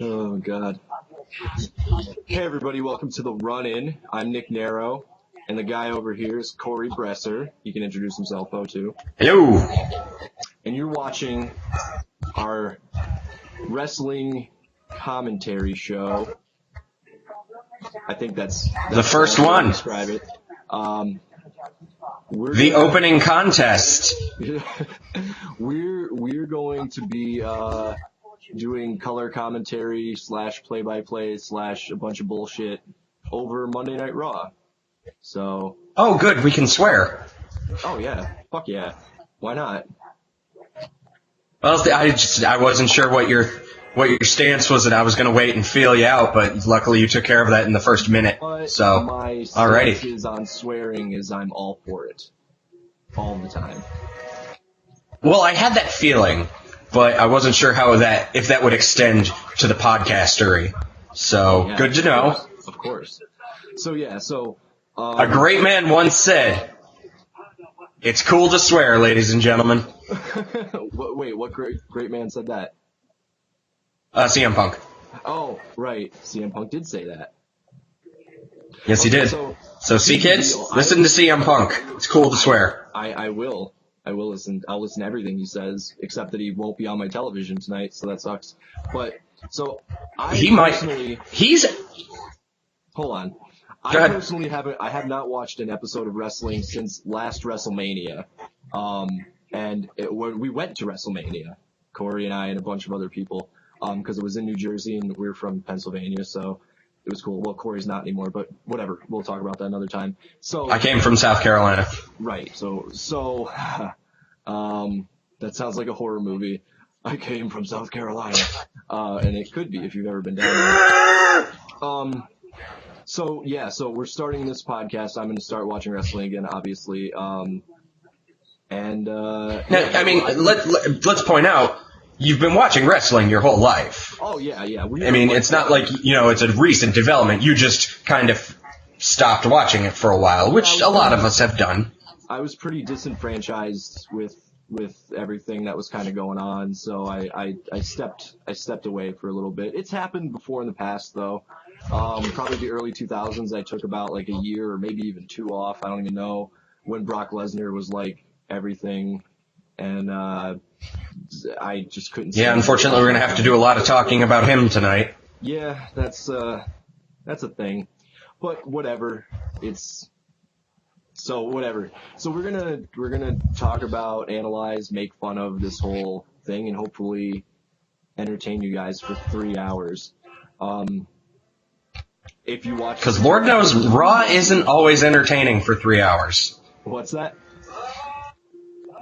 Oh, God. Hey, everybody, welcome to the Run-In. I'm Nick Narrow, and the guy over here is Cory Bresser. He can introduce himself, too. Hello. And you're watching our wrestling commentary show. I think that's the first one. Describe it. The opening contest. We're going to be doing color commentary / play-by-play / a bunch of bullshit over Monday Night Raw. So. Oh, good. We can swear. Oh yeah. Fuck yeah. Why not? Well, I wasn't sure what your stance was, and I was going to wait and feel you out, but luckily you took care of that in the first minute. But so, my alrighty. stance on swearing is I'm all for it, all the time. Well, I had that feeling, but I wasn't sure if that would extend to the podcastery. So, yeah, good to know. Of course. So yeah. So. A great man once said, "It's cool to swear, ladies and gentlemen." Wait, what great man said that? CM Punk. Oh, right. CM Punk did say that. Yes, he did. So see, kids, listen to CM Punk. It's cool to swear. I will. I will listen. I'll listen to everything he says, except that he won't be on my television tonight, so that sucks. But, so, He might. He's. Hold on. I personally I have not watched an episode of wrestling since last WrestleMania. And we went to WrestleMania, Cory and I and a bunch of other people, because it was in New Jersey and we're from Pennsylvania, so it was cool. Well, Cory's not anymore, but whatever. We'll talk about that another time. So I came from South Carolina. Right. So that sounds like a horror movie. I came from South Carolina, and it could be if you've ever been down there. So yeah, so we're starting this podcast. I'm going to start watching wrestling again, obviously. Now, I mean, let's point out, you've been watching wrestling your whole life. Oh yeah. It's not like, it's a recent development. You just kind of stopped watching it for a while, which a lot of us have done. I was pretty disenfranchised with everything that was kind of going on, so I stepped away for a little bit. It's happened before in the past, though. Probably the early 2000s, I took about like a year or maybe even 2 off. I don't even know, when Brock Lesnar was like everything, and I just couldn't. Yeah, unfortunately, we're gonna have to do a lot of talking about him tonight. Yeah, that's a thing, but whatever. Whatever. So we're gonna talk about, analyze, make fun of this whole thing, and hopefully entertain you guys for 3 hours. If you watch, because Lord knows Raw isn't always entertaining for 3 hours. What's that?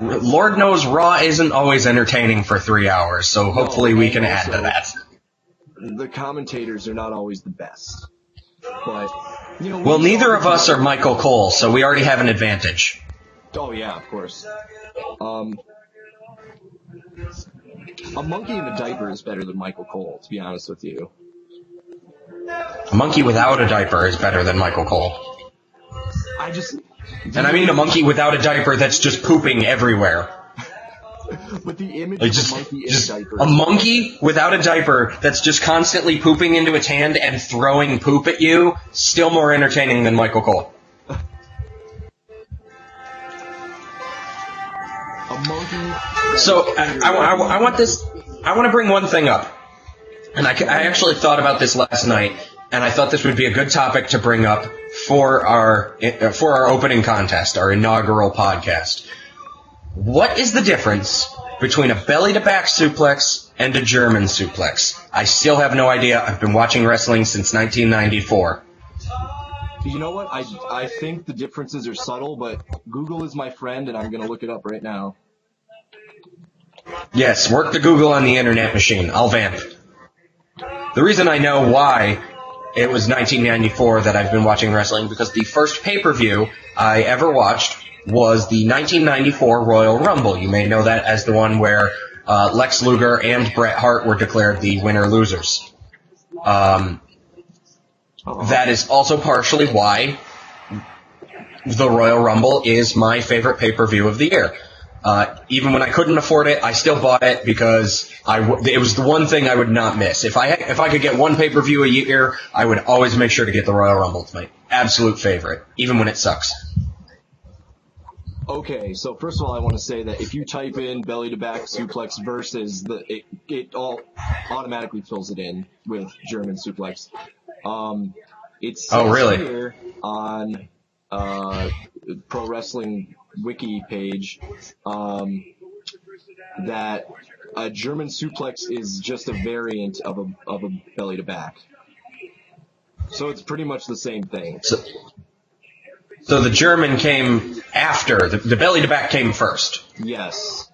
Lord knows Raw isn't always entertaining for 3 hours, so hopefully we can add to that. The commentators are not always the best, but well, neither of us are Michael Cole, so we already have an advantage. Oh yeah, of course. A monkey in a diaper is better than Michael Cole, to be honest with you. A monkey without a diaper is better than Michael Cole. And I mean a monkey without a diaper that's just pooping everywhere. But the image of a monkey in a diaper. A monkey without a diaper that's just constantly pooping into its hand and throwing poop at you, still more entertaining than Michael Cole. A monkey. So I want to bring one thing up. And I actually thought about this last night, and I thought this would be a good topic to bring up for our opening contest, our inaugural podcast. What is the difference between a belly-to-back suplex and a German suplex? I still have no idea. I've been watching wrestling since 1994. You know what? I think the differences are subtle, but Google is my friend, and I'm going to look it up right now. Yes, work the Google on the internet machine. I'll vamp. The reason I know why it was 1994 that I've been watching wrestling, because the first pay-per-view I ever watched was the 1994 Royal Rumble. You may know that as the one where Lex Luger and Bret Hart were declared the winner-losers. That is also partially why the Royal Rumble is my favorite pay-per-view of the year. Even when I couldn't afford it, I still bought it because it was the one thing I would not miss. If I could get one pay-per-view a year, I would always make sure to get the Royal Rumble. It's my absolute favorite, even when it sucks. Okay, so first of all, I want to say that if you type in belly to back suplex versus it all automatically fills it in with German suplex. It says here on Pro Wrestling Wiki page that a German suplex is just a variant of a belly to back. So it's pretty much the same thing. So the German came after. The belly to back came first. Yes.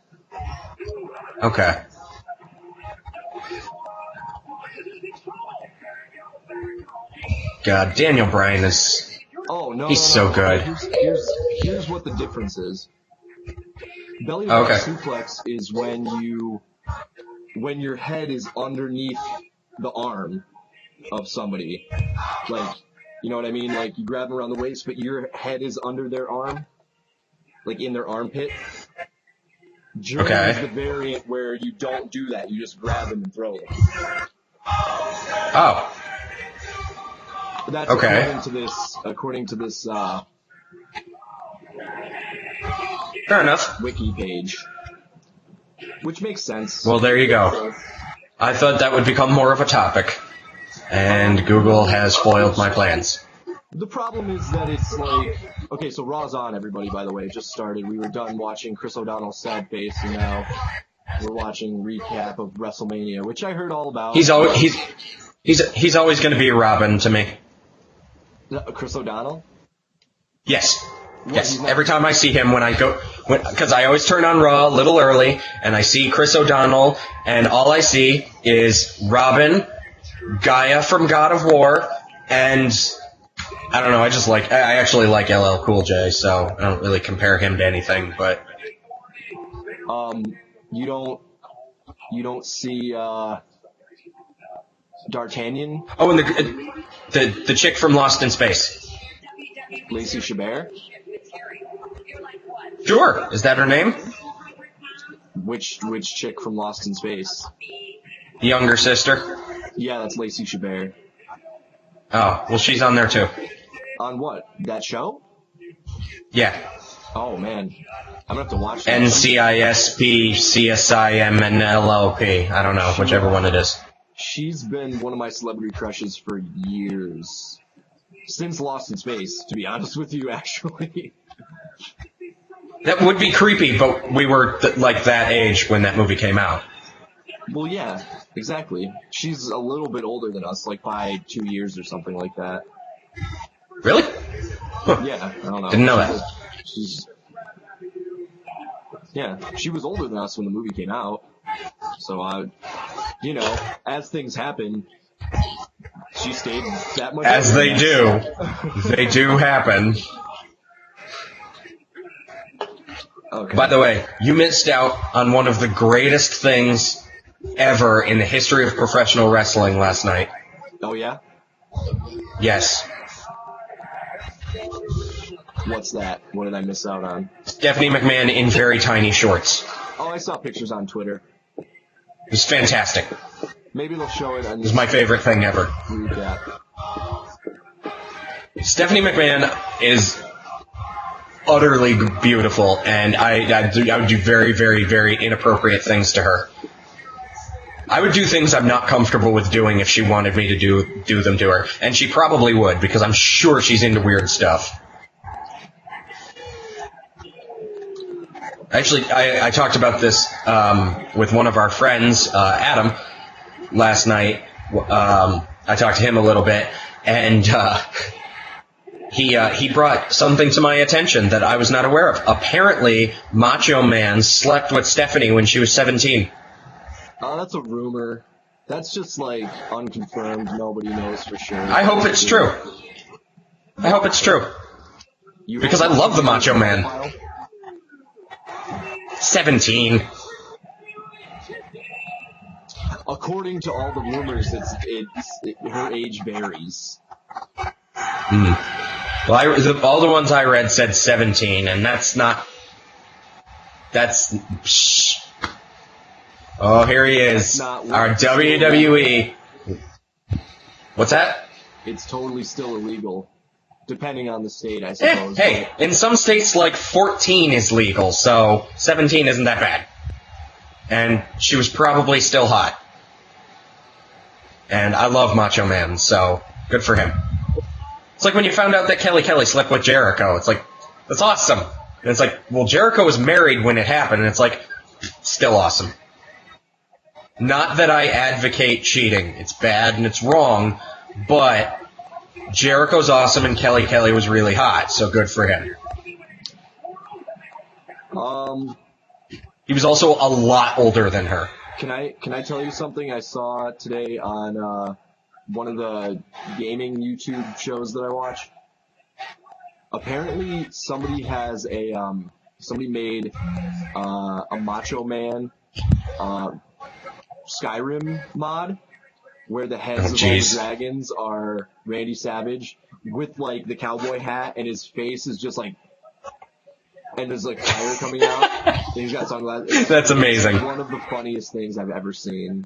Okay. God, Daniel Bryan is... Oh, no. He's so good. Here's what the difference is. Belly to back suplex is when your head is underneath the arm of somebody. Like, you know what I mean? Like, you grab them around the waist, but your head is under their arm. Like, in their armpit. German is the variant where you don't do that. You just grab them and throw them. Oh. That's according to this fair enough. Wiki page. Which makes sense. Well, there you go. I thought that would become more of a topic. And Google has foiled my plans. The problem is that it's like... Okay, so Raw's on, everybody, by the way. It just started. We were done watching Chris O'Donnell's sad face, and now we're watching recap of WrestleMania, which I heard all about. He's always going to be Robin to me. Chris O'Donnell? Yes. Yes. Every time I see him because I always turn on Raw a little early, and I see Chris O'Donnell, and all I see is Robin, Gaia from God of War, and I don't know, I actually like LL Cool J, so I don't really compare him to anything, but... You don't see, D'Artagnan? Oh, and the chick from Lost in Space. Lacey Chabert? Sure. Is that her name? Which chick from Lost in Space? The younger sister? Yeah, that's Lacey Chabert. Oh, well, she's on there too. On what? That show? Yeah. Oh, man. I'm gonna have to watch that. NCISP, CSIM, and LLP. I don't know, whichever one it is. She's been one of my celebrity crushes for years. Since Lost in Space, to be honest with you, actually. That would be creepy, but we were that age when that movie came out. Well, yeah, exactly. She's a little bit older than us, like by 2 years or something like that. Really? Huh. Yeah, I don't know. Didn't know that. Yeah, she was older than us when the movie came out. So, as things happen, she stayed that much. As they do. They do happen. Okay. By the way, you missed out on one of the greatest things ever in the history of professional wrestling last night. Oh, yeah? Yes. What's that? What did I miss out on? Stephanie McMahon in very tiny shorts. Oh, I saw pictures on Twitter. It was fantastic. Maybe they'll show it on... It was my favorite thing ever. Recap. Stephanie McMahon is utterly beautiful, and I would do very, very, very inappropriate things to her. I would do things I'm not comfortable with doing if she wanted me to do them to her. And she probably would, because I'm sure she's into weird stuff. Actually, I talked about this with one of our friends, Adam, last night. I talked to him a little bit, and he brought something to my attention that I was not aware of. Apparently, Macho Man slept with Stephanie when she was 17. Oh, that's a rumor. That's just, unconfirmed. Nobody knows for sure. I hope it's true. I hope it's true. Because I love the Macho Man. 17. According to all the rumors, her age varies. Well, all the ones I read said 17, and that's not That's... Shh. Oh, here he is. Our WWE. What's that? It's totally still illegal. Depending on the state, I suppose. Hey, in some states, like, 14 is legal, so 17 isn't that bad. And she was probably still hot. And I love Macho Man, so good for him. It's like when you found out that Kelly slept with Jericho. It's like, that's awesome. And it's like, well, Jericho was married when it happened, and it's like, still awesome. Not that I advocate cheating. It's bad and it's wrong, but Jericho's awesome and Kelly was really hot, so good for him. He was also a lot older than her. Can I tell you something I saw today on one of the gaming YouTube shows that I watch? Apparently somebody has somebody made a Macho Man Skyrim mod where the heads of all the dragons are Randy Savage with like the cowboy hat and his face is just like, and there's like fire coming out and he's got sunglasses. That's amazing. It's one of the funniest things I've ever seen.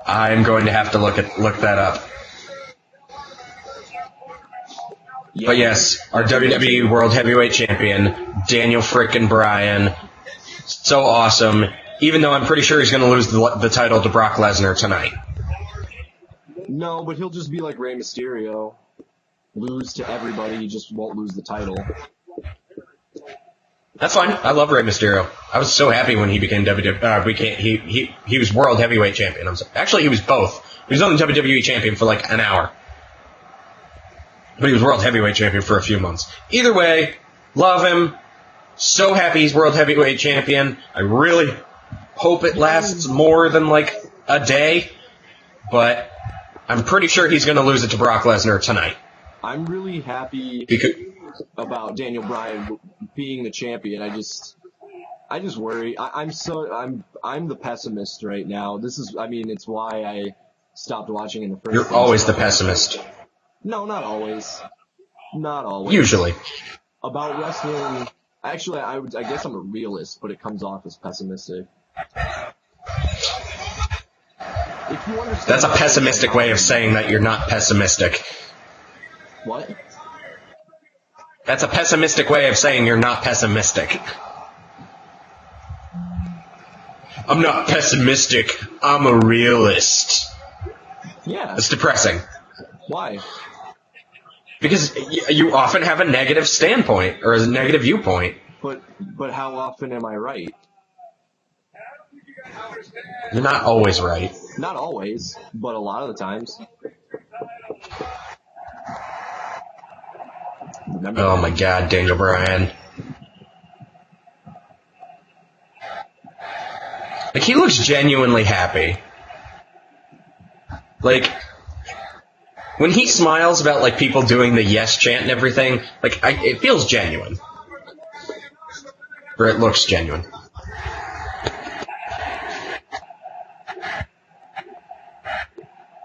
I'm going to have to look that up. Yeah. But yes, our WWE World Heavyweight Champion, Daniel frickin' Bryan, so awesome. Even though I'm pretty sure he's going to lose the title to Brock Lesnar tonight. No, but he'll just be like Rey Mysterio. Lose to everybody, he just won't lose the title. That's fine. I love Rey Mysterio. I was so happy when he became he was World Heavyweight Champion. Actually, he was both. He was only WWE Champion for like an hour. But he was World Heavyweight Champion for a few months. Either way, love him. So happy he's World Heavyweight Champion. I really hope it lasts more than like a day, but I'm pretty sure he's going to lose it to Brock Lesnar tonight. I'm really happy about Daniel Bryan being the champion. I just worry. I'm the pessimist right now. It's why I stopped watching in the first. You're always the pessimist. No, not always. Not always. Usually. About wrestling, actually, I guess I'm a realist, but it comes off as pessimistic. If you understand, that's a pessimistic way of saying that you're not pessimistic. What? That's a pessimistic way of saying you're not pessimistic. I'm not pessimistic. I'm a realist. Yeah. It's depressing. Why? Because you often have a negative standpoint or a negative viewpoint. But how often am I right? You're not always right. Not always, but a lot of the times. Oh my God, Daniel Bryan. Like, he looks genuinely happy. Like, when he smiles about, like, people doing the yes chant and everything, like, it feels genuine. Or it looks genuine.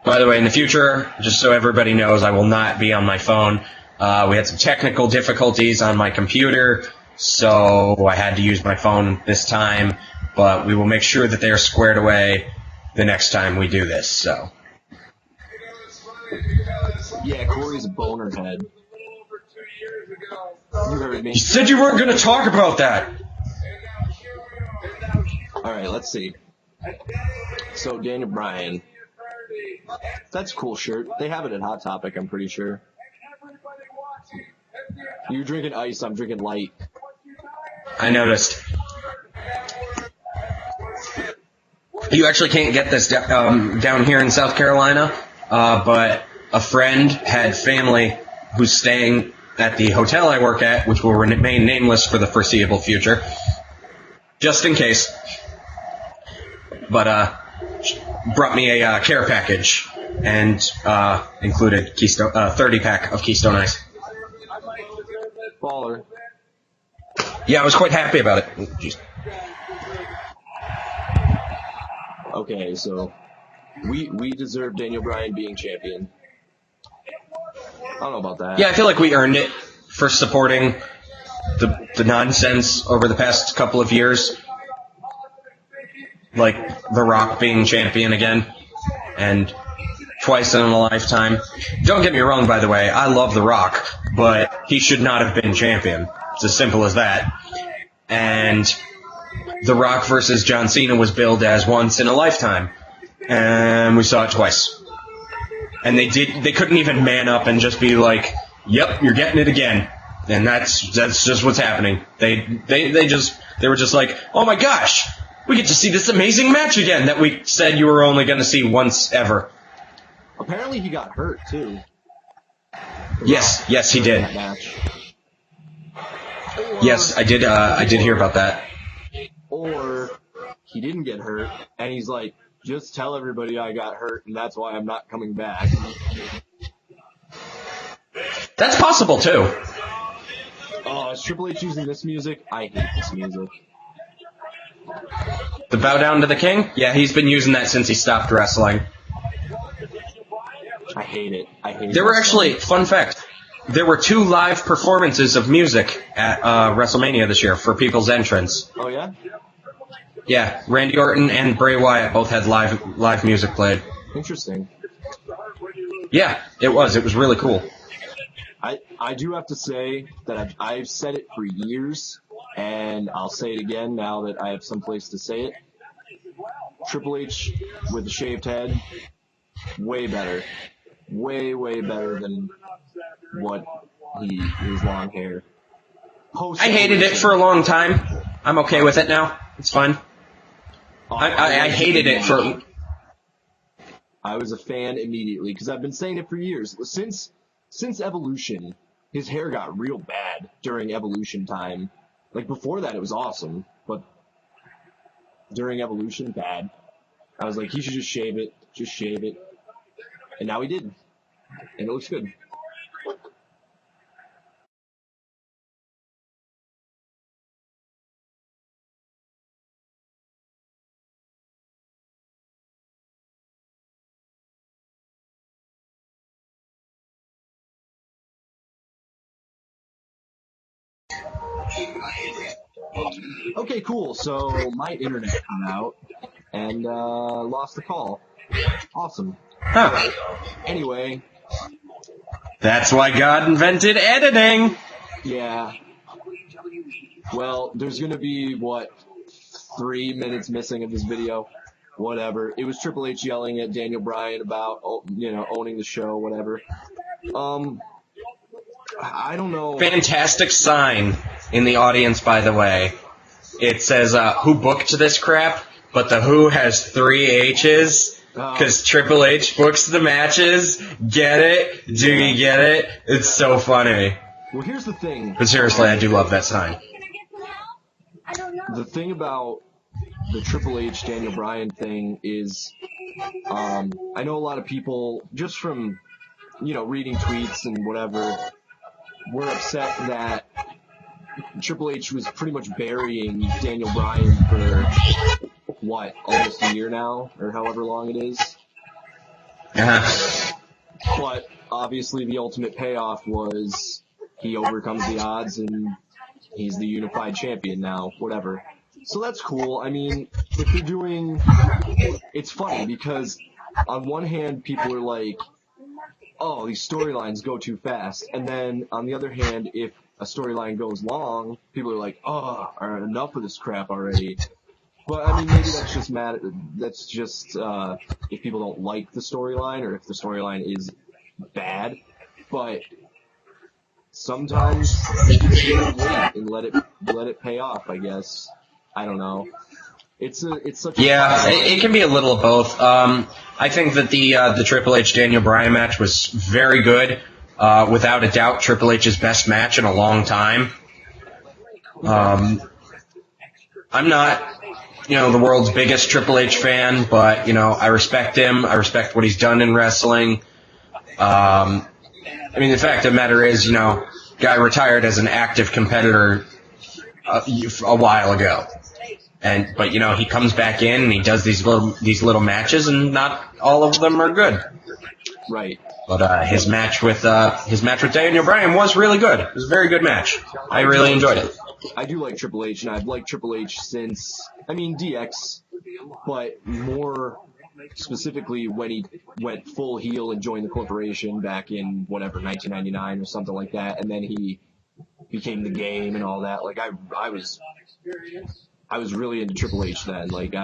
By the way, in the future, just so everybody knows, I will not be on my phone. We had some technical difficulties on my computer, so I had to use my phone this time, but we will make sure that they are squared away the next time we do this, so. Yeah, Cory's a boner head. You heard me. You said you weren't going to talk about that! Alright, let's see. So, Daniel Bryan. That's a cool shirt. They have it at Hot Topic, I'm pretty sure. You're drinking ice, I'm drinking light. I noticed. You actually can't get this down here in South Carolina, but a friend had family who's staying at the hotel I work at, which will remain nameless for the foreseeable future, just in case. But brought me a care package and included Keystone 30-pack of Keystone Ice. Baller. Yeah, I was quite happy about it. Jeez. Okay, so we deserve Daniel Bryan being champion. I don't know about that. Yeah, I feel like we earned it for supporting the the nonsense over the past couple of years, like The Rock being champion again, and twice in a lifetime. Don't get me wrong, by the way, I love The Rock, but he should not have been champion. It's as simple as that. And The Rock versus John Cena was billed as once in a lifetime, and we saw it twice. And they couldn't even man up and just be like, "Yep, you're getting it again." And that's just what's happening. They were just like, "Oh my gosh, we get to see this amazing match again that we said you were only going to see once ever." Apparently he got hurt too. Yes, he did. That match. Yes, I did hear about that. Or he didn't get hurt, and he's like, "Just tell everybody I got hurt, and that's why I'm not coming back." That's possible too. Oh, is Triple H using this music? I hate this music. The Bow Down to the King? Yeah, he's been using that since he stopped wrestling. I hate it. There were actually, fun fact, there were 2 live performances of music at WrestleMania this year for People's Entrance. Oh, yeah? Yeah, Randy Orton and Bray Wyatt both had live music played. Interesting. Yeah, it was. It was really cool. I do have to say that I've said it for years, and I'll say it again now that I have some place to say it. Triple H with a shaved head, way better. Way better than what his long hair. I hated it for a long time. I'm okay with it now. It's fine. I hated it for... I was a fan immediately, because I've been saying it for years. Since Evolution, his hair got real bad during Evolution time. Like, before that, it was awesome, but during Evolution, bad. I was like, he should just shave it. And now he did. And it looks good. Okay, cool. So my internet cut out and lost the call. Awesome. Huh. Anyway. That's why God invented editing. Yeah. Well, there's gonna be, 3 minutes missing of this video? Whatever. It was Triple H yelling at Daniel Bryan about, owning the show, whatever. I don't know. Fantastic sign in the audience, by the way. It says, who booked this crap? But the who has 3 H's. Because Triple H books the matches. Get it? Do you get it? It's so funny. Well, here's the thing. But seriously, I do love that sign. The thing about the Triple H Daniel Bryan thing is, I know a lot of people, just from, reading tweets and whatever, were upset that Triple H was pretty much burying Daniel Bryan for, almost a year now, or however long it is. Uh-huh. But obviously the ultimate payoff was he overcomes the odds and he's the unified champion now, whatever. So that's cool. I mean, if they're doing... It's funny because on one hand people are like, oh, these storylines go too fast. And then on the other hand, if a storyline goes long, people are like, oh, enough of this crap already. But I mean, maybe that's just if people don't like the storyline or if the storyline is bad. But sometimes you just wait and let it pay off, I guess. I don't know. It's such it can be a little of both. I think that the Triple H Daniel Bryan match was very good. Without a doubt, Triple H's best match in a long time. I'm not the world's biggest Triple H fan, but, I respect him. I respect what he's done in wrestling. I mean, the fact of the matter is, guy retired as an active competitor a while ago. But he comes back in and he does these little matches, and not all of them are good. Right. But his match with Daniel Bryan was really good. It was a very good match. I really enjoyed it. I do like Triple H, and I've liked Triple H since, DX, but more specifically when he went full heel and joined the corporation back in, 1999 or something like that, and then he became the Game and all that. Like, I was really into Triple H then. Like,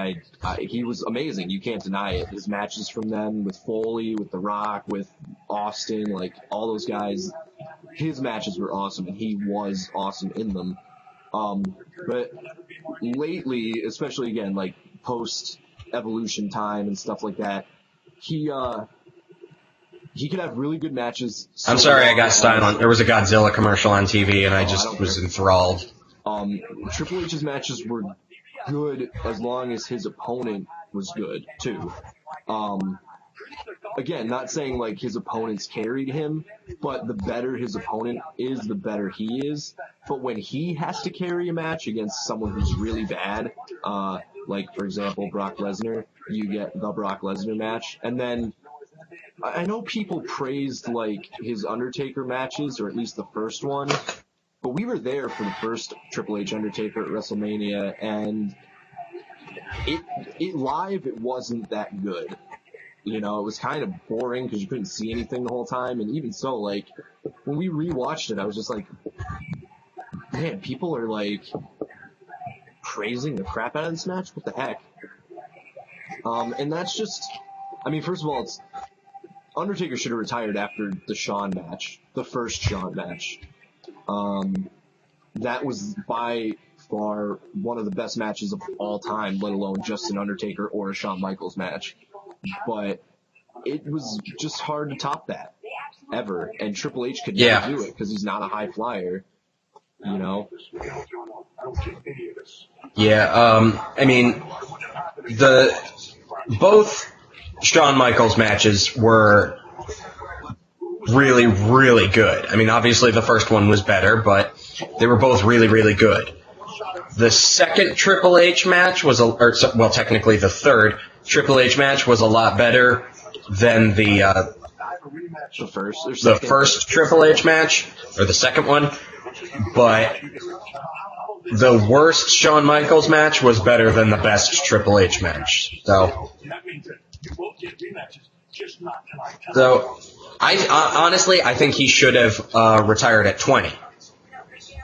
he was amazing. You can't deny it. His matches from then with Foley, with The Rock, with Austin, like, all those guys, his matches were awesome, and he was awesome in them. But lately, especially again, like, post-Evolution time and stuff like that, he could have really good matches. I'm sorry I got silent. There was a Godzilla commercial on TV, and I just was enthralled. Triple H's matches were good as long as his opponent was good, too. Again, not saying, like, his opponents carried him, but the better his opponent is, the better he is. But when he has to carry a match against someone who's really bad, like, for example, Brock Lesnar, you get the Brock Lesnar match. And then I know people praised, like, his Undertaker matches, or at least the first one, but we were there for the first Triple H Undertaker at WrestleMania, and it live, it wasn't that good. It was kind of boring because you couldn't see anything the whole time, and even so, like, when we rewatched it, I was just like, man, people are, like, praising the crap out of this match? What the heck? And that's just, first of all, Undertaker should have retired after the Shawn match, the first Shawn match. That was by far one of the best matches of all time, let alone just an Undertaker or a Shawn Michaels match. But it was just hard to top that, ever. And Triple H could never do it because he's not a high flyer, Yeah, both Shawn Michaels matches were really, really good. Obviously the first one was better, but they were both really, really good. The second Triple H match was, technically the third Triple H match was a lot better than the first Triple H match, or the second one, but the worst Shawn Michaels match was better than the best Triple H match. So I honestly, I think he should have retired at 20.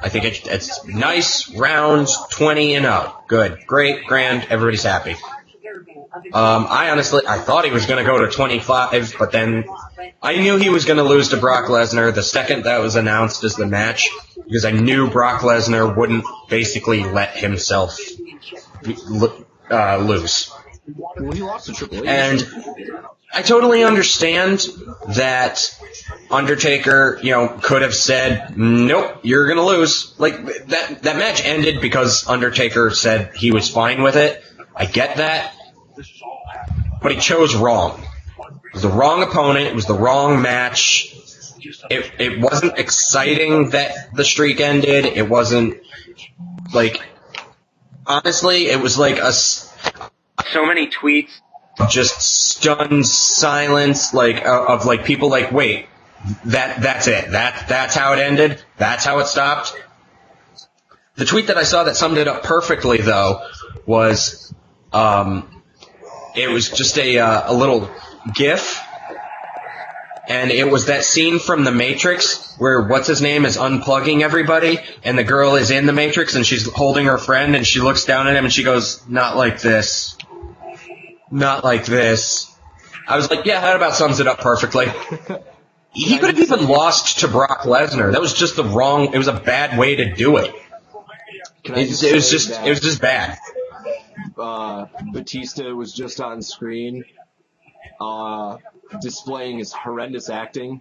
I think it's nice, round, 20-0. Good, great, grand, everybody's happy. I thought he was going to go to 25, but then I knew he was going to lose to Brock Lesnar the second that was announced as the match, because I knew Brock Lesnar wouldn't basically let himself lose. Well, he lost to Triple H. And I totally understand that Undertaker, could have said, nope, you're going to lose. Like, that match ended because Undertaker said he was fine with it. I get that. But he chose wrong. It was the wrong opponent. It was the wrong match. It wasn't exciting that the streak ended. It wasn't, like, honestly, it was like so many tweets, just stunned silence, of people like, wait, that's it. That's how it ended. That's how it stopped. The tweet that I saw that summed it up perfectly, though, was, it was just a little GIF, and it was that scene from The Matrix where what's-his-name is unplugging everybody, and the girl is in The Matrix, and she's holding her friend, and she looks down at him, and she goes, not like this. Not like this. I was like, yeah, that about sums it up perfectly. He could have even lost to Brock Lesnar. That was just it was a bad way to do it. It was just bad. Batista was just on screen, displaying his horrendous acting,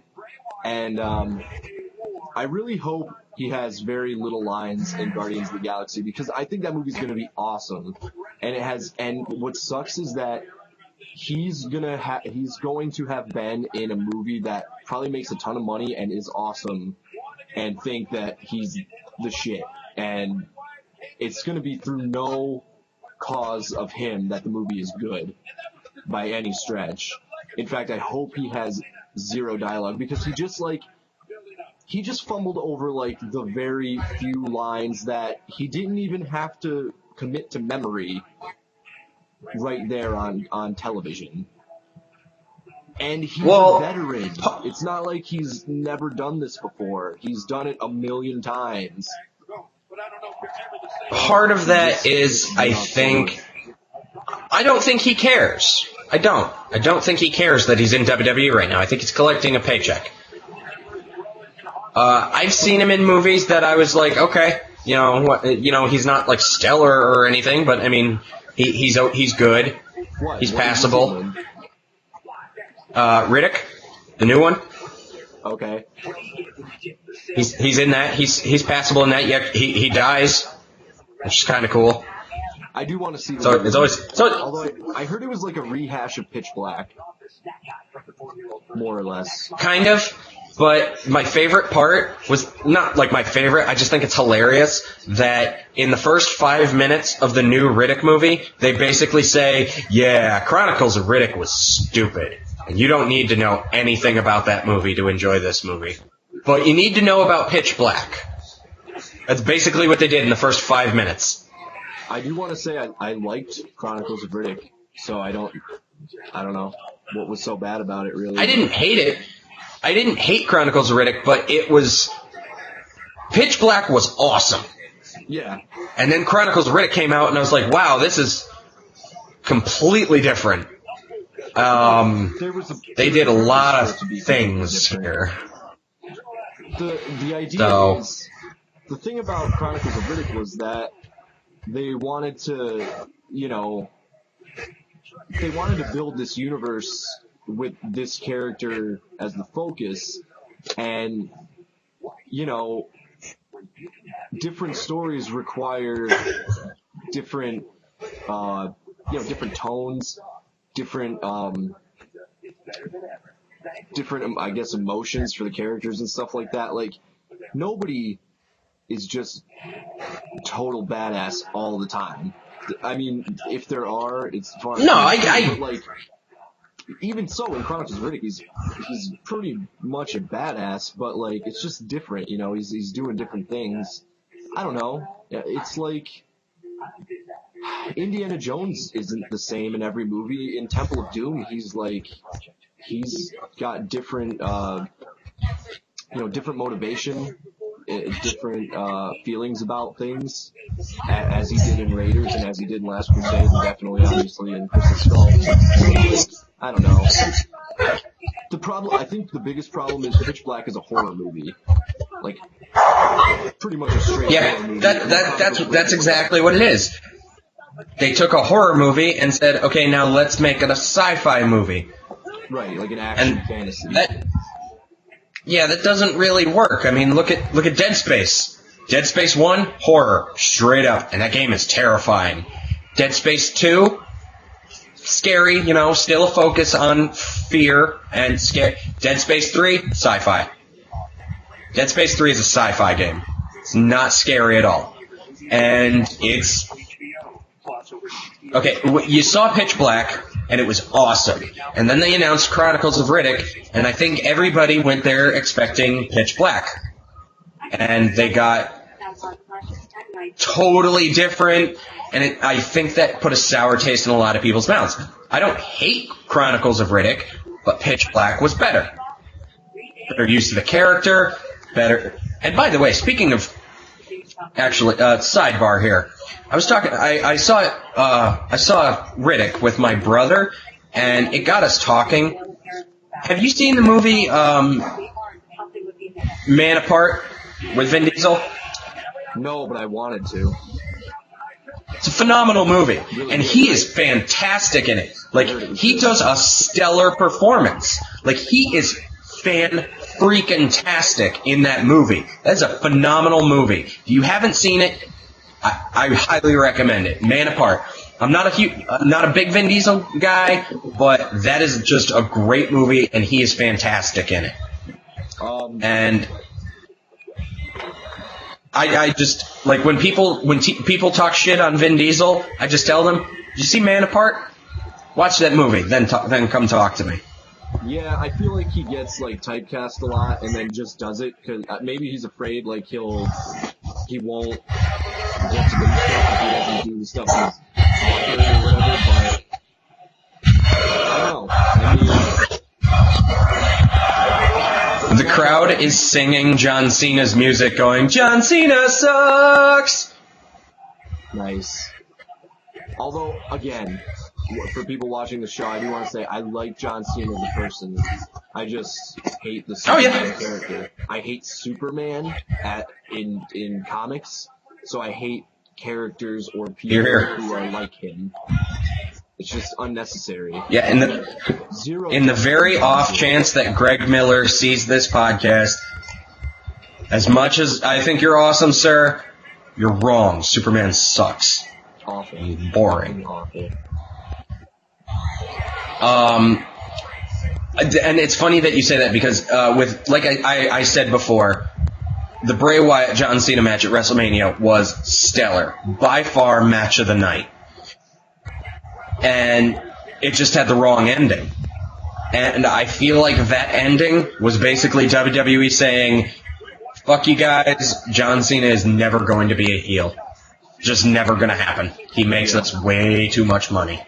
and I really hope he has very little lines in Guardians of the Galaxy, because I think that movie's going to be awesome. And what sucks is that he's going to have been in a movie that probably makes a ton of money and is awesome, and think that he's the shit. And it's going to be through no cause of him that the movie is good by any stretch. In fact, I hope he has zero dialogue, because he just, he just fumbled over like the very few lines that he didn't even have to commit to memory right there on television. And he's a veteran. It's not like he's never done this before. He's done it a million times. Part of that is, I don't think he cares. I don't think he cares that he's in WWE right now. I think he's collecting a paycheck. I've seen him in movies that I was like, okay, he's not like stellar or anything, but I mean, he's good. He's passable. Riddick, the new one. Okay. He's in that. He's passable in that. Yeah, he dies, which is kind of cool. I do want to see. Although I heard it was like a rehash of Pitch Black, more or less. Kind of. But my favorite part was not like my favorite. I just think it's hilarious that in the first 5 minutes of the new Riddick movie, they basically say, yeah, Chronicles of Riddick was stupid. And you don't need to know anything about that movie to enjoy this movie. But you need to know about Pitch Black. That's basically what they did in the first 5 minutes. I do want to say I liked Chronicles of Riddick, so I don't know what was so bad about it, really. I didn't hate it. I didn't hate Chronicles of Riddick, but Pitch Black was awesome. Yeah. And then Chronicles of Riddick came out, and I was like, wow, this is completely different. They did a lot of things here. The idea is, the thing about Chronicles of Riddick was that they wanted to build this universe with this character as the focus, and different stories require different different tones, different I guess emotions for the characters and stuff like that. Like, nobody is just total badass all the time. I mean, if there are, it's fun. No, but like, even so, in Chronicles of Riddick, he's pretty much a badass, but like, it's just different, he's doing different things. I don't know. It's like Indiana Jones isn't the same in every movie. In Temple of Doom, he's got different different motivation, different feelings about things, as he did in Raiders and as he did in Last Crusade, and definitely, obviously, in Crystal Skull. I don't know. I think the biggest problem is Pitch Black is a horror movie. Like, pretty much a straight horror movie. That's exactly what it is. They took a horror movie and said, okay, now let's make it a sci-fi movie. Right, like an action fantasy. That doesn't really work. I mean, look at Dead Space. Dead Space 1, horror, straight up, and that game is terrifying. Dead Space 2, scary, still a focus on fear and scare. Dead Space 3, sci-fi. Dead Space 3 is a sci-fi game. It's not scary at all. And it's... Okay, you saw Pitch Black, and it was awesome. And then they announced Chronicles of Riddick, and I think everybody went there expecting Pitch Black. And they got totally different, and I think that put a sour taste in a lot of people's mouths. I don't hate Chronicles of Riddick, but Pitch Black was better. Better use of the character, better... And by the way, speaking of... Actually, sidebar here. I saw Riddick with my brother, and it got us talking. Have you seen the movie Man Apart with Vin Diesel? No, but I wanted to. It's a phenomenal movie, and he is fantastic in it. Like, he does a stellar performance. Like, he is fan-freaking-tastic in that movie. That's a phenomenal movie. If you haven't seen it, I highly recommend it. Man Apart. I'm not a big Vin Diesel guy, but that is just a great movie, and he is fantastic in it. And I just like when people talk shit on Vin Diesel, I just tell them, "Did you see Man Apart? Watch that movie, then come talk to me." Yeah, I feel like he gets like typecast a lot and then just does it because maybe he's afraid like he won't get to do stuff if he doesn't do the stuff he's offered or whatever. But I don't know. I mean, The crowd is singing John Cena's music, going, "John Cena sucks." Nice. Although, again, for people watching the show, I do want to say I like John Cena as a person. I just hate the Superman character. I hate Superman in comics, so I hate characters or people who are like him. It's just unnecessary. Yeah, in the very off chance that Greg Miller sees this podcast, as much as I think you're awesome, sir, you're wrong. Superman sucks. Awful. He's boring. Awful. And it's funny that you say that because with like I said before, the Bray Wyatt John Cena match at WrestleMania was stellar, by far match of the night, and it just had the wrong ending. And I feel like that ending was basically WWE saying, "Fuck you guys, John Cena is never going to be a heel. Just never going to happen. He makes us way too much money."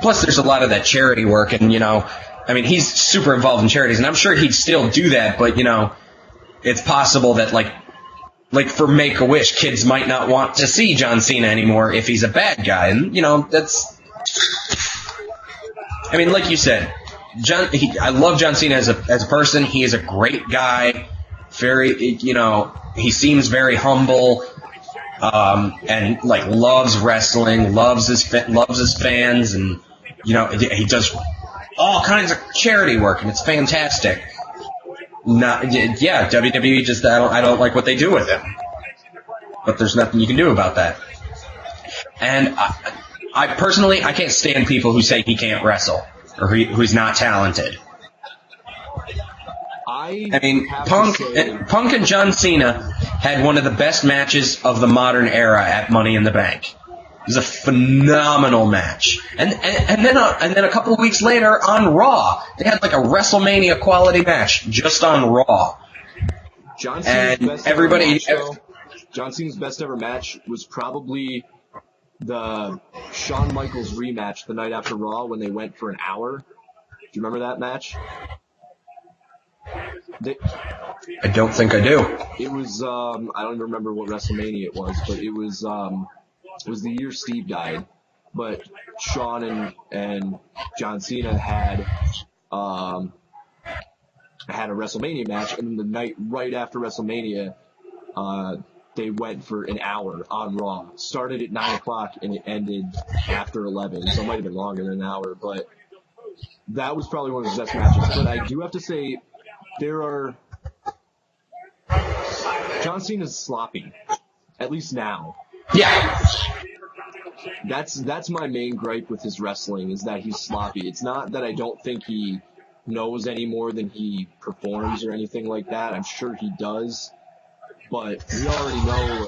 Plus, there's a lot of that charity work, and, I mean, he's super involved in charities, and I'm sure he'd still do that, but, it's possible that, like for Make-A-Wish, kids might not want to see John Cena anymore if he's a bad guy, and, that's... I mean, like you said, I love John Cena as a person. He is a great guy, very, he seems very humble, and loves wrestling, loves his fans, and he does all kinds of charity work, and it's fantastic. WWE just I don't like what they do with him, but there's nothing you can do about that. And I personally can't stand people who say he can't wrestle or who's not talented. I mean, Punk and John Cena had one of the best matches of the modern era at Money in the Bank. It was a phenomenal match. And then a couple of weeks later on Raw, they had like a WrestleMania quality match just on Raw. John Cena's best ever match was probably the Shawn Michaels rematch the night after Raw when they went for an hour. Do you remember that match? I don't think I do. It was I don't even remember what WrestleMania it was, but it was the year Steve died. But Shawn and John Cena had a WrestleMania match, and then the night right after WrestleMania, they went for an hour on Raw. Started at 9 o'clock and it ended after 11, so it might have been longer than an hour, but that was probably one of his best matches. But I do have to say, John Cena's sloppy, at least now. Yeah. That's my main gripe with his wrestling, is that he's sloppy. It's not that I don't think he knows any more than he performs or anything like that. I'm sure he does. But we already know,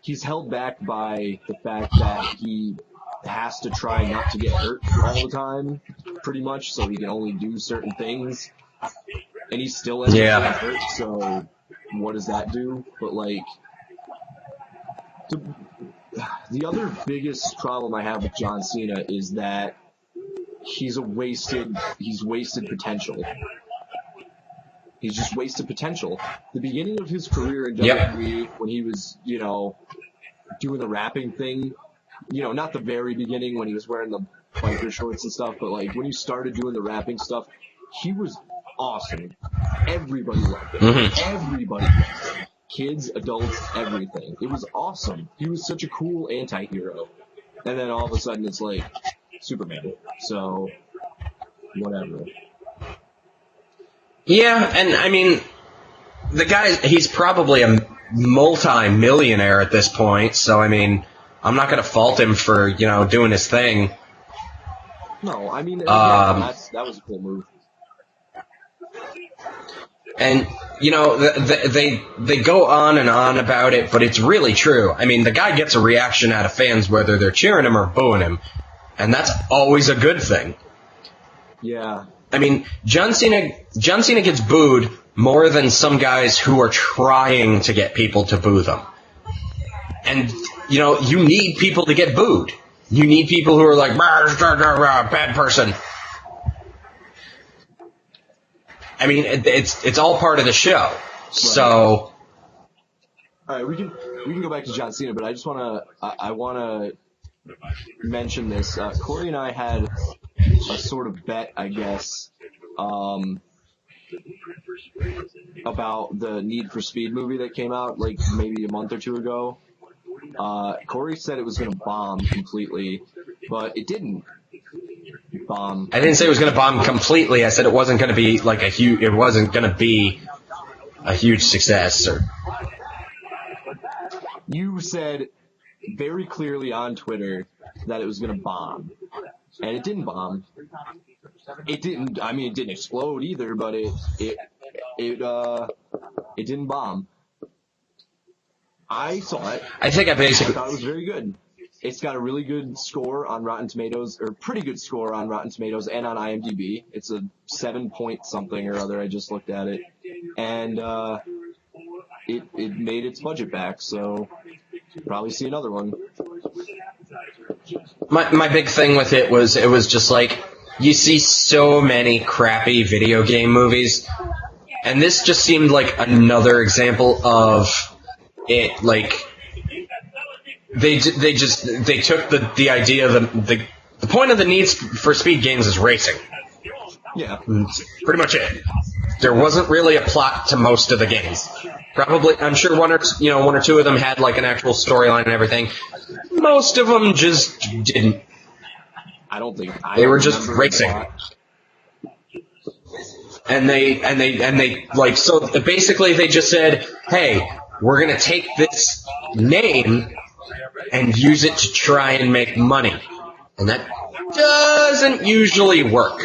he's held back by the fact that he has to try not to get hurt all the time, pretty much, so he can only do certain things. And he still ends up getting hurt, so what does that do? But, the other biggest problem I have with John Cena is that he's wasted potential. He's just wasted potential. The beginning of his career in WWE, when he was, doing the rapping thing, not the very beginning when he was wearing the biker shorts and stuff, but when he started doing the rapping stuff, he was awesome. Everybody loved him. Mm-hmm. Everybody loved him. Kids, adults, everything. It was awesome. He was such a cool anti-hero. And then all of a sudden it's Superman. So, whatever. Yeah, and I mean, the guy, he's probably a multi-millionaire at this point, so I mean, I'm not going to fault him for, doing his thing. No, I mean, that was a cool move. And, they go on and on about it, but it's really true. I mean, the guy gets a reaction out of fans whether they're cheering him or booing him, and that's always a good thing. Yeah. I mean, John Cena gets booed more than some guys who are trying to get people to boo them. And, you need people to get booed. You need people who are like, bad person. I mean, it's all part of the show. Right. So, all right, we can go back to John Cena, but I just wanna mention this. Cory and I had a sort of bet, I guess, about the Need for Speed movie that came out like maybe a month or two ago. Cory said it was going to bomb completely, but it didn't bomb. I didn't say it was going to bomb completely. I said it wasn't going to be like it wasn't going to be a huge success. You said very clearly on Twitter that it was going to bomb, and it didn't bomb. It didn't explode either, but it didn't bomb. I saw it. I thought it was very good. It's got a really good score on Rotten Tomatoes, or pretty good score on Rotten Tomatoes and on IMDb. It's a 7 point something or other. I just looked at it, and it made its budget back. So probably see another one. My big thing with it was just like, you see so many crappy video game movies, and this just seemed like another example of it. Like, they took the idea of the point of the Need for Speed games is racing. Yeah. That's pretty much it. There wasn't really a plot to most of the games. Probably, I'm sure one or two of them had like an actual storyline and everything. Most of them just didn't. They were just racing. And they like, so basically they just said, hey, we're gonna take this name and use it to try and make money. And that doesn't usually work.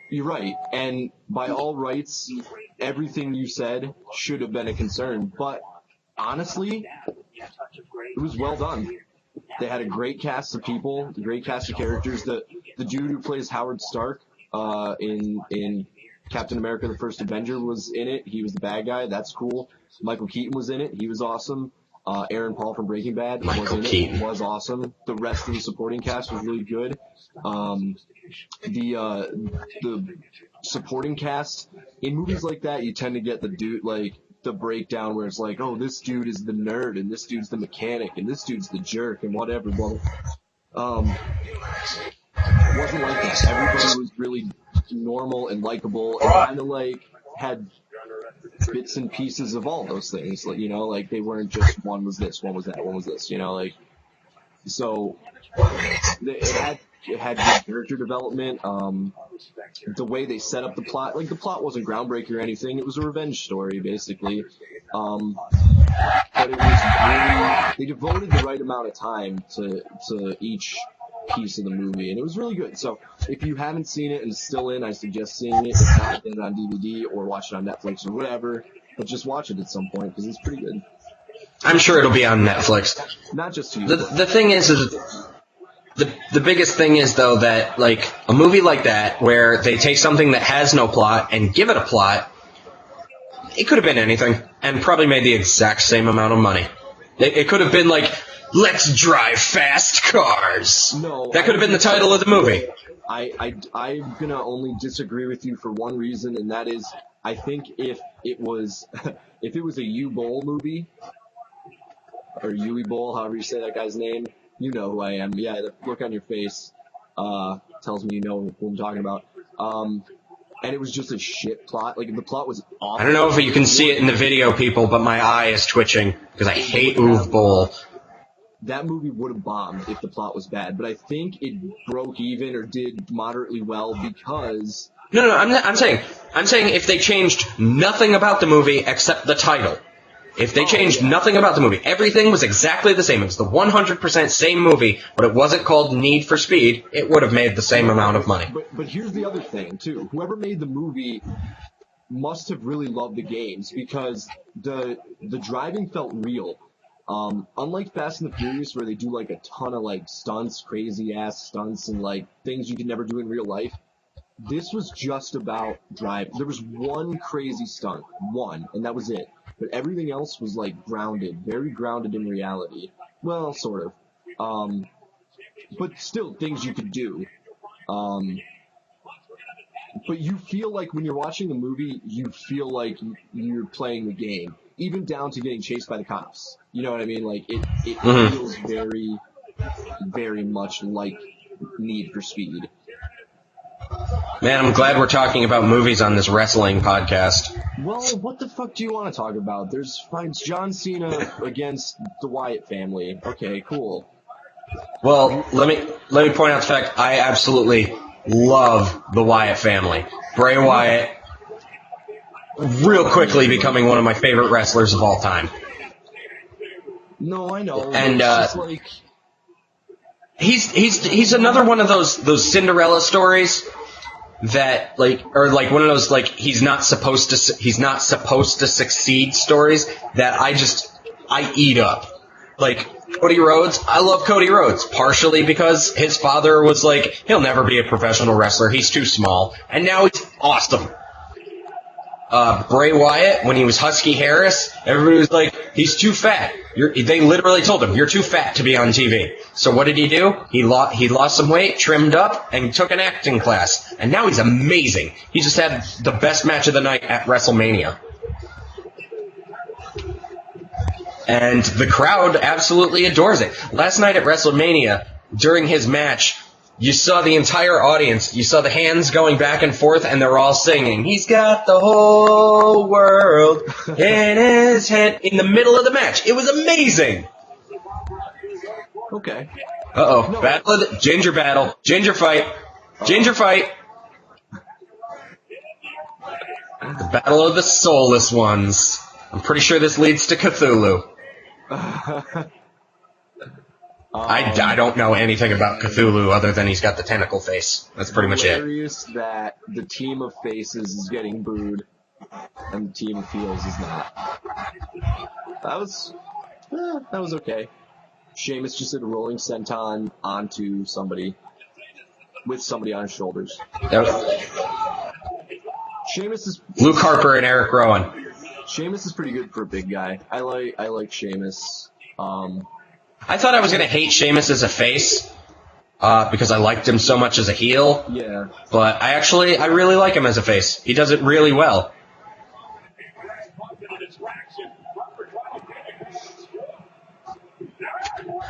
You're right, and by all rights, everything you said should have been a concern, but honestly, it was well done. They had a great cast of people, a great cast of characters. The dude who plays Howard Stark in Captain America: The First Avenger was in it. He was the bad guy. That's cool. Michael Keaton was in it. He was awesome. Aaron Paul from Breaking Bad was awesome. The rest of the supporting cast was really good. The supporting cast in movies like that, you tend to get the dude, like the breakdown where it's like, oh, this dude is the nerd and this dude's the mechanic and this dude's the jerk and whatever. Well, it wasn't like that. Everybody was really normal and likable and kind of like had bits and pieces of all those things, like, like they weren't just one was this, one was that, one was this, like, so it had good character development. The way they set up the plot, like the plot wasn't groundbreaking or anything. It was a revenge story, basically. But it was really, they devoted the right amount of time to each piece of the movie, and it was really good. So if you haven't seen it and it's still in, I suggest seeing it. If not, get it on DVD or watch it on Netflix or whatever, but just watch it at some point because it's pretty good. I'm sure it'll be on Netflix. Not just you. The thing is the biggest thing is, though, that like a movie like that where they take something that has no plot and give it a plot, it could have been anything and probably made the exact same amount of money. It could have been like, let's drive fast cars. No, that could have been the title of the movie. I'm gonna only disagree with you for one reason, and that is, I think if it was a U-Bowl movie, or Yui Bowl, however you say that guy's name, you know who I am. Yeah, the look on your face tells me you know who I'm talking about. And it was just a shit plot. Like, the plot was awful. I don't know if you can see it in the video, people, but my eye is twitching because I hate Uwe Boll. That movie would have bombed if the plot was bad, but I think it broke even or did moderately well because... No, I'm saying if they changed nothing about the movie except the title. If they changed nothing about the movie, everything was exactly the same. It was the 100% same movie, but it wasn't called Need for Speed, it would have made the same amount of money. But here's the other thing, too. Whoever made the movie must have really loved the games because the driving felt real. Unlike Fast and the Furious, where they do like a ton of like stunts, crazy ass stunts, and like things you can never do in real life, This was just about drive. There was one crazy stunt, and that was it. But everything else was like grounded, very grounded in reality. Well, sort of. But still things you could do. But you feel like when you're watching the movie, you feel like you're playing the game, even down to getting chased by the cops. You know what I mean? Like it feels very, very much like Need for Speed. Man, I'm glad we're talking about movies on this wrestling podcast. Well, what the fuck do you want to talk about? It's John Cena against the Wyatt family. Okay, cool. Well, let me point out the fact I absolutely love the Wyatt family. Bray Wyatt, real quickly becoming one of my favorite wrestlers of all time. No, I know. And it's just like... he's another one of those Cinderella stories that or one of those he's not supposed to succeed stories that I eat up. Like Cody Rhodes, I love Cody Rhodes, partially because his father was like, he'll never be a professional wrestler, he's too small, and now he's awesome. Bray Wyatt, when he was Husky Harris, everybody was like, he's too fat. They literally told him, you're too fat to be on TV. So what did he do? He lost some weight, trimmed up, and took an acting class. And now he's amazing. He just had the best match of the night at WrestleMania. And the crowd absolutely adores it. Last night at WrestleMania, during his match, you saw the entire audience. You saw the hands going back and forth, and they were all singing, "He's got the whole world in his hand," in the middle of the match. It was amazing. Okay. Uh-oh. No. Ginger battle. Ginger fight. Ginger fight. The battle of the soulless ones. I'm pretty sure this leads to Cthulhu. I don't know anything about Cthulhu other than he's got the tentacle face. That's pretty much it. Hilarious that the team of faces is getting booed and the team of heels is not. That was okay. Sheamus just did a rolling senton onto somebody with somebody on his shoulders. Sheamus is Luke Harper and Eric Rowan. Sheamus is pretty good for a big guy. I like Sheamus. I thought I was going to hate Sheamus as a face because I liked him so much as a heel. Yeah. But I really like him as a face. He does it really well.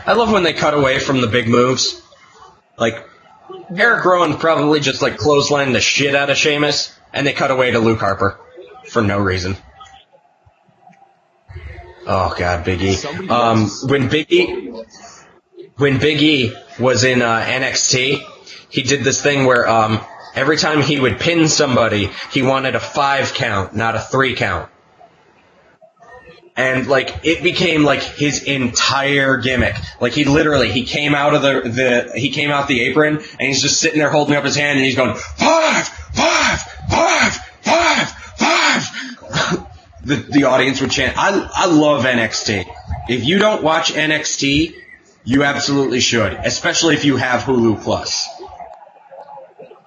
I love when they cut away from the big moves. Like, Eric Rowan probably just clotheslined the shit out of Sheamus, and they cut away to Luke Harper for no reason. Oh God, Big E. When Big E was in NXT, he did this thing where every time he would pin somebody, he wanted a 5 count, not a 3 count. And it became his entire gimmick. He came out of the apron and he's just sitting there holding up his hand and he's going 5, 5, 5, 5, 5. The audience would chant. I love NXT. If you don't watch NXT, you absolutely should, especially if you have Hulu Plus.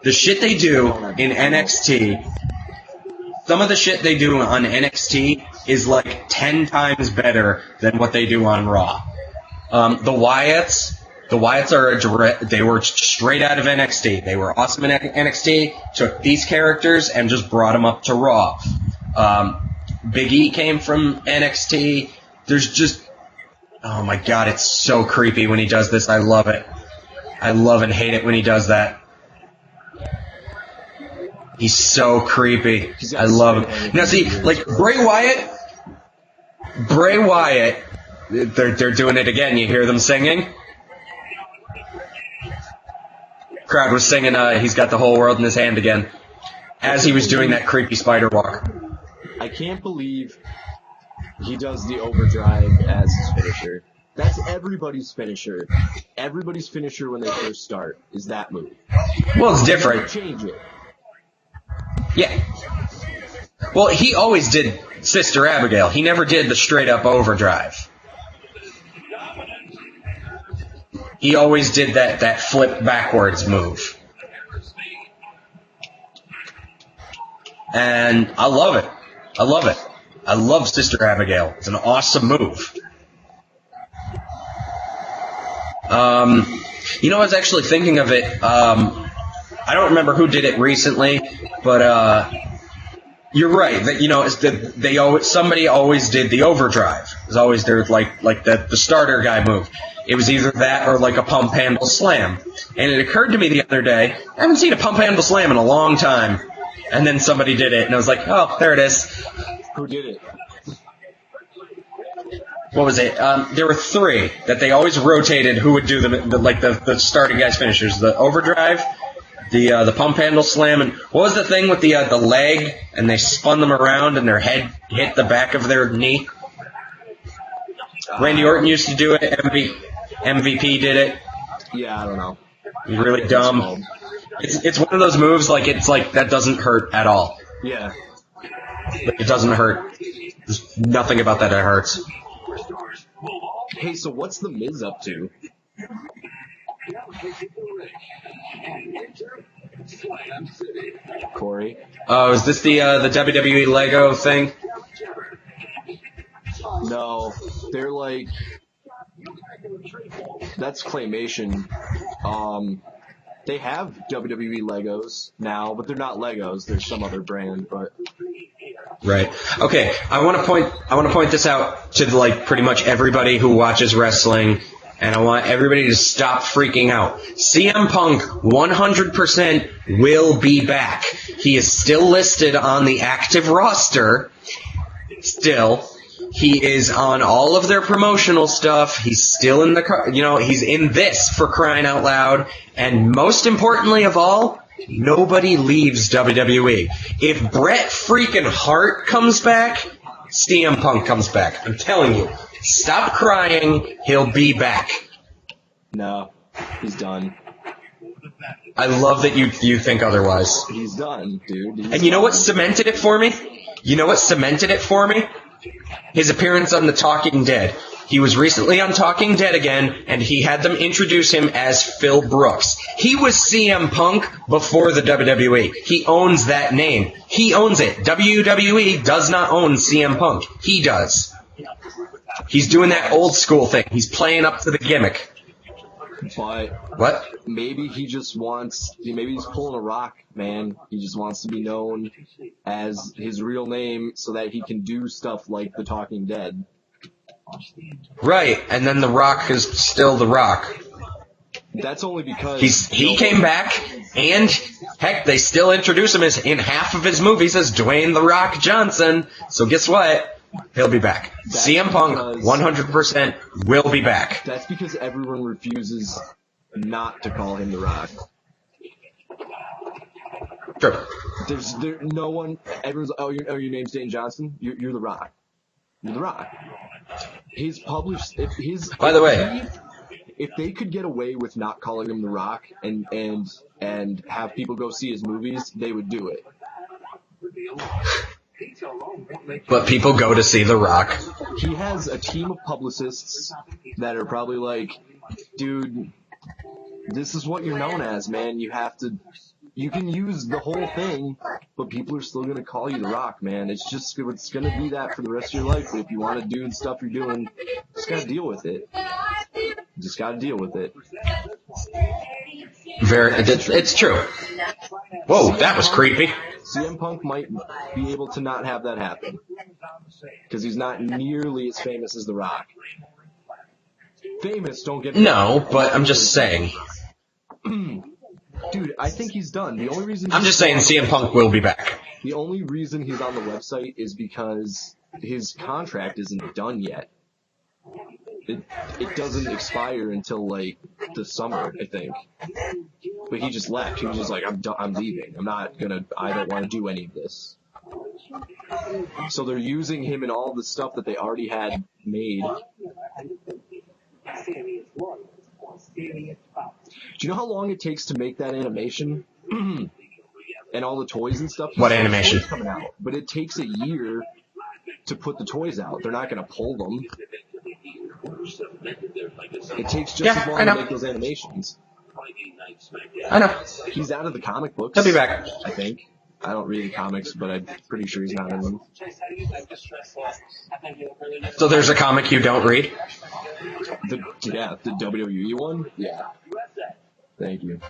The shit they do in NXT, some of the shit they do on NXT is 10 times better than what they do on Raw. The Wyatts they were straight out of NXT. They were awesome in NXT, took these characters and just brought them up to Raw. Big E came from NXT. There's just... Oh my God, it's so creepy when he does this. I love it. I love and hate it when he does that. He's so creepy. I love him. Now see, Bray Wyatt, they're doing it again. You hear them singing? Crowd was singing, he's got the whole world in his hand again. As he was doing that creepy spider walk. I can't believe he does the overdrive as his finisher. That's everybody's finisher. Everybody's finisher when they first start is that move. Well, it's different. You change it. Yeah. Well, he always did Sister Abigail. He never did the straight-up overdrive. He always did that flip backwards move. And I love it. I love it. I love Sister Abigail. It's an awesome move. You know, I was actually thinking of it. I don't remember who did it recently, but you're right that somebody always did the overdrive. It was always their like the starter guy move. It was either that or like a pump handle slam. And it occurred to me the other day, I haven't seen a pump handle slam in a long time. And then somebody did it, and I was like, oh, there it is. Who did it? What was it? There were three that they always rotated who would do the starting guys' finishers. The overdrive, the pump handle slam, and what was the thing with the leg, and they spun them around and their head hit the back of their knee? Randy Orton used to do it. MVP did it. Yeah, I don't know. Really dumb. It's one of those moves it's like that doesn't hurt at all. Yeah. It doesn't hurt. There's nothing about that hurts. Hey, so what's the Miz up to? Cory? Oh, is this the WWE Lego thing? No, they're like, that's Claymation. They have WWE Legos now, but they're not Legos. They're some other brand, but. Right. Okay. I want to point this out to pretty much everybody who watches wrestling, and I want everybody to stop freaking out. CM Punk 100% will be back. He is still listed on the active roster. Still. He is on all of their promotional stuff. He's still in he's in this, for crying out loud. And most importantly of all, nobody leaves WWE. If Bret freaking Hart comes back, CM Punk comes back. I'm telling you. Stop crying. He'll be back. No, he's done. I love that you think otherwise. He's done, dude. And you know what cemented it for me? His appearance on The Talking Dead. He was recently on Talking Dead again, and he had them introduce him as Phil Brooks. He was CM Punk before the WWE. He owns that name. He owns it. WWE does not own CM Punk. He does. He's doing that old school thing. He's playing up to the gimmick. But what? Maybe he's pulling a Rock, man. He just wants to be known as his real name so that he can do stuff like The Talking Dead. Right, and then The Rock is still The Rock. That's only because he came back, and heck, they still introduce him in half of his movies as Dwayne The Rock Johnson. So guess what? He'll be back. CM Punk 100% will be back. That's because everyone refuses not to call him The Rock. True. There's no one. Everyone's your name's Dane Johnson. You're The Rock. You're The Rock. His published By the way, if they could get away with not calling him The Rock and have people go see his movies, they would do it. But people go to see The Rock. He has a team of publicists that are probably like, dude, this is what you're known as, man. You can use the whole thing, but people are still going to call you The Rock, man. It's going to be that for the rest of your life. But if you want to do the stuff you're doing, just got to deal with it. Just got to deal with it. It's true. Whoa, that was creepy. CM Punk might be able to not have that happen because he's not nearly as famous as The Rock. Famous, don't get me wrong. No, but I'm just saying. Dude, I think he's done. The only reason I'm just saying CM Punk will be back. The only reason he's on the website is because his contract isn't done yet. It doesn't expire until like the summer, I think. But he just left. He was just like, I'm leaving. I don't want to do any of this. So they're using him in all the stuff that they already had made. Do you know how long it takes to make that animation? And all the toys and stuff? What animation? Coming out, but it takes a year to put the toys out. They're not going to pull them. It takes just as long to make those animations. I know. He's out of the comic books. He'll be back. I think. I don't read comics, but I'm pretty sure he's not in them. So there's a comic you don't read? The WWE one? Yeah. Thank you.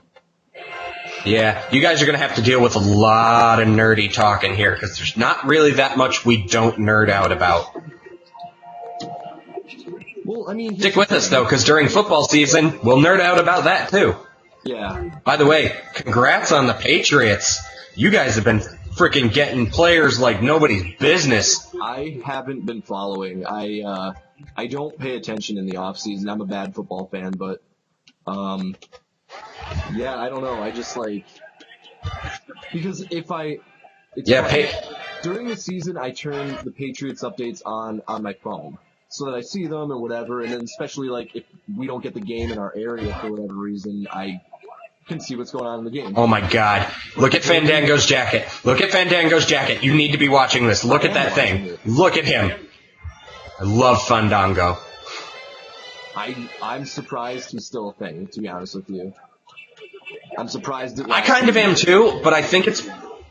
Yeah, you guys are going to have to deal with a lot of nerdy talking here, because there's not really that much we don't nerd out about. Well, I mean... Stick with us, though, because during football season, we'll nerd out about that, too. Yeah. By the way, congrats on the Patriots. You guys have been freaking getting players like nobody's business. I haven't been following. I don't pay attention in the off season. I'm a bad football fan, but yeah, I don't know. I just because during the season I turn the Patriots updates on my phone so that I see them and whatever, and then especially if we don't get the game in our area for whatever reason, I can see what's going on in the game. Oh my God. Look at Fandango's jacket. Look at Fandango's jacket. You need to be watching this. Look at that thing. Look at him. I love Fandango. I'm surprised he's still a thing, to be honest with you. I'm surprised. I kind of am too, but I think it's...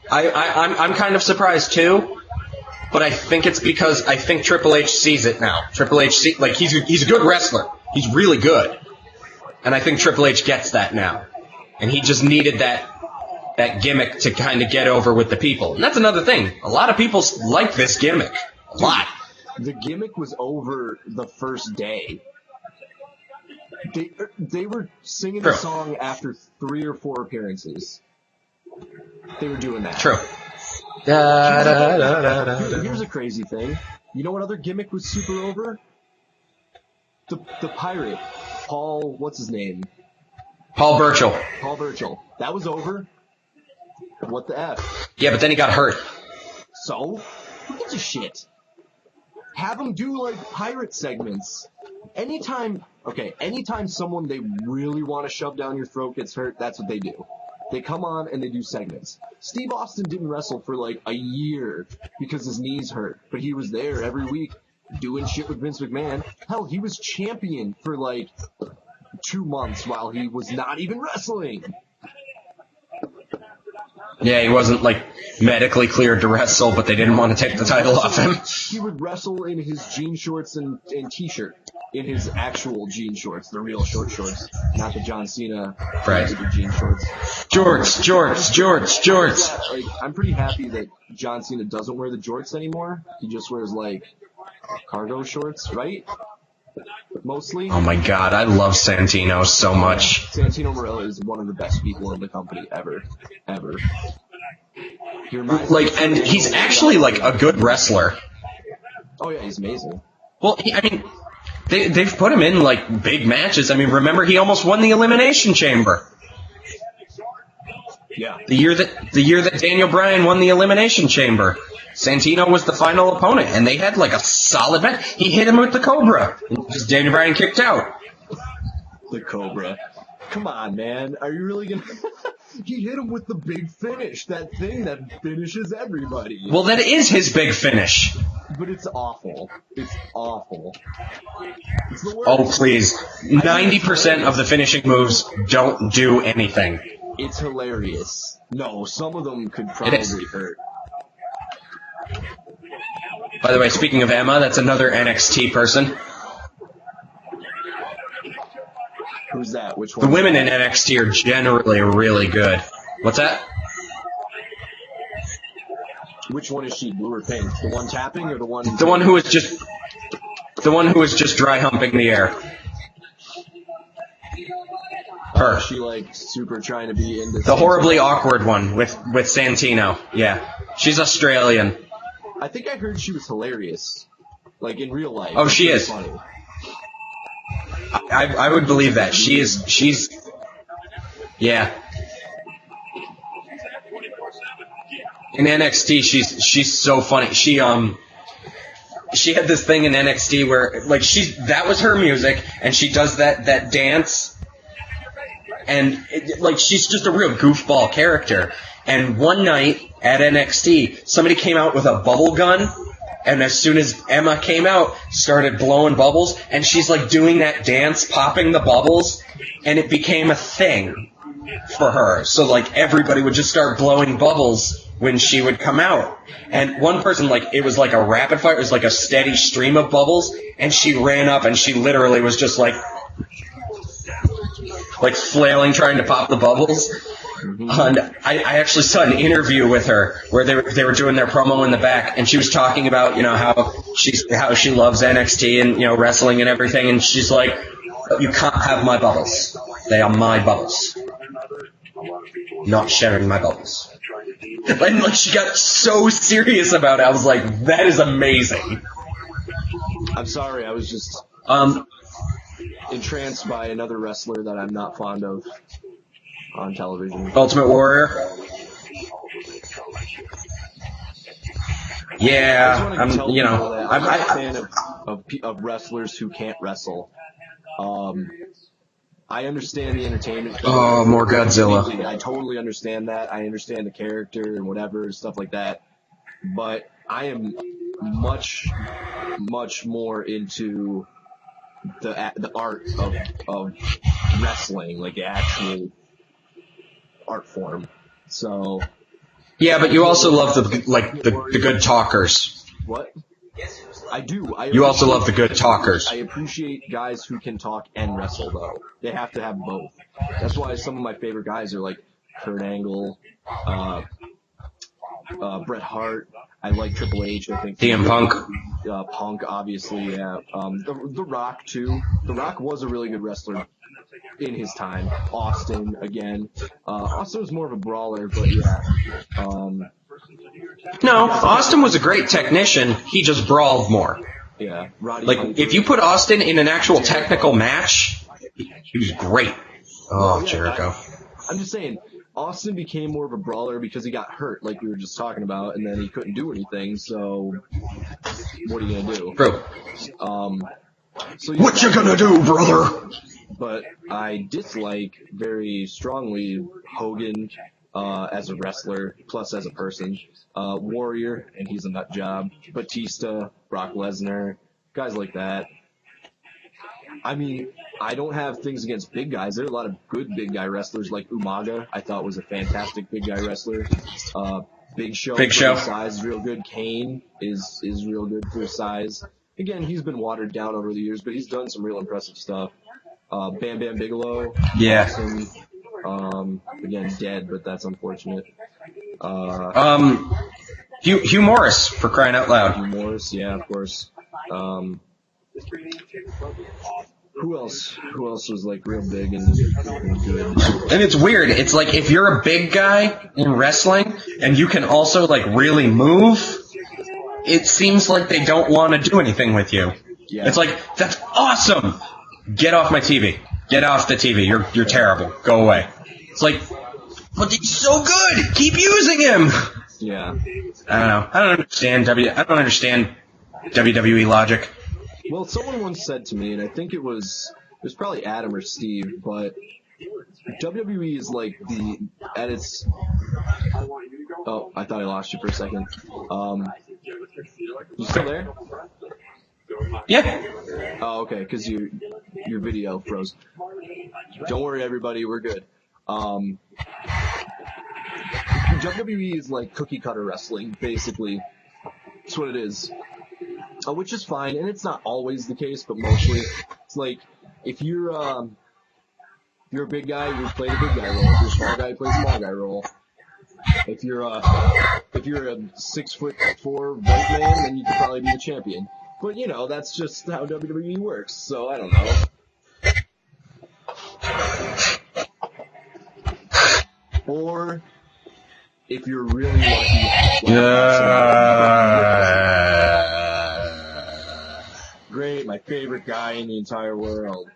I'm kind of surprised too, but I think it's because I think Triple H sees it now. Triple H he's a good wrestler. He's really good. And I think Triple H gets that now. And he just needed that gimmick to kind of get over with the people. And that's another thing. A lot of people like this gimmick. A lot. The gimmick was over the first day. They were singing the song after 3 or 4 appearances. They were doing that. True. Here's a crazy thing. You know what other gimmick was super over? The pirate. Paul, what's his name? Paul Burchill. Paul Burchill. That was over. What the F? Yeah, but then he got hurt. So? Who gives a shit? Have them do, pirate segments. Anytime someone they really want to shove down your throat gets hurt, that's what they do. They come on and they do segments. Steve Austin didn't wrestle for, a year because his knees hurt, but he was there every week doing shit with Vince McMahon. Hell, he was champion for, 2 months while he was not even wrestling. Yeah, he wasn't, medically cleared to wrestle, but they didn't want to take the title off him. He would wrestle in his jean shorts and t-shirt. In his actual jean shorts, the real short shorts, not the John Cena jean shorts. Jorts. I'm pretty happy that John Cena doesn't wear the jorts anymore. He just wears, cargo shorts, right? Mostly. Oh my God, I love Santino so much. Santino Marella is one of the best people in the company ever. And he's actually a good wrestler. Oh yeah, he's amazing. Well, they've put him in big matches. Remember he almost won the Elimination Chamber. Yeah. The year that Daniel Bryan won the Elimination Chamber. Santino was the final opponent, and they had a solid match. He hit him with the Cobra. Just Daniel Bryan kicked out. The Cobra. Come on, man. Are you really gonna... He hit him with the big finish. That thing that finishes everybody. Well, that is his big finish. But it's awful. It's awful. It's the worst. Oh, please. 90% of the finishing moves don't do anything. It's hilarious. No, some of them could probably hurt. By the way, speaking of Emma, that's another NXT person. Who's that? Which one? The women in NXT are generally really good. What's that? Which one is she? Blue or pink? The one tapping or the one? The one who is just dry humping the air. Her. She super trying to be in this. The horribly awkward one with Santino. Yeah, she's Australian. I think I heard she was hilarious, in real life. Oh, she is. Funny. I would believe that. She's. Yeah. In NXT, she's so funny. She had this thing in NXT where that was her music, and she does that dance, and she's just a real goofball character. And one night at NXT, somebody came out with a bubble gun, and as soon as Emma came out, started blowing bubbles, and she's doing that dance, popping the bubbles, and it became a thing. for her. So, like, everybody would just start blowing bubbles when she would come out. And one person, like, it was like a rapid fire. It was like a steady stream of bubbles. And she ran up and she literally was just like flailing, trying to pop the bubbles. And I actually saw an interview with her where they were doing their promo in the back, and she was talking about, you know, how she loves NXT and, you know, wrestling and everything, and she's like, you can't have my bubbles. They are my bubbles. Not sharing my bubbles. And like she got so serious about it. I was like, that is amazing. I'm sorry, I was just entranced by another wrestler that I'm not fond of on television. Ultimate Warrior? Yeah, I'm a fan of wrestlers who can't wrestle. I understand the entertainment. Oh, more Godzilla. I totally understand that. I understand the character and whatever, stuff like that. But I am much, much more into the art of wrestling, like the actual art form. So yeah, but you also love the good talkers. What? I do. You also love the good talkers. I appreciate guys who can talk and wrestle, though. They have to have both. That's why some of my favorite guys are like Kurt Angle, Bret Hart. I like Triple H. I think CM Punk. Punk, obviously. Yeah. The Rock too. The Rock was a really good wrestler in his time. Austin again. Austin was more of a brawler, but yeah. No, Austin was a great technician. He just brawled more. Yeah. Like, if you put Austin in an actual technical match, he was great. Oh, yeah, Jericho. I'm just saying, Austin became more of a brawler because he got hurt, like we were just talking about, and then he couldn't do anything, so what are you going to do? True. So yeah, what you gonna do, brother? But I dislike very strongly Hogan as a wrestler, plus as a person. Warrior, and he's a nut job. Batista, Brock Lesnar, guys like that. I mean, I don't have things against big guys. There are a lot of good big guy wrestlers, like Umaga. I thought was a fantastic big guy wrestler. Big Show. Big Show. For his size is real good. Kane is real good for his size. Again, he's been watered down over the years, but he's done some real impressive stuff. Bam Bam Bigelow. Yeah. Awesome. Again, dead, but that's unfortunate. Hugh Morris, for crying out loud. Hugh Morris, yeah, of course. Who else was like real big and good? And it's weird. It's like if you're a big guy in wrestling and you can also like really move, it seems like they don't want to do anything with you. Yeah. It's like, that's awesome. Get off my TV. Get off the TV. You're terrible. Go away. It's like, but he's so good. Keep using him. Yeah. I don't know. I don't understand WWE logic. Well, someone once said to me, and I think it was probably Adam or Steve, but WWE is like at its. Oh, I thought I lost you for a second. You still there? Yeah. Oh, okay, because your video froze. Don't worry, everybody, we're good. WWE is like cookie cutter wrestling, basically. That's what it is. Which is fine, and it's not always the case, but mostly. It's like, if you're a big guy, you play the big guy role. If you're a small guy, you play the small guy role. If you're a 6'4" white man, then you could probably be the champion. But, you know, that's just how WWE works, so I don't know. Or, if you're really lucky, great, my favorite guy in the entire world.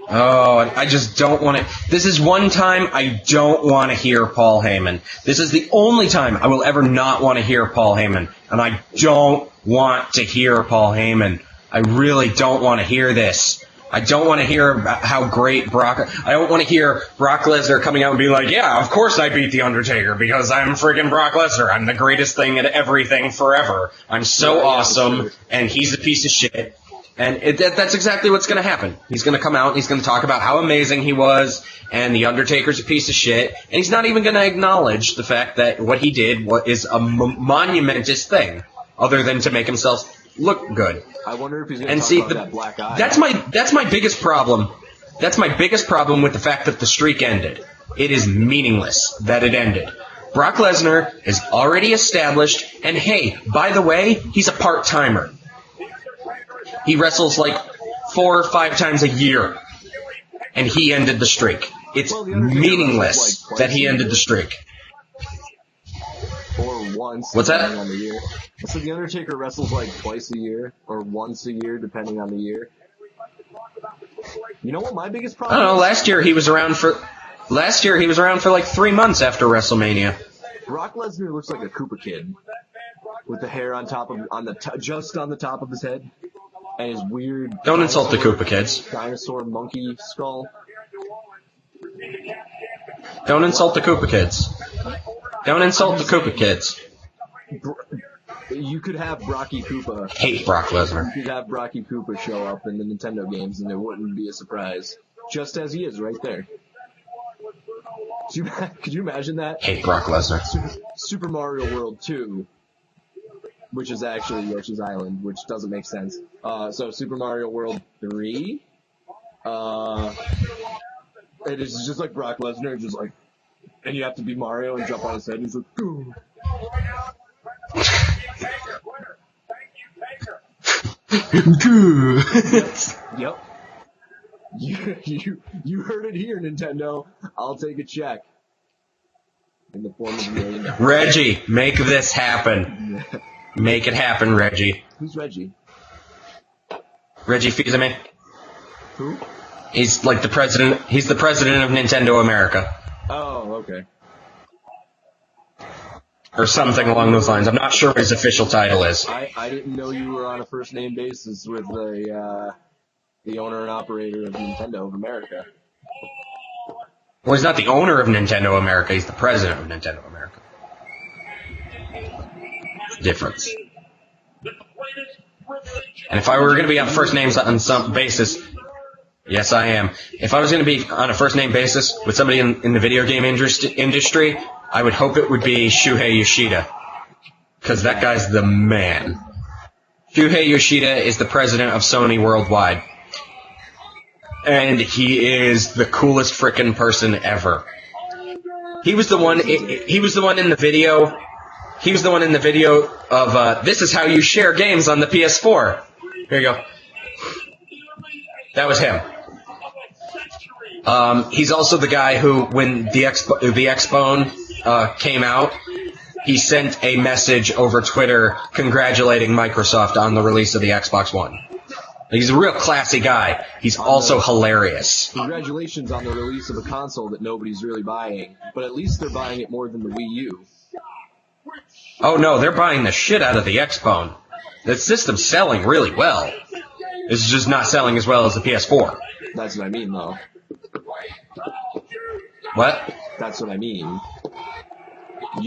Oh, I just don't want to. This is one time I don't want to hear Paul Heyman. This is the only time I will ever not want to hear Paul Heyman. And I don't want to hear Paul Heyman. I really don't want to hear this. I don't want to hear how great I don't want to hear Brock Lesnar coming out and being like, yeah, of course I beat The Undertaker because I'm friggin' Brock Lesnar. I'm the greatest thing at everything forever. I'm so awesome, and he's a piece of shit. And that's exactly what's going to happen. He's going to come out and he's going to talk about how amazing he was, and The Undertaker's a piece of shit, and he's not even going to acknowledge the fact that what he did is a monumentous thing, other than to make himself look good. I wonder if he's going to talk about that black eye. That's my biggest problem. That's my biggest problem with the fact that the streak ended. It is meaningless that it ended. Brock Lesnar is already established, and hey, by the way, he's a part-timer. He wrestles like 4 or 5 times a year, and he ended the streak. It's meaningless that he ended the streak. Or once. What's that? On the year. So The Undertaker wrestles like twice a year, or once a year, depending on the year. You know what my biggest problem I don't know, is? last year he was around for like 3 months after WrestleMania. Brock Lesnar looks like a Koopa kid. With the hair on top of, just on the top of his head. And his weird... Don't insult the Koopa kids. Dinosaur monkey skull. Don't insult the Koopa kids. Don't insult the Koopa kids. You could have Brocky Koopa. Hate Brock Lesnar. You could have Brocky Koopa show up in the Nintendo games and it wouldn't be a surprise. Just as he is right there. Could you imagine that? Hate Brock Lesnar. Super Mario World 2, which is actually Yoshi's Island, which doesn't make sense. So Super Mario World 3, it is just like Brock Lesnar, just like, and you have to be Mario and jump on his head, and he's like, ooh. Yep. You heard it here, Nintendo. I'll take a check. In the form of $1 million. Reggie, make this happen. Make it happen, Reggie. Who's Reggie? Reggie Fils-Aimé. Who? He's like the president. He's the president of Nintendo America. Oh, okay. Or something along those lines. I'm not sure what his official title is. I didn't know you were on a first name basis with the owner and operator of Nintendo of America. Well, he's not the owner of Nintendo America. He's the president of Nintendo America. Difference. And if I were going to be on first names on some basis, yes, I am. If I was going to be on a first name basis with somebody in the video game industry, I would hope it would be Shuhei Yoshida. Because that guy's the man. Shuhei Yoshida is the president of Sony Worldwide. And he is the coolest frickin' person ever. He was the one in the video. He was the one in the video of, this is how you share games on the PS4. Here you go. That was him. He's also the guy who, when the Xbone came out, he sent a message over Twitter congratulating Microsoft on the release of the Xbox One. He's a real classy guy. He's also hilarious. Congratulations on the release of a console that nobody's really buying, but at least they're buying it more than the Wii U. Oh no, they're buying the shit out of the Xbone. The system's selling really well. It's just not selling as well as the PS4. That's what I mean, though. What? That's what I mean.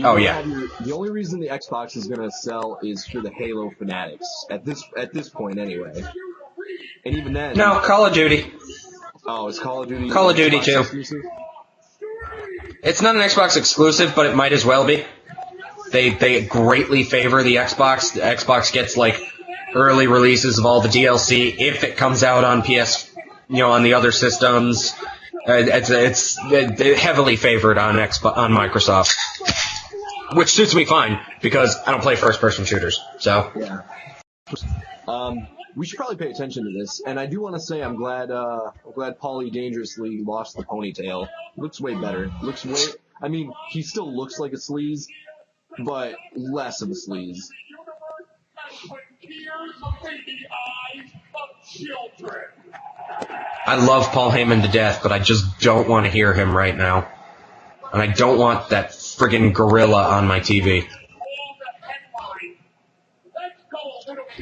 Oh yeah. The only reason the Xbox is gonna sell is for the Halo fanatics. At this point, anyway. And even then. No, Call of Duty. Oh, it's Call of Duty. Call of Duty Xbox too. Exclusive? It's not an Xbox exclusive, but it might as well be. They greatly favor the Xbox. The Xbox gets like early releases of all the DLC if it comes out on on the other systems. It's heavily favored on Microsoft, which suits me fine because I don't play first-person shooters. So yeah. We should probably pay attention to this, and I do want to say I'm glad Paulie Dangerously lost the ponytail. Looks way better. I mean, he still looks like a sleaze, but less of a sleaze. I love Paul Heyman to death, but I just don't want to hear him right now. And I don't want that friggin' gorilla on my TV.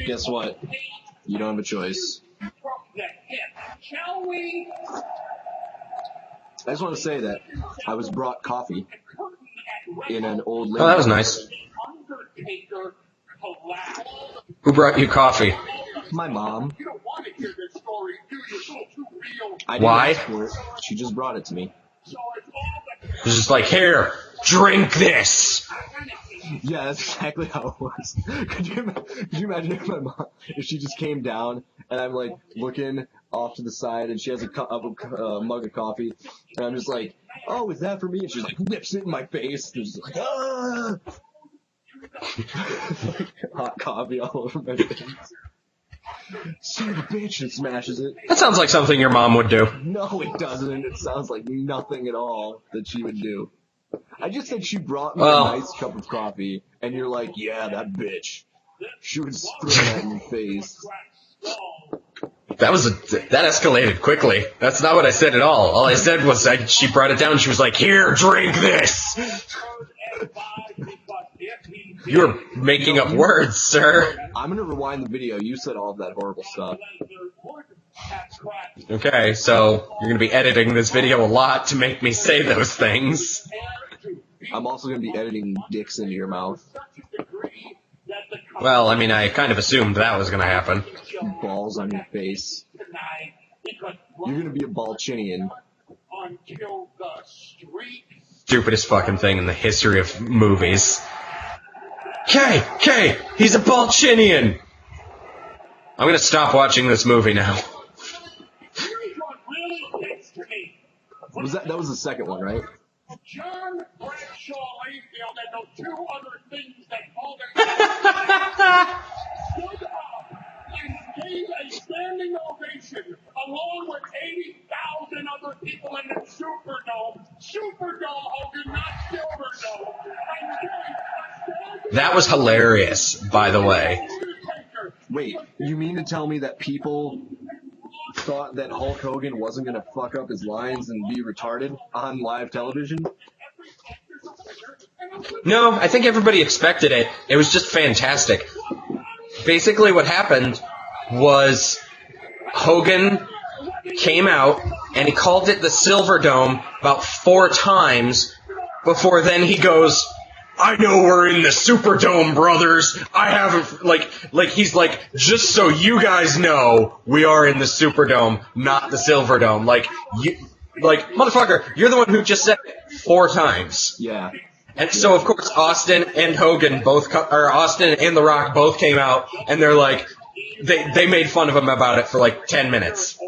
Guess what? You don't have a choice. I just want to say that I was brought coffee in an old lady. Oh, that was nice. Who brought you coffee? My mom. I didn't Why? ask for it. She just brought it to me. It's just like, here, drink this. Yeah, that's exactly how it was. Could you imagine if my mom, if she just came down and I'm like looking off to the side and she has a mug of coffee and I'm just like, oh, is that for me? And she's like whips it in my face. And just like, ah! Like, hot coffee all over my face. Son of a bitch, and smashes it. That sounds like something your mom would do. No, it doesn't. It sounds like nothing at all that she would do. I just said she brought me a nice cup of coffee, and you're like, yeah, that bitch. She would spray that in your face. That escalated quickly. That's not what I said at all. All I said was she brought it down and she was like, here, drink this. You're making up words, sir. I'm gonna rewind the video. You said all of that horrible stuff. Okay, so you're gonna be editing this video a lot to make me say those things. I'm also gonna be editing dicks into your mouth. Well, I mean, I kind of assumed that was gonna happen. Balls on your face. You're gonna be a Balchinian. Stupidest fucking thing in the history of movies. Kay, he's a Balchinian! I'm gonna stop watching this movie now. That was the second one, right? John Bradshaw Layfield and those two other things that called their stood up and gave a standing ovation along with 80,000 other people in the Superdome. Superdome, Hogan, not Silverdome. That was hilarious, by the way. Wait, you mean to tell me that people thought that Hulk Hogan wasn't going to fuck up his lines and be retarded on live television? No, I think everybody expected it. It was just fantastic. Basically what happened was Hogan came out and he called it the Silverdome about 4 times before then he goes, I know we're in the Superdome, brothers. I haven't, he's like, just so you guys know, we are in the Superdome, not the Silverdome. Motherfucker, you're the one who just said it 4 times. Yeah. And so, of course, Austin and Hogan Austin and The Rock both came out, and they're like, they made fun of him about it for 10 minutes.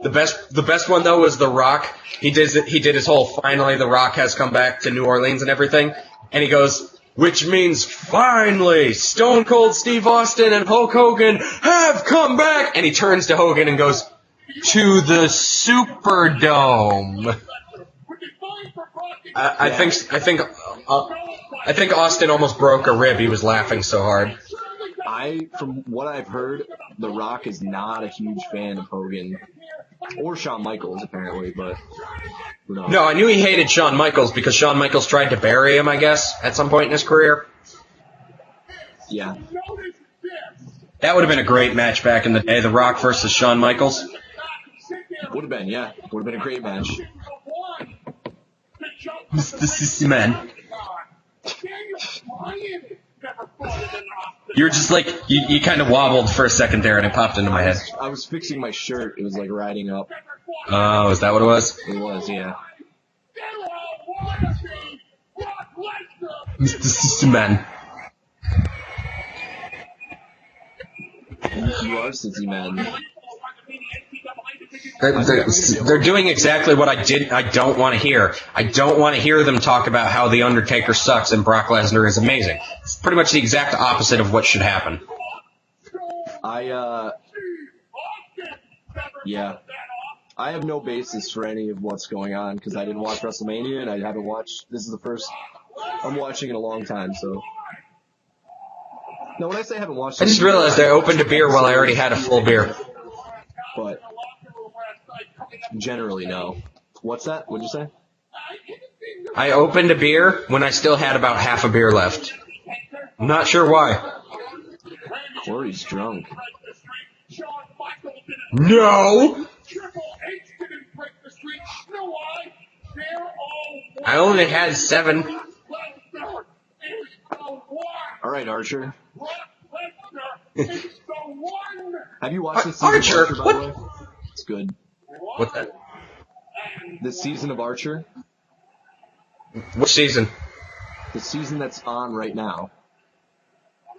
The best one though was The Rock. He did his whole finally The Rock has come back to New Orleans and everything. And he goes, which means finally Stone Cold Steve Austin and Hulk Hogan have come back. And he turns to Hogan and goes, to the Superdome. I think Austin almost broke a rib. He was laughing so hard. From what I've heard, The Rock is not a huge fan of Hogan. Or Shawn Michaels, apparently, but who knows? No, I knew he hated Shawn Michaels because Shawn Michaels tried to bury him, I guess, at some point in his career. Yeah. That would have been a great match back in the day, The Rock versus Shawn Michaels. Would have been, yeah. Would have been a great match. This man. You're just you kind of wobbled for a second there and it popped into my head. I was fixing my shirt. It was riding up. Oh, is that what it was? It was, yeah. This man. You are Sissy Man. They're doing exactly what I don't want to hear. I don't want to hear them talk about how The Undertaker sucks and Brock Lesnar is amazing. It's pretty much the exact opposite of what should happen. Yeah. I have no basis for any of what's going on because I didn't watch WrestleMania and I haven't watched, this is the first I'm watching in a long time, so. No, when I say I haven't watched, I just realized I opened a beer while I already had a full beer. But generally, no. What's that? What'd you say? I opened a beer when I still had about half a beer left. I'm not sure why. Cory's drunk. No! I only had 7. Alright, Archer. Have you watched this season Archer? of Archer, by the way? It's good. What the? This season of Archer? Which season? The season that's on right now.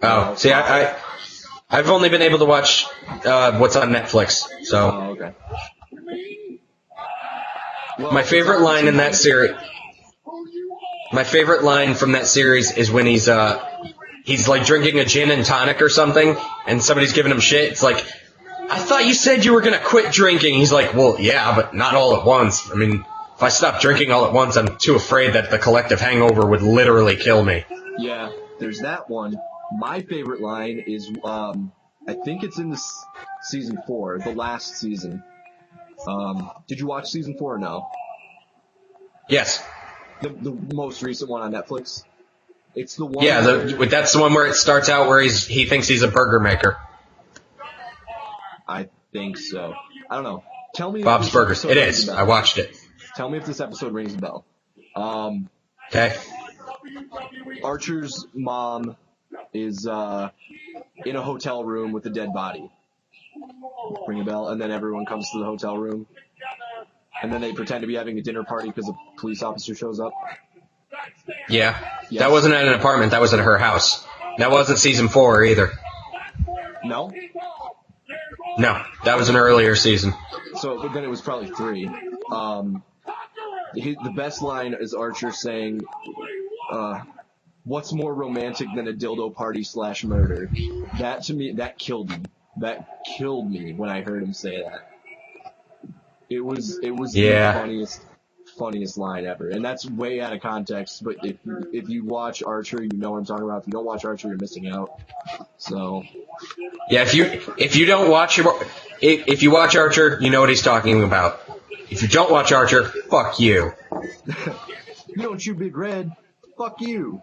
Oh, see, I've only been able to watch what's on Netflix. So Oh, okay. Well, my favorite line in that series, my favorite line from that series is when he's like drinking a gin and tonic or something, and somebody's giving him shit. It's like, I thought you said you were gonna quit drinking. He's like, well, yeah, but not all at once. I mean, if I stop drinking all at once, I'm too afraid that the collective hangover would literally kill me. Yeah, there's that one. My favorite line is, I think it's in season 4, the last season. Did you watch season 4 or no? Yes. The most recent one on Netflix? It's the one. Yeah, that's the one where it starts out where he thinks he's a burger maker. I think so. I don't know. Tell me. Bob's Burgers. It is. I watched it. Tell me if this episode rings a bell. Okay. Archer's mom is in a hotel room with a dead body. Ring a bell, and then everyone comes to the hotel room, and then they pretend to be having a dinner party because a police officer shows up. Yeah. Yes. That wasn't at an apartment. That was at her house. That wasn't season 4 either. No? No, that was an earlier season. So, but then it was probably 3. The best line is Archer saying, what's more romantic than a dildo party / murder? That, to me, that killed me. That killed me when I heard him say that. It was the funniest line ever. And that's way out of context, but if you watch Archer, you know what I'm talking about. If you don't watch Archer, you're missing out. So. Yeah, if you don't watch if you watch Archer, you know what he's talking about. If you don't watch Archer, fuck you. You don't chew Big Red, fuck you.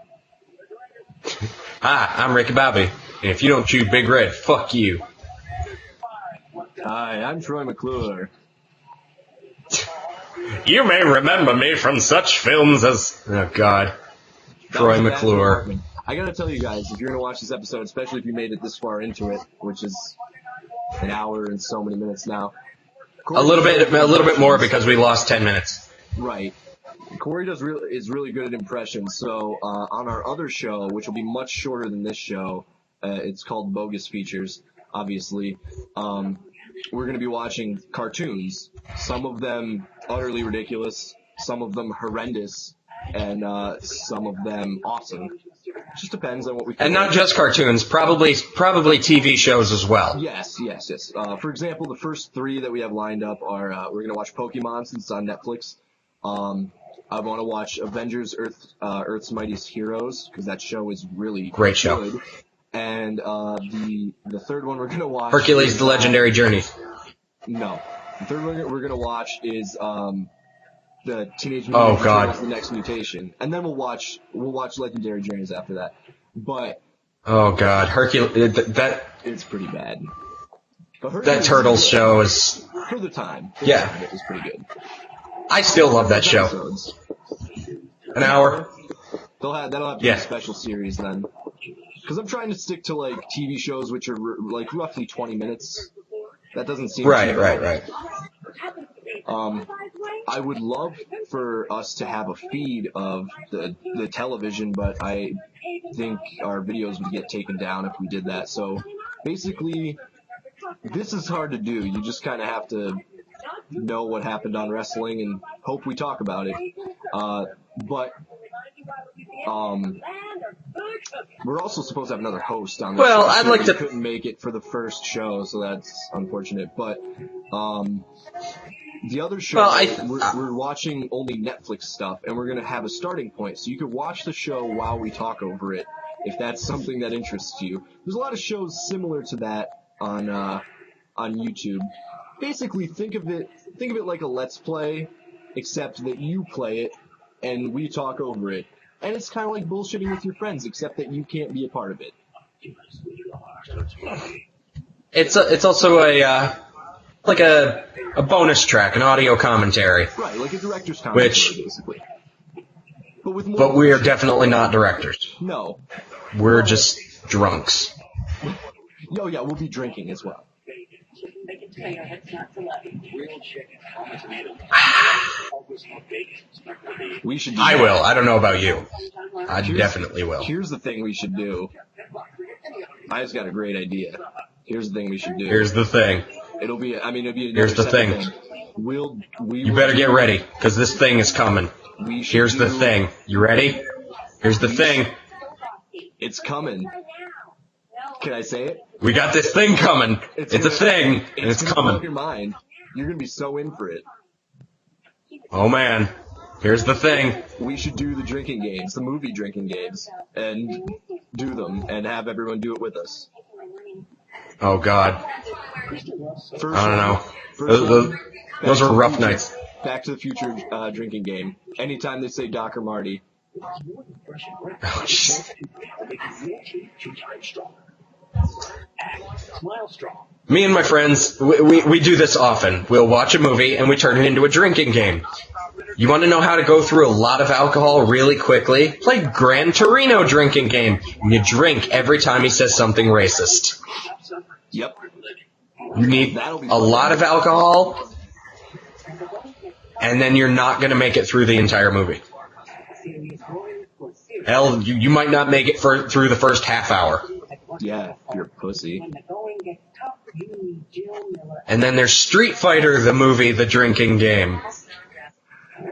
Hi, I'm Ricky Bobby, and if you don't chew Big Red, fuck you. Hi, I'm Troy McClure. You may remember me from such films as... Oh, God. Troy McClure. I gotta tell you guys, if you're gonna watch this episode, especially if you made it this far into it, which is an hour and so many minutes now. A little bit more because we lost 10 minutes. Right. Cory is really good at impressions, so on our other show, which will be much shorter than this show, it's called Bogus Features, obviously, we're going to be watching cartoons, some of them utterly ridiculous, some of them horrendous, and some of them awesome. It just depends on what we can. And not just cartoons, probably TV shows as well. Yes. For example, the first 3 that we have lined up are, we're going to watch Pokemon since it's on Netflix. I want to watch Avengers Earth's Mightiest Heroes, because that show is really great show. Good. And the third one we're going to watch... Hercules, The Legendary Journey. No. The third one we're going to watch is the Teenage Mutant Ninja Turtles, The Next Mutation. And then we'll watch Legendary Journeys after that. But... Oh, God. Hercules... It's pretty bad. That Turtles show is... For the time. Yeah. It was pretty good. I still love that show. Episodes. An hour? That'll have to be a special series then. Because I'm trying to stick to, like, TV shows which are, like, roughly 20 minutes. That doesn't seem Right. I would love for us to have a feed of the television, but I think our videos would get taken down if we did that. So, basically, this is hard to do. You just kind of have to know what happened on wrestling and hope we talk about it. But we're also supposed to have another host on this show. Well, I'd like to... couldn't make it for the first show, so that's unfortunate. But the other show, we're watching only Netflix stuff, and we're going to have a starting point. So you could watch the show while we talk over it, if that's something that interests you. There's a lot of shows similar to that on YouTube. Basically, think of it like a Let's Play, except that you play it and we talk over it. And it's kind of like bullshitting with your friends, except that you can't be a part of it. It's also a bonus track, an audio commentary. Right, like a director's commentary, basically. But we are definitely not directors. No. We're just drunks. Oh yeah, we'll be drinking as well. We should. I will. I don't know about you. I definitely will. Here's the thing we should do. I just got a great idea. Here's the thing we should do. Here's the thing. It'll be Here's the thing. You better get ready, because this thing is coming. Here's the thing. You ready? Here's the thing. It's coming. Can I say it? We got this thing coming. It's a thing, and it's coming. Blow your mind. You're gonna be so in for it. Oh man. Here's the thing. We should do the drinking games, the movie drinking games, and do them, and have everyone do it with us. Oh god. First I don't know. Those were rough nights. Back to the Future drinking game. Anytime they say Doc or Marty. Oh, shit. Me and my friends, we do this often. We'll watch a movie and we turn it into a drinking game. You want to know how to go through a lot of alcohol really quickly? Play Gran Torino drinking game. And you drink every time he says something racist. Yep. You need a lot of alcohol, and then you're not going to make it through the entire movie. Hell, you might not make it through the first half hour. Yeah, you're a pussy. And then there's Street Fighter, the movie, the drinking game,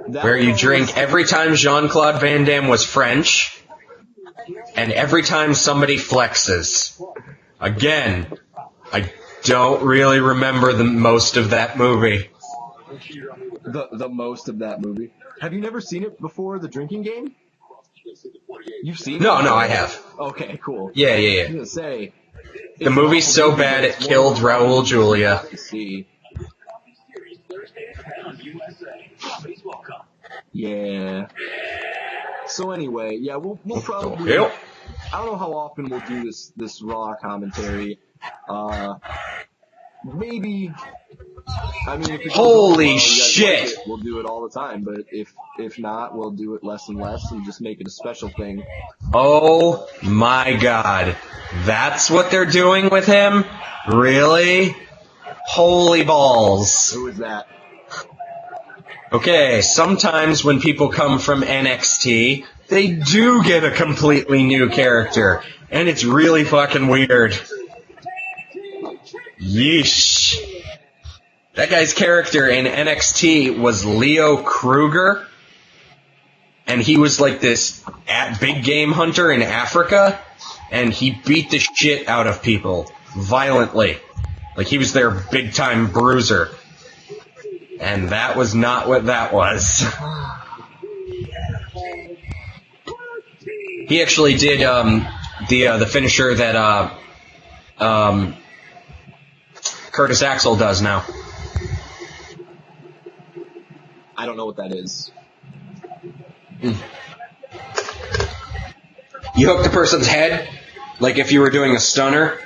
where you drink every time Jean-Claude Van Damme was French, and every time somebody flexes. Again, I don't really remember the most of that movie. The most of that movie? Have you never seen it before, the drinking game? You've seen it? No, I have. Okay, cool. Yeah. I was gonna say, The movie's so bad it killed Raul Julia. See. Yeah. So anyway, yeah, we'll probably. Yep. I don't know how often we'll do this Raw commentary. Maybe. I mean, if it goes Holy well, you guys shit! like it, we'll do it all the time. But if not, we'll do it less and less and just make it a special thing. Oh my god. That's what they're doing with him? Really? Holy balls. Who is that? Okay, sometimes when people come from NXT, they do get a completely new character. And it's really fucking weird. Yeesh. That guy's character in NXT was Leo Kruger. And he was like this big game hunter in Africa. And he beat the shit out of people. Violently. Like he was their big time bruiser. And that was not what that was. He actually did the finisher that Curtis Axel does now. I don't know what that is. You hook the person's head, like if you were doing a stunner,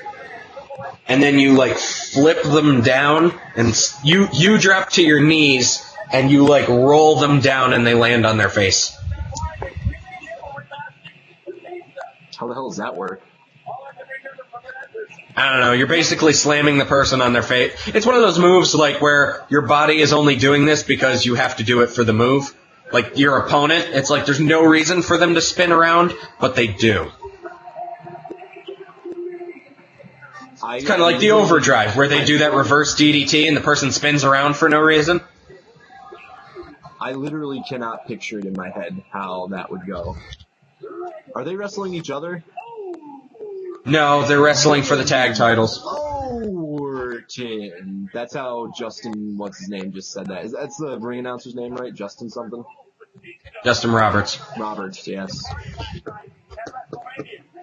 and then you like flip them down, and you drop to your knees, and you like roll them down, and they land on their face. How the hell does that work? I don't know, you're basically slamming the person on their face. It's one of those moves like where your body is only doing this because you have to do it for the move. Like your opponent, it's like there's no reason for them to spin around, but they do. It's kind of like the overdrive, where they do that reverse DDT and the person spins around for no reason. I literally cannot picture it in my head how that would go. Are they wrestling each other? No, they're wrestling for the tag titles. Orton. That's how Justin, what's his name, just said that. That's the ring announcer's name, right? Justin something? Justin Roberts. Roberts, yes.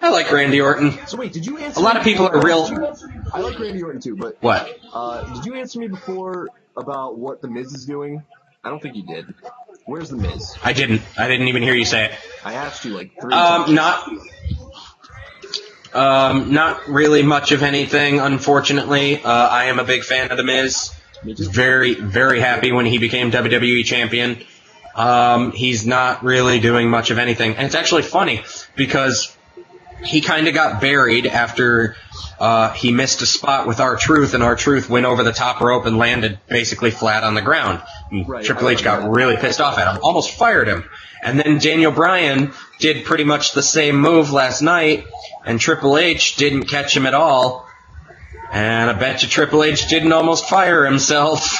I like Randy Orton. So wait, did you answer A lot of people are real... I like Randy Orton too, but... What? Did you answer me before about what The Miz is doing? I don't think you did. Where's The Miz? I didn't even hear you say it. I asked you like 3 times. Not really much of anything, unfortunately. I am a big fan of The Miz. Very, very happy when he became WWE champion. He's not really doing much of anything. And it's actually funny, because he kind of got buried after he missed a spot with R-Truth, and R-Truth went over the top rope and landed basically flat on the ground. Right, Triple H got really pissed off at him, almost fired him. And then Daniel Bryan did pretty much the same move last night, and Triple H didn't catch him at all. And I bet you Triple H didn't almost fire himself.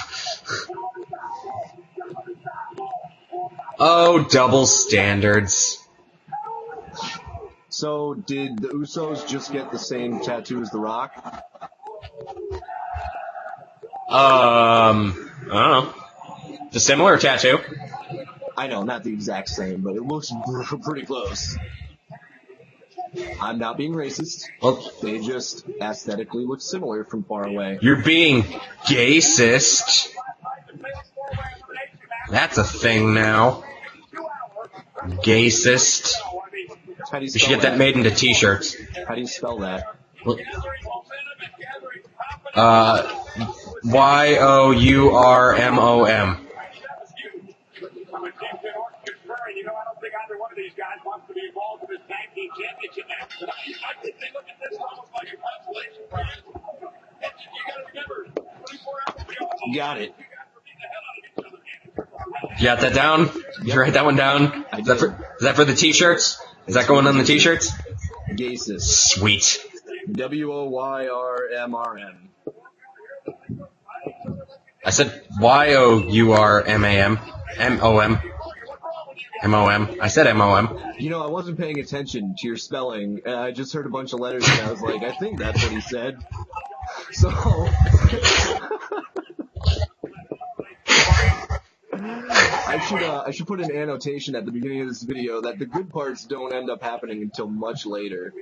Oh, double standards. So, did the Usos just get the same tattoo as The Rock? I don't know. It's a similar tattoo. I know, not the exact same, but it looks pretty close. I'm not being racist. Well, They just aesthetically look similar from far away. you're being gayist. That's a thing now. Gayist. How do you We should spell get that made into t-shirts. How do you spell that? Y-O-U-R-M-O-M. Got it. You got that down? Did you write that one down? I Is that for the t-shirts? Is that going on the t-shirts? Gaysis. Sweet. WOYRMRM. I said Y-O-U-R-M-A-M. M-O-M. M-O-M. I said M-O-M. You know, I wasn't paying attention to your spelling, and I just heard a bunch of letters, and I was like, I think that's what he said. So... I should put an annotation at the beginning of this video that the good parts don't end up happening until much later.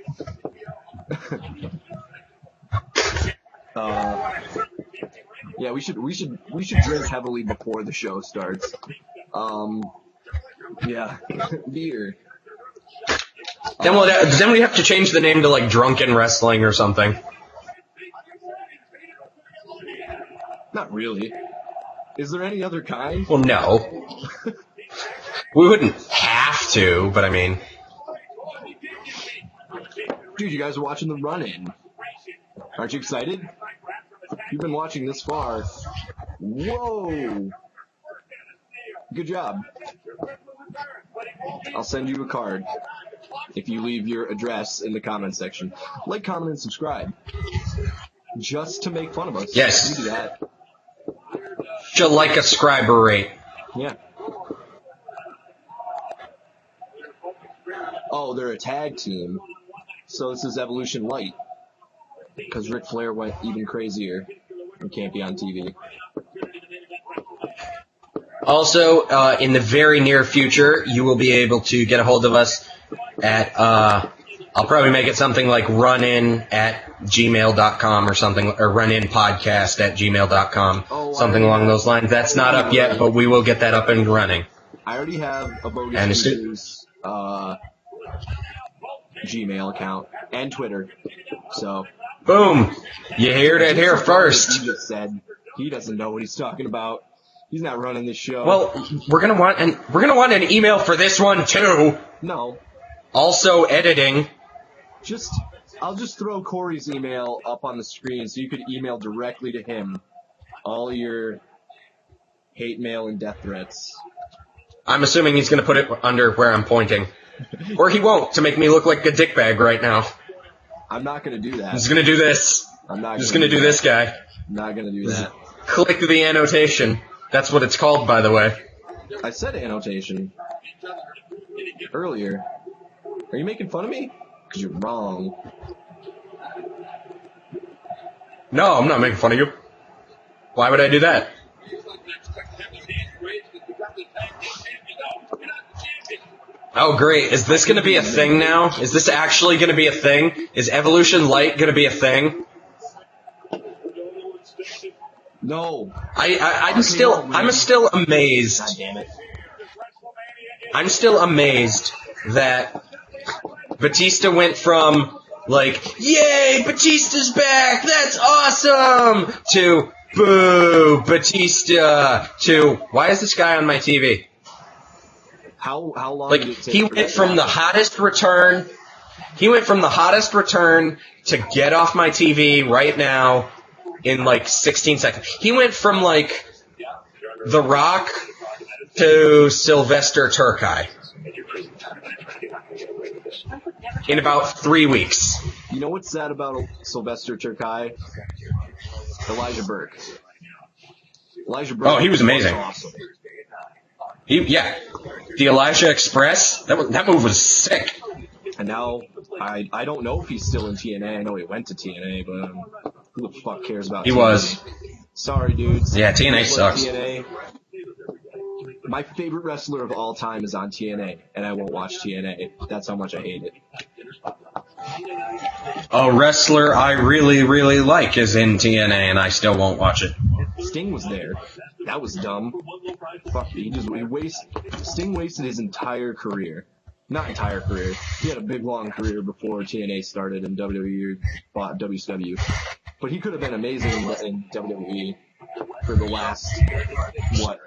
Yeah, we should drink heavily before the show starts. Yeah, beer. Then we have to change the name to like Drunken Wrestling or something. Not really. Is there any other kind? Well, no. We wouldn't have to, but I mean... Dude, you guys are watching the run-in. Aren't you excited? You've been watching this far. Whoa! Good job. I'll send you a card if you leave your address in the comment section. Like, comment, and subscribe. Just to make fun of us. Yes. You do that. Should like a scriber rate. Yeah. Oh, they're a tag team. So this is Evolution Light. Because Ric Flair went even crazier and can't be on TV. Also, in the very near future, you will be able to get a hold of us at, I'll probably make it something like runin@gmail.com or something, or runinpodcast@gmail.com, something along those lines. That's not up yet, but we will get that up and running. I already have a Bogus News Gmail account and Twitter. So Boom! You heard it here first. He just said he doesn't know what he's talking about. He's not running this show. Well, we're gonna want an email for this one too. No. Also editing. I'll just throw Cory's email up on the screen so you could email directly to him all your hate mail and death threats. I'm assuming he's gonna put it under where I'm pointing. Or he won't, to make me look like a dickbag right now. I'm not gonna do that. He's gonna do this. I'm not just gonna do this guy. I'm not gonna do that. Click the annotation. That's what it's called, by the way. I said annotation earlier. Are you making fun of me? Because you're wrong. No, I'm not making fun of you. Why would I do that? Oh, great. Is this going to be a thing now? Is this actually going to be a thing? Is Evolution Light going to be a thing? No. I'm still amazed. God damn it. I'm still amazed that Batista went from, like, yay, Batista's back, that's awesome, to, boo, Batista, to, why is this guy on my TV? How long Like, did it take? he went from the hottest return He went from the hottest return to get off my TV right now in like 16 seconds. He went from like The Rock to Sylvester Turkai in about 3 weeks. You know what's sad about Sylvester Turkai? Elijah Burke. Elijah Burke. Oh, he was amazing. Awesome. The Elijah Express, that move was sick. And now, I don't know if he's still in TNA. I know he went to TNA, but who the fuck cares about He TNA? was. Sorry, dudes. Yeah, TNA Like sucks. TNA. My favorite wrestler of all time is on TNA, and I won't watch TNA. That's how much I hate it. A wrestler I really, really like is in TNA, and I still won't watch it. Sting was there. That was dumb. Fuck, Sting wasted his entire career. Not entire career. He had a big, long career before TNA started and WWE bought WCW. But he could have been amazing in WWE for the last,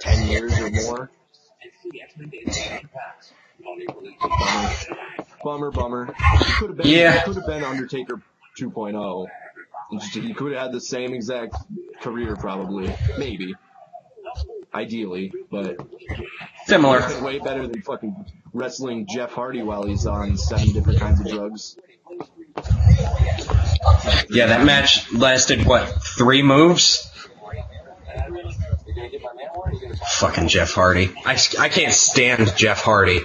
10 years or more? Bummer. He could have been Undertaker 2.0. He could have had the same exact career probably. Maybe. Ideally, but Similar. way better than fucking wrestling Jeff Hardy while he's on 7 different kinds of drugs. Yeah, that match lasted, 3 moves? Fucking Jeff Hardy. I can't stand Jeff Hardy.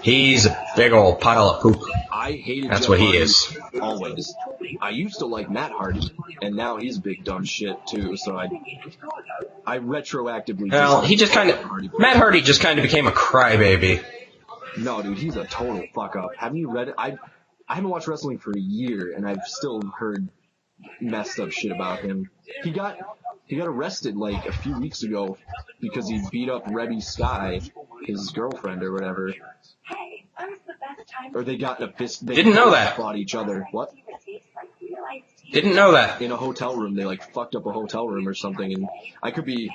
He's a big old pile of poop. I hated That's Jeff what Hardy he is. always. I used to like Matt Hardy, and now he's big dumb shit too, so I retroactively Well, dislike he just kind of... Matt Hardy just kind of became a crybaby. No, dude, he's a total fuck up. Haven't you read it? I haven't watched wrestling for a year, and I've still heard messed up shit about him. He got arrested like a few weeks ago because he beat up Rebby Sky, his girlfriend or whatever. Or they got in a fist. They Didn't know that. Fought each other. What? Didn't know that. In a hotel room, they like fucked up a hotel room or something, and I could be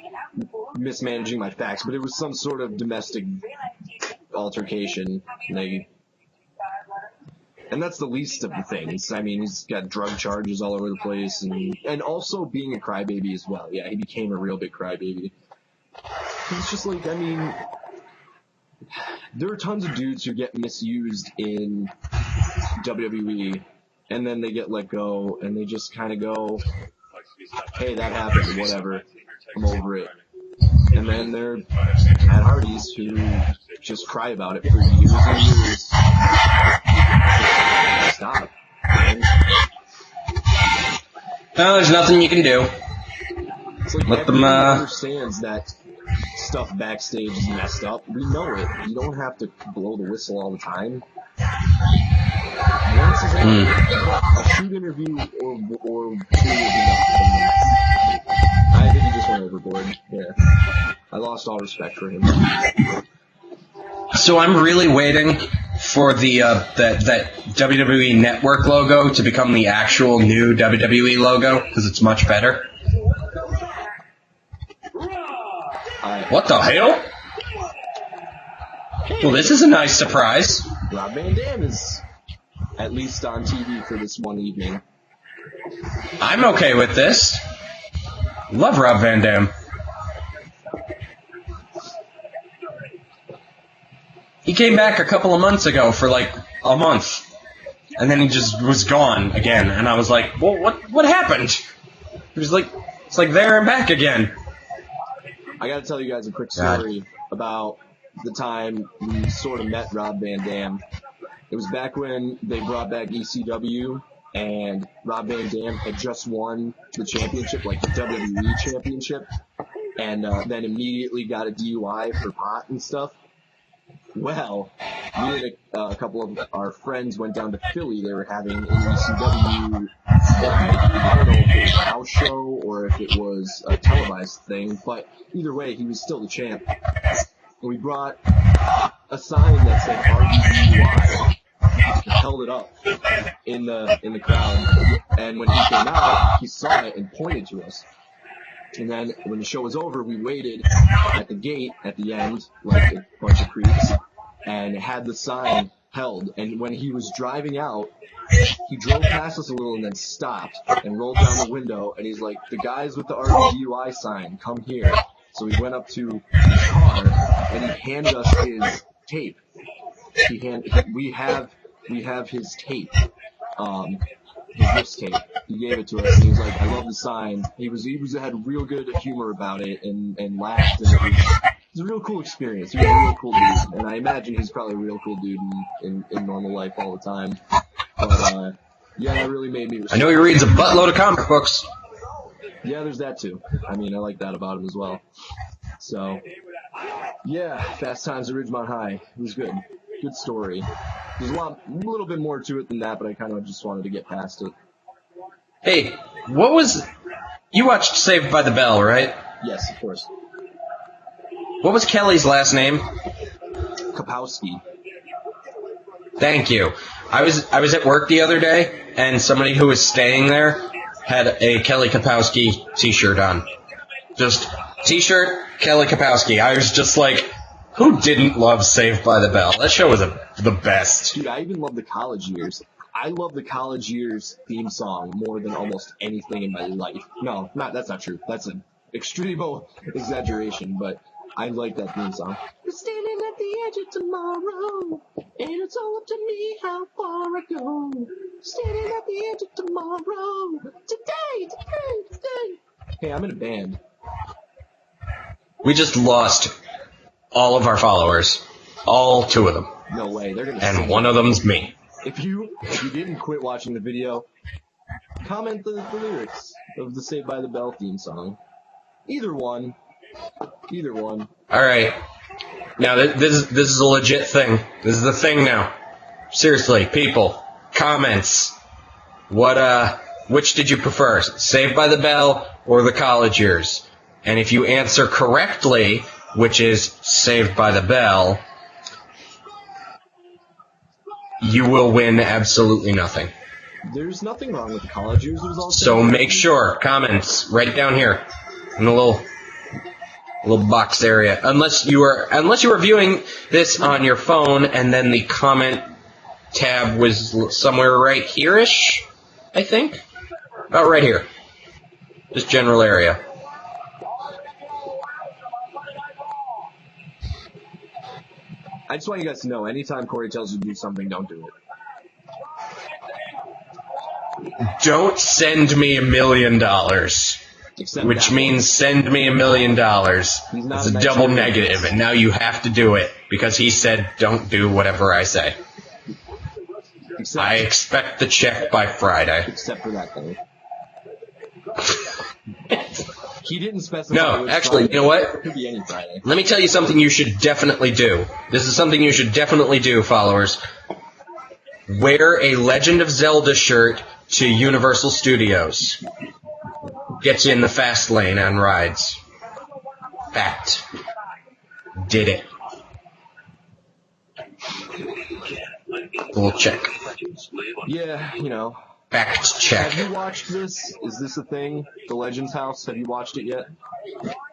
mismanaging my facts, but it was some sort of domestic altercation. And that's the least of the things. I mean, he's got drug charges all over the place, and also being a crybaby as well. Yeah, he became a real big crybaby. He's just like, I mean, there are tons of dudes who get misused in WWE, and then they get let go, and they just kind of go, hey, that happened, whatever, I'm over it. And then there are Matt Hardys who just cry about it for years and years. Stop. Well, there's nothing you can do. It's like Let them, everyone understands that stuff backstage is messed up. We know it. You don't have to blow the whistle all the time. Once is a shoot interview or two is enough. I think he just went overboard. Yeah. I lost all respect for him. So I'm really waiting for the that WWE Network logo to become the actual new WWE logo, because it's much better. What the hell? Well, this is a nice surprise. Rob Van Dam is at least on TV for this one evening. I'm okay with this. Love Rob Van Dam. He came back a couple of months ago for like a month, and then he just was gone again. And I was like, "Well, what happened?" He was like, "It's like there and back again." I gotta tell you guys a quick story about the time we sort of met Rob Van Dam. It was back when they brought back ECW, and Rob Van Dam had just won the championship, like the WWE championship, and then immediately got a DUI for pot and stuff. Well, me and a couple of our friends went down to Philly. They were having an ECW, I don't know if it was a house show or if it was a televised thing, but either way, he was still the champ. We brought a sign that said RDUI, held it up in the crowd, and when he came out, he saw it and pointed to us. And then when the show was over, we waited at the gate at the end, like a bunch of creeps, and had the sign held. And when he was driving out, he drove past us a little and then stopped and rolled down the window. And he's like, "The guys with the RDUI sign, come here." So we went up to his car and he handed us his tape. We have his tape, his wrist tape. He gave it to us and he was like, "I love the sign." He had real good humor about it and laughed, and it was a real cool experience. He was a real cool dude, and I imagine he's probably a real cool dude in normal life all the time. But yeah, that really made me respect. I know he reads a buttload of comic books. Yeah, there's that too. I mean, I like that about him as well. So, yeah, Fast Times at Ridgemont High. It was good. Good story. There's a little bit more to it than that, but I kind of just wanted to get past it. Hey, you watched Saved by the Bell, right? Yes, of course. What was Kelly's last name? Kapowski. Thank you. I was at work the other day, and somebody who was staying there had a Kelly Kapowski t-shirt on. Just t-shirt, Kelly Kapowski. I was just like, who didn't love Saved by the Bell? That show was the best. Dude, I even love the College Years. I love the College Years theme song more than almost anything in my life. No, that's not true. That's an extreme exaggeration, but I like that theme song. We're standing at the edge of tomorrow, and it's all up to me how far I go. Standing at the edge of tomorrow, today. Hey, I'm in a band. We just lost all of our followers. All 2 of them. No way, they're gonna And sing. one of them's me. If you didn't quit watching the video, comment the lyrics of the Saved by the Bell theme song. Either one. All right. Now this is a legit thing. This is the thing now. Seriously, people, comments. Which did you prefer, Saved by the Bell or the College Years? And if you answer correctly, which is Saved by the Bell, you will win absolutely nothing. There's nothing wrong with the College Years. It was all So make sure, comments, right down here, in the little box area. Unless you are viewing this on your phone, and then the comment tab was somewhere right here-ish, I think. About right here. This general area. I just want you guys to know, anytime Cory tells you to do something, don't do it. Don't send me $1 million. Except Which that means send me $1 million. It's a double negative, and now you have to do it because he said don't do whatever I say. I expect the check by Friday. Except for that thing. He didn't specify. No, actually, you know what? It could be any Friday. Let me tell you something you should definitely do. This is something you should definitely do, followers. Wear a Legend of Zelda shirt to Universal Studios. Gets you in the fast lane on rides. Fact. Did it. We'll check. Yeah, you know. Fact check. Have you watched this? Is this a thing? The Legends House? Have you watched it yet?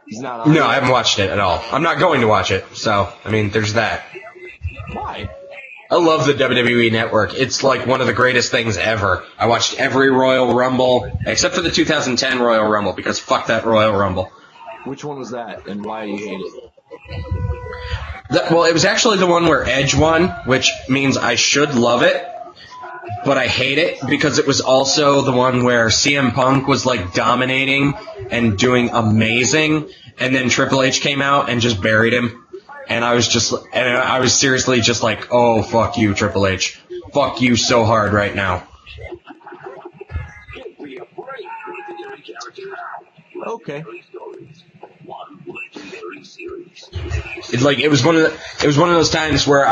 He's not on No, it. I haven't watched it at all. I'm not going to watch it, so, I mean, there's that. Why? I love the WWE Network. It's like one of the greatest things ever. I watched every Royal Rumble, except for the 2010 Royal Rumble, because fuck that Royal Rumble. Which one was that, and why do you hate it? Well, it was actually the one where Edge won, which means I should love it, but I hate it because it was also the one where CM Punk was like dominating and doing amazing, and then Triple H came out and just buried him. And I was seriously just like, oh, fuck you, Triple H. Fuck you so hard right now. Okay. It was one of those times where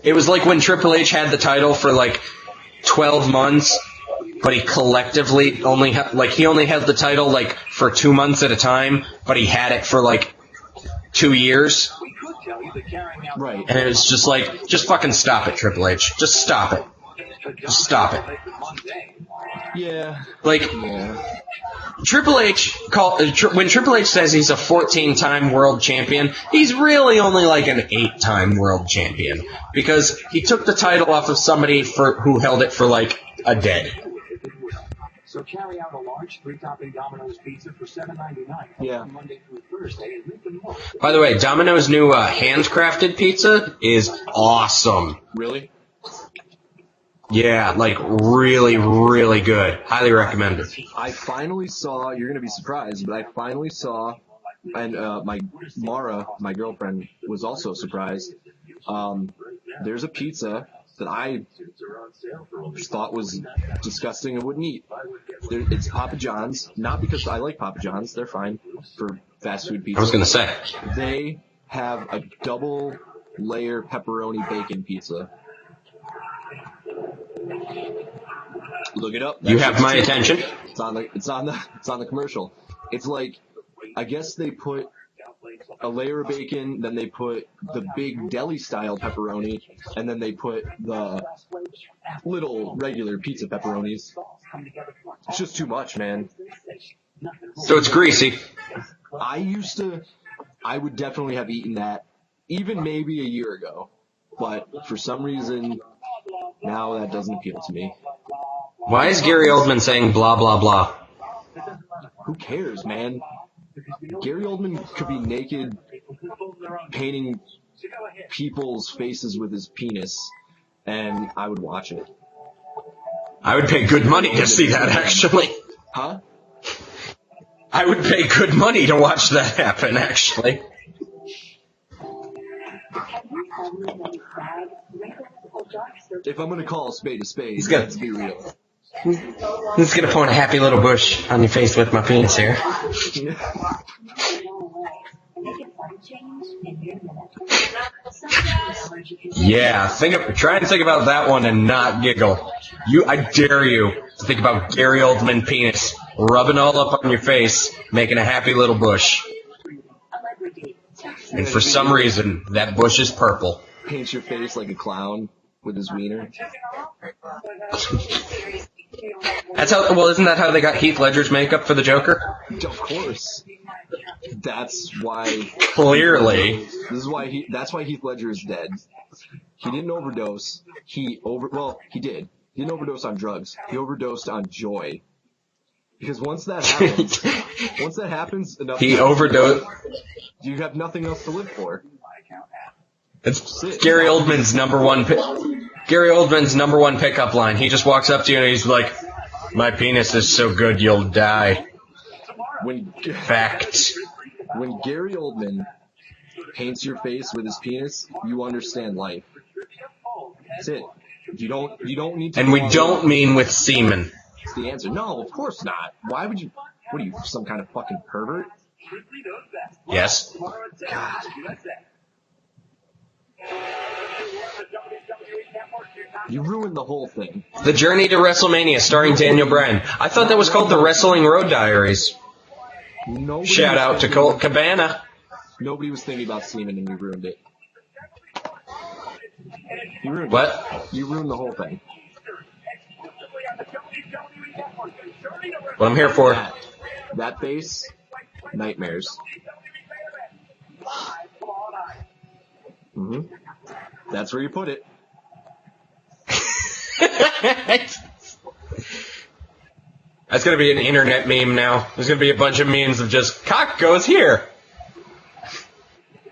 it was like when Triple H had the title for like 12 months, but he collectively only had the title like for 2 months at a time, but he had it for like 2 years. Right. And it was just like, just fucking stop it, Triple H. Just stop it. Just stop it. Yeah. Like, Yeah. Triple H when Triple H says he's a 14-time world champion, he's really only like an 8-time world champion because he took the title off of somebody who held it for like a day. So carry out a large 3-topping Domino's pizza for $7.99. Yeah. Monday through Thursday and leave them home. By the way, Domino's new handcrafted pizza is awesome. Really? Yeah, like really, really good. Highly recommend it. I finally saw, you're going to be surprised, but I finally saw, and Mara, my girlfriend, was also surprised. There's a pizza that I thought was disgusting and wouldn't eat. It's Papa John's, not because I like Papa John's, they're fine for fast food pizza. I was going to say. They have a double layer pepperoni bacon pizza. Look it up. You have my attention. It's on the commercial. It's like, I guess they put a layer of bacon, then they put the big deli style pepperoni, and then they put the little regular pizza pepperonis. It's just too much, man. So it's greasy. I would definitely have eaten that even maybe a year ago, but for some reason now that doesn't appeal to me. Why is Gary Oldman saying blah, blah, blah? Who cares, man? Gary Oldman could be naked painting people's faces with his penis, and I would watch it. I would pay good money to see that, actually. Huh? I would pay good money to watch that happen, actually. If I'm gonna call a spade, let's be real. I'm just gonna point a happy little bush on your face with my penis here. Yeah, try and think about that one and not giggle. I dare you to think about Gary Oldman penis rubbing all up on your face, making a happy little bush. And for some reason, that bush is purple. Paints your face like a clown with his wiener. Isn't that how they got Heath Ledger's makeup for the Joker? Of course. That's why. Clearly. That's why Heath Ledger is dead. He didn't overdose. He did. He didn't overdose on drugs. He overdosed on joy. Because once that happens, he overdosed. You have nothing else to live for. It's Gary Oldman's number one pickup line. He just walks up to you and he's like, "My penis is so good you'll die." Fact. When Gary Oldman paints your face with his penis, you understand life. That's it. You don't need to. And we don't mean with semen. That's the answer. No, of course not. Why would you? What are you, some kind of fucking pervert? Yes. God. You ruined the whole thing. The Journey to WrestleMania starring Daniel Bryan. I thought that was called the Wrestling Road Diaries. Shout out to Colt Cabana. Nobody was thinking about semen and you ruined it. What? You ruined the whole thing. What I'm here for. That face, nightmares. Mm-hmm. That's where you put it. That's going to be an internet meme now. There's going to be a bunch of memes of just, cock goes here.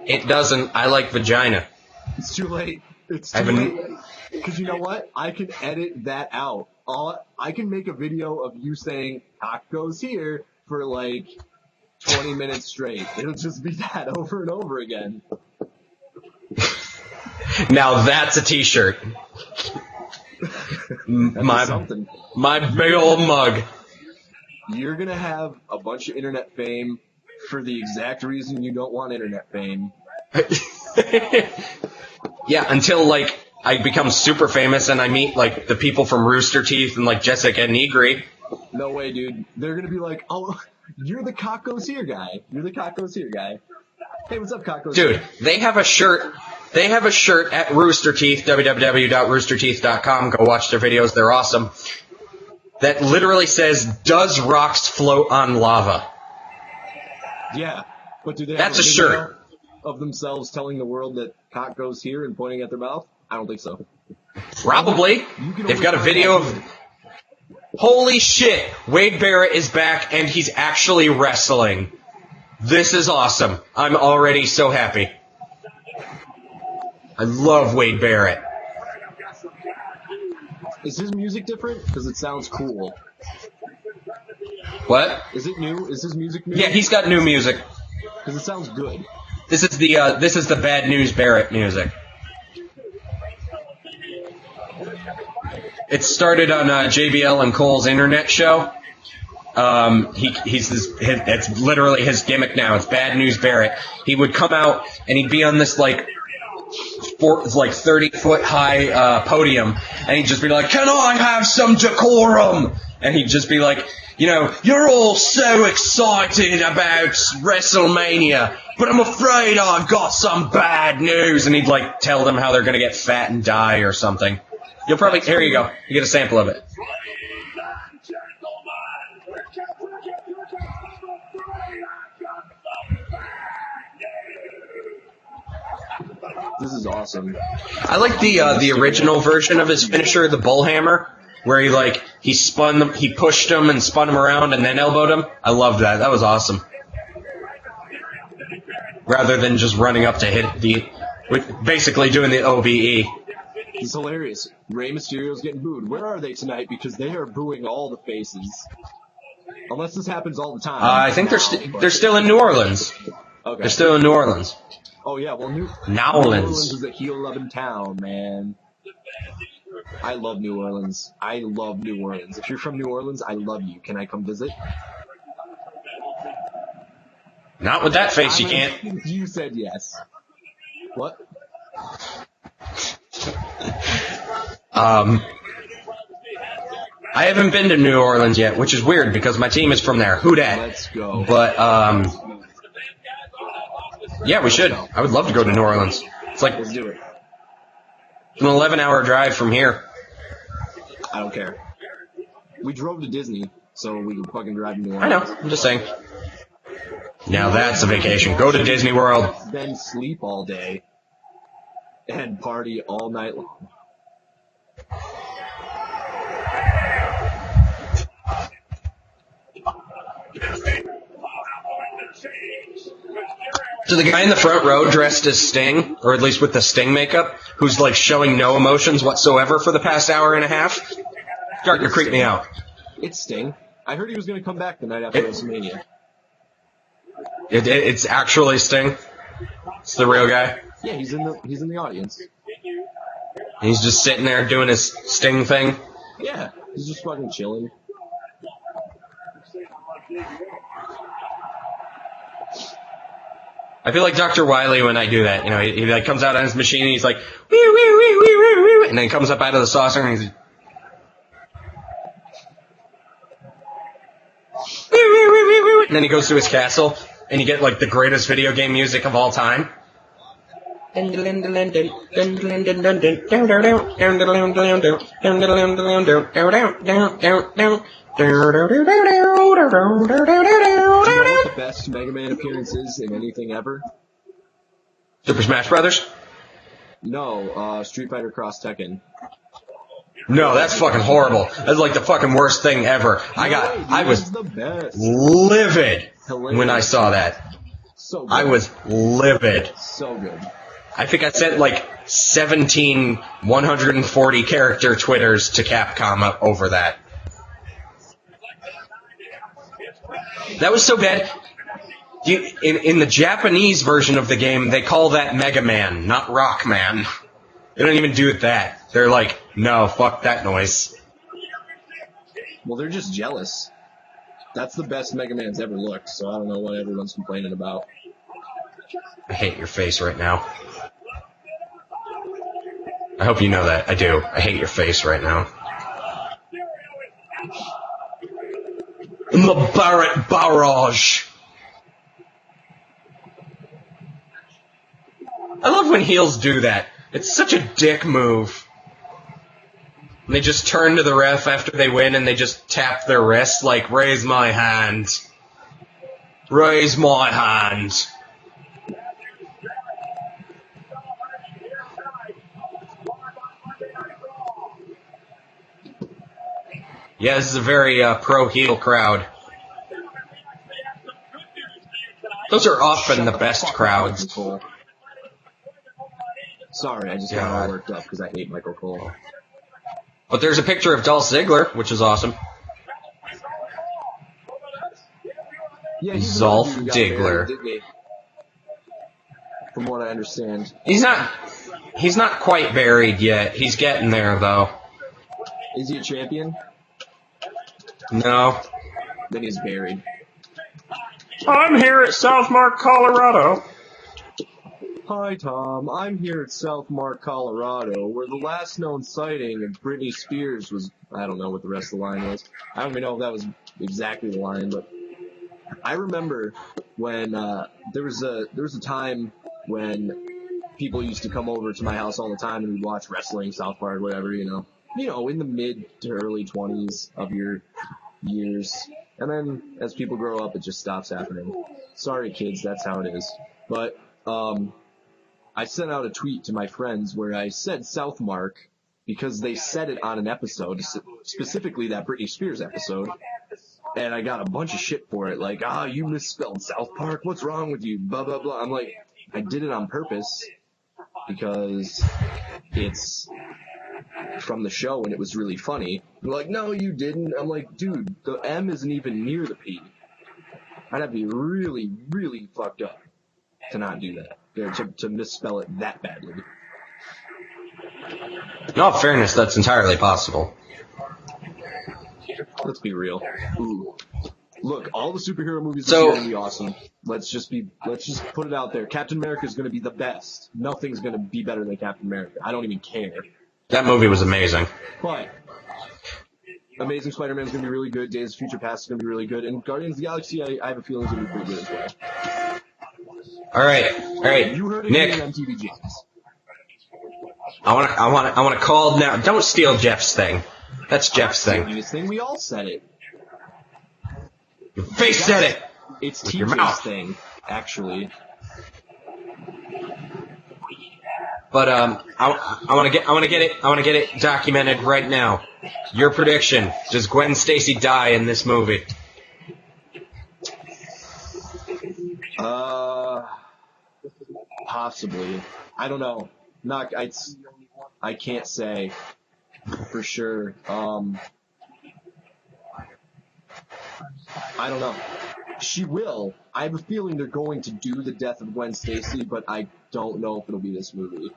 It doesn't. I like vagina. It's too late. It's too late. Because you know what? I can edit that out. I can make a video of you saying, cock goes here, for like 20 minutes straight. It'll just be that over and over again. Now that's a t-shirt. My big old mug. You're going to have a bunch of internet fame for the exact reason you don't want internet fame. Yeah, until, like, I become super famous and I meet, like, the people from Rooster Teeth and, like, Jessica Negri. No way, dude. They're going to be like, oh, you're the cock goes here guy. You're the cock goes here guy. Hey, what's up, cock goes here? Dude, they have a shirt. They have a shirt at Rooster Teeth, www.roosterteeth.com. Go watch their videos. They're awesome. that literally says, "Does rocks float on lava?" Yeah, but do they have That's a video shirt. of themselves telling the world that cock goes here and pointing at their mouth? I don't think so. Probably. They've got a video of... Holy shit! Wade Barrett is back, and he's actually wrestling. This is awesome. I'm already so happy. I love Wade Barrett. Is his music different? Because it sounds cool. What? Is it new? Is his music new? Yeah, he's got new music. Because it sounds good. This is the Bad News Barrett music. It started on JBL and Cole's internet show. It's literally his gimmick now. It's Bad News Barrett. He would come out and he'd be on this 30-foot high podium, and he'd just be like, "Can I have some decorum?" And he'd just be like, "You're all so excited about WrestleMania, but I'm afraid I've got some bad news." And he'd tell them how they're gonna get fat and die or something. You'll probably, here you go. You get a sample of it. This is awesome. I like the original version of his finisher, the bullhammer, where he spun them, he pushed him and spun him around and then elbowed him. I loved that. That was awesome. Rather than just running up to hit basically doing the OBE. It's hilarious. Rey Mysterio's getting booed. Where are they tonight? Because they are booing all the faces. Unless this happens all the time. I think they're still in New Orleans. Okay. They're still in New Orleans. Oh yeah, well New Orleans Orleans is a heel-loving town, man. I love New Orleans. I love New Orleans. If you're from New Orleans, I love you. Can I come visit? Not with that face, you can't. You said yes. What? I haven't been to New Orleans yet, which is weird because my team is from there. Who dat? Let's go. But yeah, we should. I would love to go to New Orleans. It's like Let's do it. an 11-hour drive from here. I don't care. We drove to Disney, so we can fucking drive to New I Orleans. know. I'm just saying. Now that's a vacation. Go to Disney World. Then sleep all day and party all night long. To the guy in the front row dressed as Sting, or at least with the Sting makeup, who's showing no emotions whatsoever for the past hour and a half, starting to creep me out. It's Sting. I heard he was going to come back the night after WrestleMania. It's actually Sting. It's the real guy. Yeah, he's in the audience. He's just sitting there doing his Sting thing. Yeah, he's just fucking chilling. I feel like Dr. Wily when I do that. He comes out on his machine and he's like, wee, wee, wee, wee, wee, wee, and then he comes up out of the saucer and he's wee, wee, wee, wee, wee, and then he goes to his castle and you get the greatest video game music of all time. Do you know what the best Mega Man appearance is in anything ever? Super Smash Brothers? No, Street Fighter Cross Tekken. No, that's fucking horrible. That's the fucking worst thing ever. I was the best. livid Hilarious. when I saw that. So good. I was livid. So good. I think I sent 17 140 character Twitters to Capcom over that. That was so bad. In the Japanese version of the game, they call that Mega Man, not Rock Man. They don't even do it that. They're like, no, fuck that noise. Well, they're just jealous. That's the best Mega Man's ever looked, so I don't know what everyone's complaining about. I hate your face right now. I hope you know that. I do. I hate your face right now. The Barrett Barrage. I love when heels do that. It's such a dick move. And they just turn to the ref after they win and they just tap their wrist like, raise my hand. Raise my hand. Yeah, this is a very pro-heel crowd. Those are often the best crowds. Sorry, I just got all worked up because I hate Michael Cole. But there's a picture of Dolph Ziggler, which is awesome. Yeah, Dolph Ziggler. From what I understand. He's not quite buried yet. He's getting there, though. Is he a champion? No. Then he's buried. I'm here at Southmark, Colorado. Hi, Tom. I'm here at Southmark, Colorado, where the last known sighting of Britney Spears was... I don't know what the rest of the line was. I don't even know if that was exactly the line, but... I remember when there was a time when people used to come over to my house all the time and we'd watch wrestling, South Park, whatever, you know, in the mid to early 20s of your years. And then as people grow up, it just stops happening. Sorry, kids, that's how it is. But I sent out a tweet to my friends where I said Southmark because they said it on an episode, specifically that Britney Spears episode. And I got a bunch of shit for it, like, you misspelled South Park, what's wrong with you, blah, blah, blah. I'm like, I did it on purpose, because it's from the show and it was really funny. They're like, no, you didn't. I'm like, dude, the M isn't even near the P. I'd have to be really, really fucked up to not do that, to misspell it that badly. In all fairness, that's entirely possible. Let's be real. Ooh. Look, all the superhero movies are going to be awesome. Let's just put it out there. Captain America is going to be the best. Nothing's going to be better than Captain America. I don't even care. That movie was amazing. But Amazing Spider-Man is going to be really good. Days of Future Past is going to be really good. And Guardians of the Galaxy, I have a feeling is going to be pretty good as well. All right. You heard it Nick. in MTV Jams. I want to call now. Don't steal Jeff's thing. That's Jeff's thing. We all said it. Your face said it. It's with your TJ's mouth. thing, actually. But I want to get it documented right now. Your prediction: does Gwen Stacy die in this movie? Possibly. I don't know. I can't say for sure. I don't know. She will. I have a feeling they're going to do the death of Gwen Stacy, but I don't know if it'll be this movie.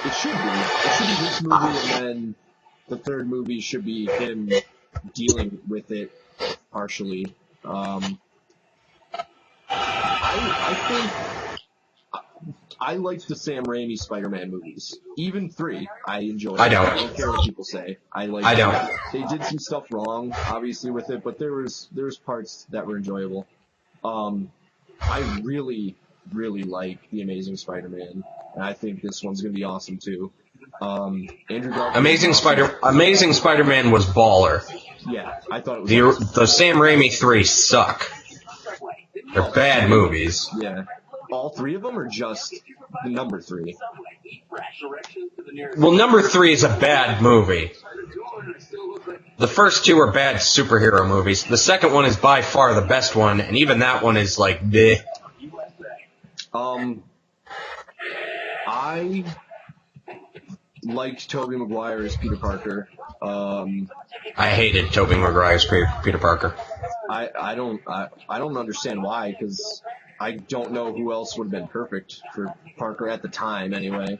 It should be. It should be this movie, and then the third movie should be him dealing with it partially. I think I liked the Sam Raimi Spider-Man movies. Even 3, I enjoyed. I don't. I don't care what people say. I don't. They did some stuff wrong, obviously, with it, but there was parts that were enjoyable. I really, really like The Amazing Spider-Man, and I think this one's gonna be awesome too. Andrew Garfield. Amazing Spider-Man was baller. Yeah, I thought it was. The Sam Raimi 3 suck. They're bad movies. Yeah. All 3 of them, or just number 3? Well, number 3 is a bad movie. The first 2 are bad superhero movies. The second one is by far the best one, and even that one is like, bleh. I liked Tobey Maguire as Peter Parker. I hated Tobey Maguire's Peter Parker. I don't understand why, because I don't know who else would have been perfect for Parker at the time, anyway.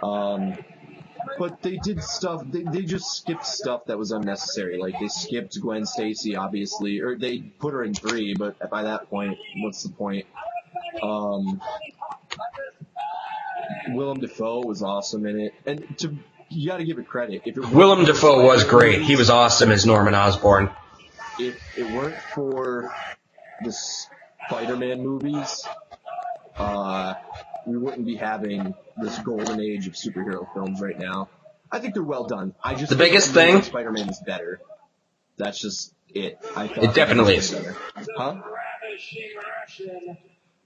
But they did stuff, they just skipped stuff that was unnecessary. Like, they skipped Gwen Stacy, obviously, or they put her in 3, but by that point, what's the point? Willem Dafoe was awesome in it, and you gotta give it credit. Willem Dafoe was great. He was awesome as Norman Osborn. If it weren't for the Spider-Man movies, we wouldn't be having this golden age of superhero films right now. I think they're well done. I just The think biggest Amazing thing- Spider-Man is better. That's just it. I thought It definitely was is. better. Huh?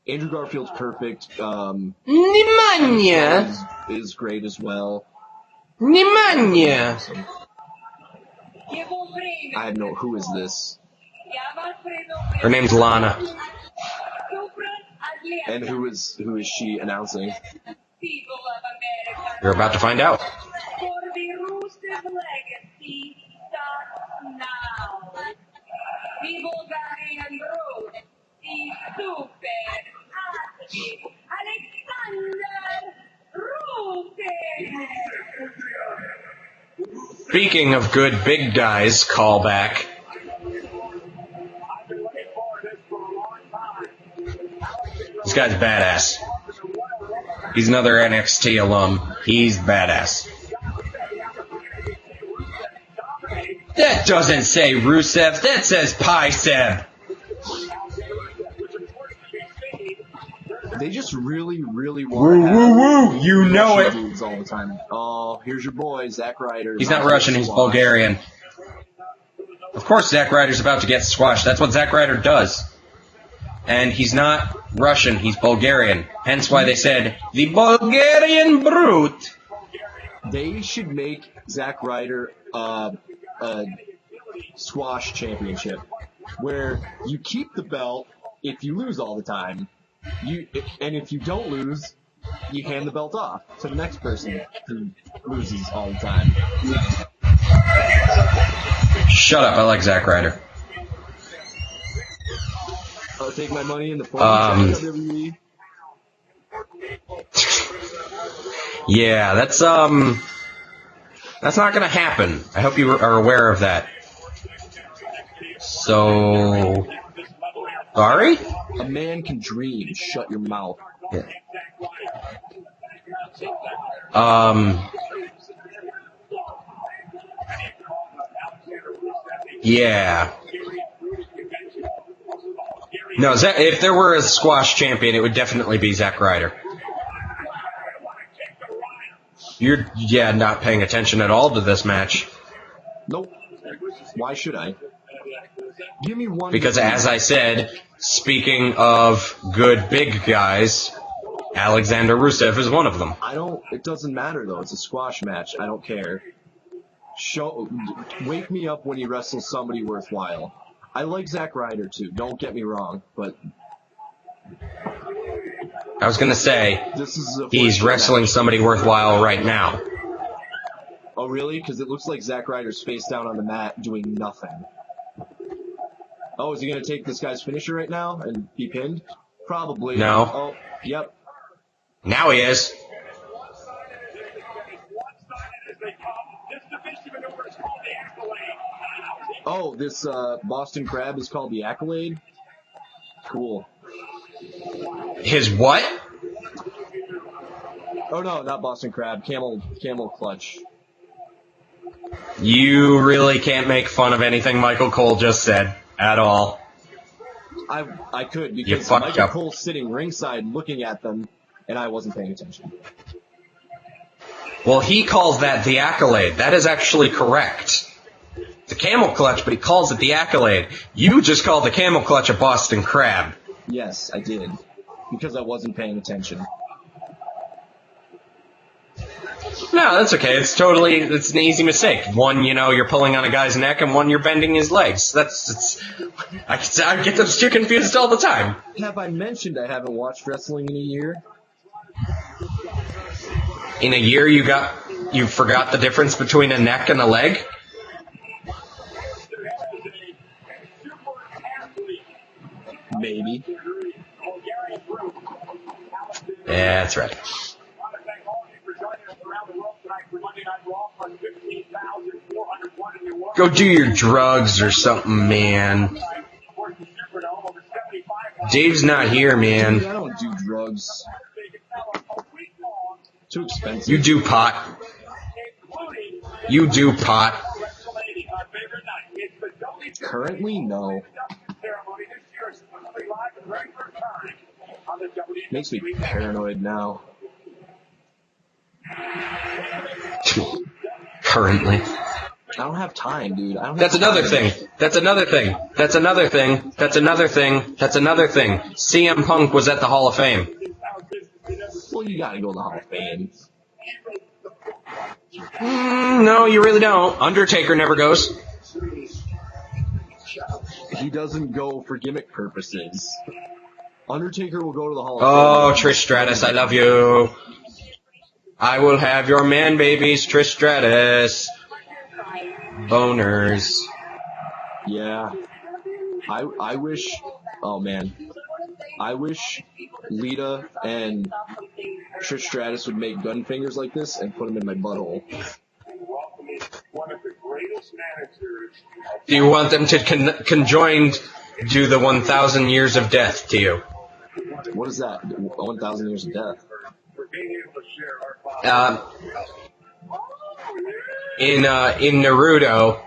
Andrew Garfield's perfect. Pneumonia. Is great as well. Pneumonia. I have no. Who is this? Her name's Lana. And who is she announcing? You're about to find out. Speaking of good big guys, callback. This guy's badass. He's another NXT alum. He's badass. That doesn't say Rusev. That says Pie-Seb. They just really, really want to have Woo. You know Russian it. dudes all the time. Oh, here's your boy, Zack Ryder. He's not Russian. He's Bulgarian. Of course Zack Ryder's about to get squashed. That's what Zack Ryder does. And he's not Russian. He's Bulgarian. Hence why they said, the Bulgarian Brute. They should make Zack Ryder a squash championship where you keep the belt if you lose all the time. And if you don't lose, you hand the belt off to the next person who loses all the time. Shut up. I like Zack Ryder. I'll take my money in the WWE. Yeah, that's not gonna happen. I hope you are aware of that. So, sorry? A man can dream. Shut your mouth. Yeah. Yeah. No, if there were a squash champion, it would definitely be Zack Ryder. You're, not paying attention at all to this match. Nope. Why should I? Give me one. Because as I said, speaking of good big guys, Alexander Rusev is one of them. It doesn't matter though. It's a squash match. I don't care. Wake me up when he wrestles somebody worthwhile. I like Zack Ryder too. Don't get me wrong, but I was gonna say, this is he's wrestling somebody worthwhile right now. Oh really? Because it looks like Zack Ryder's face down on the mat doing nothing. Oh, is he gonna take this guy's finisher right now and be pinned? Probably. No. Oh, yep. Now he is. Oh, this Boston Crab is called the Accolade? Cool. His what? Oh no, not Boston Crab. Camel Clutch. You really can't make fun of anything Michael Cole just said at all. I could You because fucked Michael up. Cole's sitting ringside looking at them, and I wasn't paying attention. Well, he calls that the Accolade. That is actually correct. It's a camel clutch, but he calls it the Accolade. You just called the camel clutch a Boston Crab. Yes, I did. Because I wasn't paying attention. No, that's okay. It's an easy mistake. One, you're pulling on a guy's neck, and one, you're bending his legs. I get those two confused all the time. Have I mentioned I haven't watched wrestling in a year? In a year, you forgot the difference between a neck and a leg? Maybe. Yeah, that's right. Go do your drugs or something, man. Dave's not here, man. Dude, I don't do drugs. Too expensive. You do pot. You do pot. Currently, no. Makes me paranoid now. currently. I don't have time, dude. That's another thing. That's another thing. That's another thing. That's another thing. That's another thing. CM Punk was at the Hall of Fame. Well, you gotta go to the Hall of Fame. No, you really don't. Undertaker never goes. He doesn't go for gimmick purposes. Undertaker will go to the Hall Oh, of Fame. Trish Stratus, I love you. I will have your man babies, Trish Stratus. Boners. Yeah. I wish, oh man. I wish Lita and Trish Stratus would make gun fingers like this and put them in my butthole. Do you want them to conjoined do the 1,000 years of death to you? What is that? 1,000 years of death? In Naruto,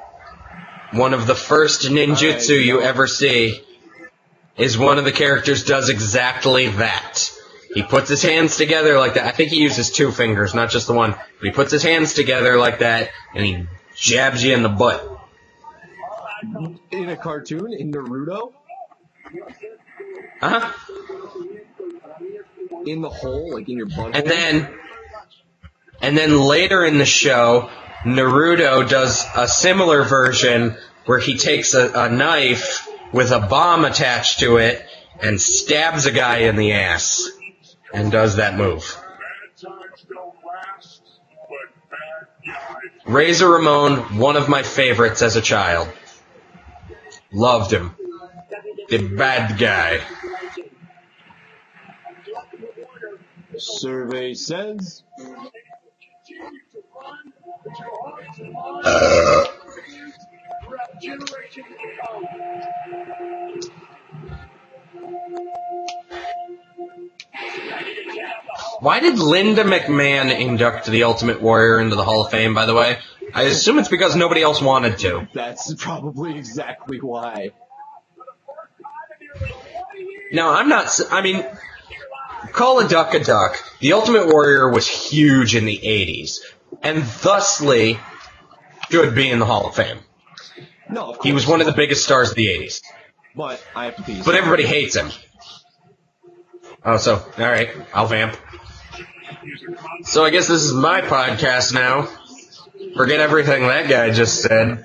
one of the first ninjutsu you ever see is one of the characters does exactly that. He puts his hands together like that. I think he uses 2 fingers, not just the one. But he puts his hands together like that, and he jabs you in the butt. In a cartoon? In Naruto? Uh-huh. In the hole? Like in your butthole? And then later in the show, Naruto does a similar version where he takes a knife with a bomb attached to it and stabs a guy in the ass and does that move. Razor Ramon, one of my favorites as a child. Loved him. The bad guy. Survey says... Why did Linda McMahon induct the Ultimate Warrior into the Hall of Fame, by the way? I assume it's because nobody else wanted to. That's probably exactly why. No, call a duck a duck. The Ultimate Warrior was huge in the 80s, and thusly should be in the Hall of Fame. No, of course. He was one of the biggest stars of the 80s. But I have to pee. But everybody hates him. Oh, so, alright, I'll vamp. So I guess this is my podcast now. Forget everything that guy just said.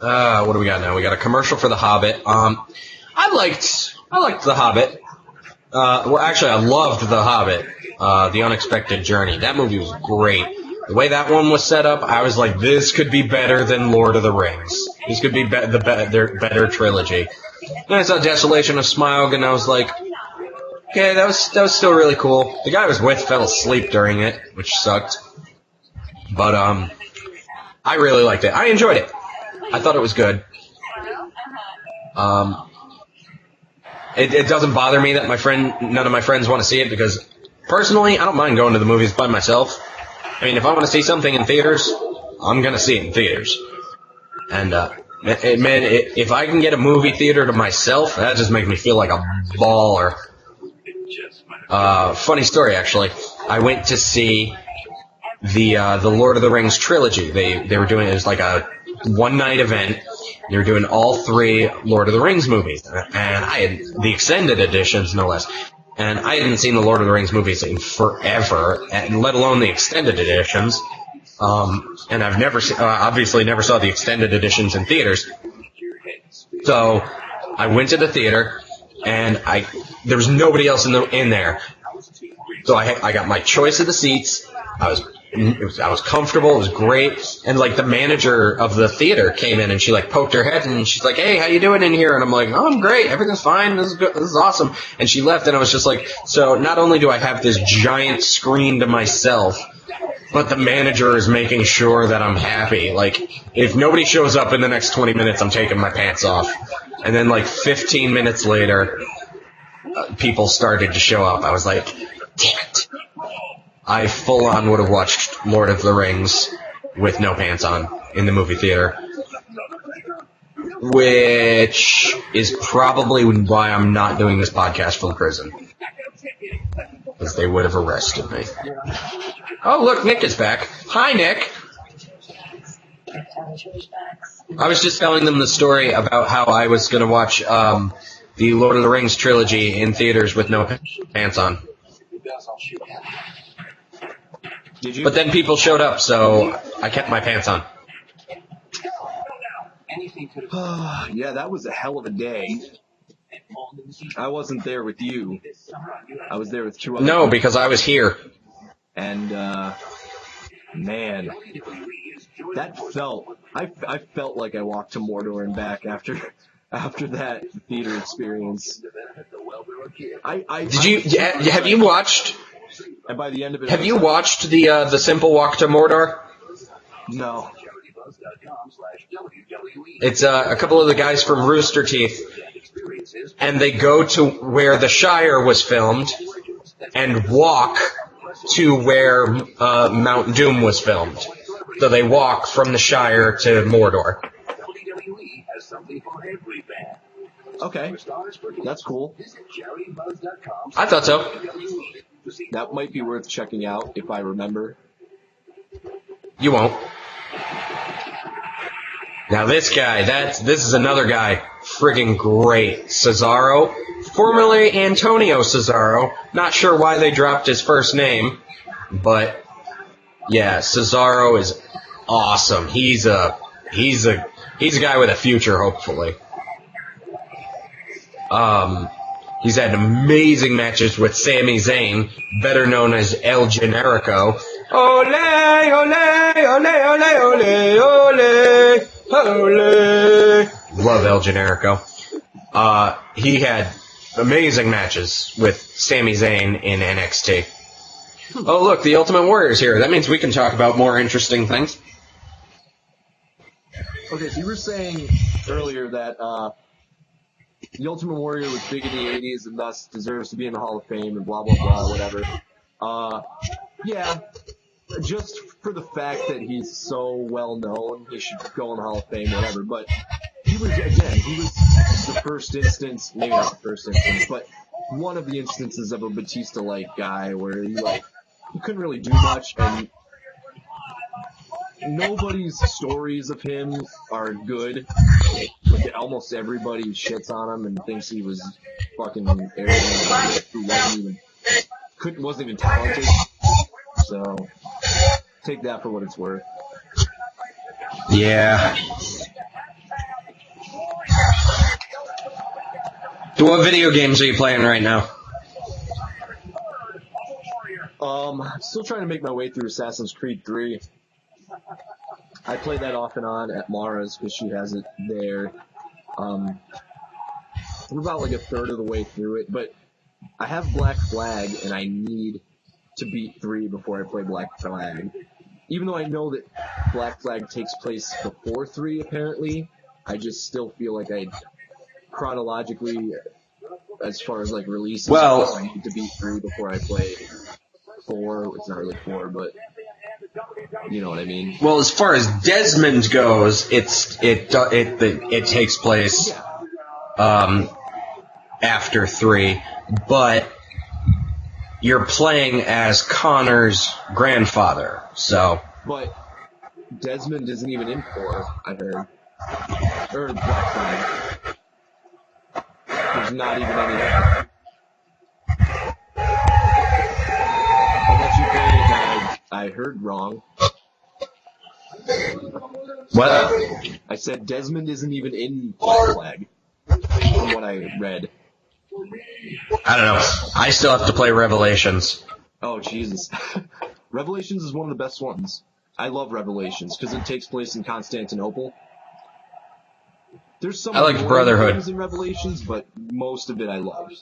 What do we got now? We got a commercial for The Hobbit. I liked The Hobbit. Well, actually, I loved The Hobbit. The Unexpected Journey. That movie was great. The way that one was set up, I was like, this could be better than Lord of the Rings. This could be their better trilogy. Then I saw Desolation of Smaug, and I was like, okay, that was still really cool. The guy I was with fell asleep during it, which sucked. But I really liked it. I enjoyed it. I thought it was good. It doesn't bother me that none of my friends want to see it, because personally, I don't mind going to the movies by myself. I mean, if I want to see something in theaters, I'm gonna see it in theaters. And if I can get a movie theater to myself, that just makes me feel like a baller. Funny story, actually. I went to see the Lord of the Rings trilogy. They were doing it as like a one-night event. They were doing all 3 Lord of the Rings movies, and I had the extended editions, no less. And I hadn't seen the Lord of the Rings movies in forever, and let alone the extended editions. And I've obviously never saw the extended editions in theaters. So I went to the theater, and there was nobody else in there. So I got my choice of the seats. I was comfortable. It was great. And like the manager of the theater came in and she like poked her head and she's like, "Hey, how you doing in here?" And I'm like, "Oh, I'm great. Everything's fine. This is good. This is awesome." And she left and I was just like, so not only do I have this giant screen to myself, but the manager is making sure that I'm happy. Like, if nobody shows up in the next 20 minutes, I'm taking my pants off. And then like 15 minutes later, people started to show up. I was like, damn it. I full on would have watched Lord of the Rings with no pants on in the movie theater. Which is probably why I'm not doing this podcast from prison. Because they would have arrested me. Oh, look, Nick is back. Hi, Nick. I was just telling them the story about how I was going to watch the Lord of the Rings trilogy in theaters with no pants on. Did you? But then people showed up, so I kept my pants on. Yeah, that was a hell of a day. I wasn't there with you. I was there with 2 other No, people. because I was here. And, man, that felt, I felt like I walked to Mordor and back after that theater experience. Have you watched, And by the end of it, have you watched the Simple Walk to Mordor? No. It's a couple of the guys from Rooster Teeth, and they go to where the Shire was filmed and walk to where Mount Doom was filmed. So they walk from the Shire to Mordor. Okay. That's cool. I thought so. That might be worth checking out if I remember. You won't. Now this guy, this is another guy, friggin' great. Cesaro, formerly Antonio Cesaro. Not sure why they dropped his first name, but yeah, Cesaro is awesome. He's a guy with a future, hopefully. He's had amazing matches with Sami Zayn, better known as El Generico. Ole, ole, ole, ole, ole, ole. Holy. Love El Generico. He had amazing matches with Sami Zayn in NXT. Oh, look, the Ultimate Warrior's here. That means we can talk about more interesting things. Okay, so you were saying earlier that the Ultimate Warrior was big in the 80s and thus deserves to be in the Hall of Fame and blah, blah, blah, whatever. Yeah. Just for the fact that he's so well known, he should go in the Hall of Fame, whatever. But he was the first instance, maybe not the first instance, but one of the instances of a Batista-like guy where he couldn't really do much, and nobody's stories of him are good. Like, almost everybody shits on him and thinks he was fucking arrogant, who wasn't even talented. So, take that for what it's worth. Yeah. So what video games are you playing right now? I'm still trying to make my way through Assassin's Creed 3. I play that off and on at Mara's because she has it there. We're about like a third of the way through it, but I have Black Flag and I need to beat 3 before I play Black Flag. Even though I know that Black Flag takes place before 3, apparently, I just still feel like chronologically, as far as like releases, I need to beat 3 before I play 4. It's not really 4, but you know what I mean. Well, as far as Desmond goes, it takes place after 3, but you're playing as Connor's grandfather, so. But Desmond isn't even in 4, I heard. Or Black Flag. There's not even any. Unless you played it, I heard wrong. What? I said Desmond isn't even in Black Flag, from what I read. I don't know. I still have to play Revelations. Oh, Jesus. Revelations is one of the best ones. I love Revelations, because it takes place in Constantinople. There's some I like Brotherhood things in Revelations, but most of it I love.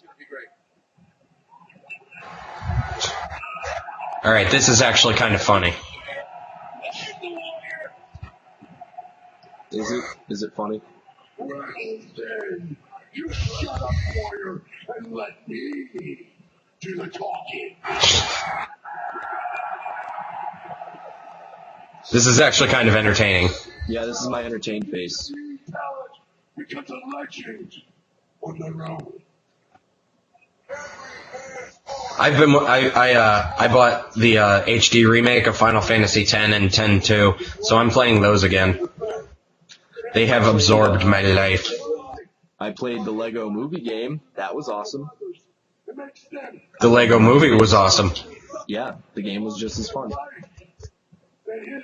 Alright, this is actually kind of funny. Is it funny? Well, then, you shut up, Warrior, and let me do the talking. This is actually kind of entertaining. Yeah, this is my entertained face. Talent becomes a legend on their own. I bought the HD remake of Final Fantasy X and X-2, so I'm playing those again. They have absorbed my life. I played the Lego Movie game. That was awesome. The Lego Movie was awesome. Yeah, the game was just as fun.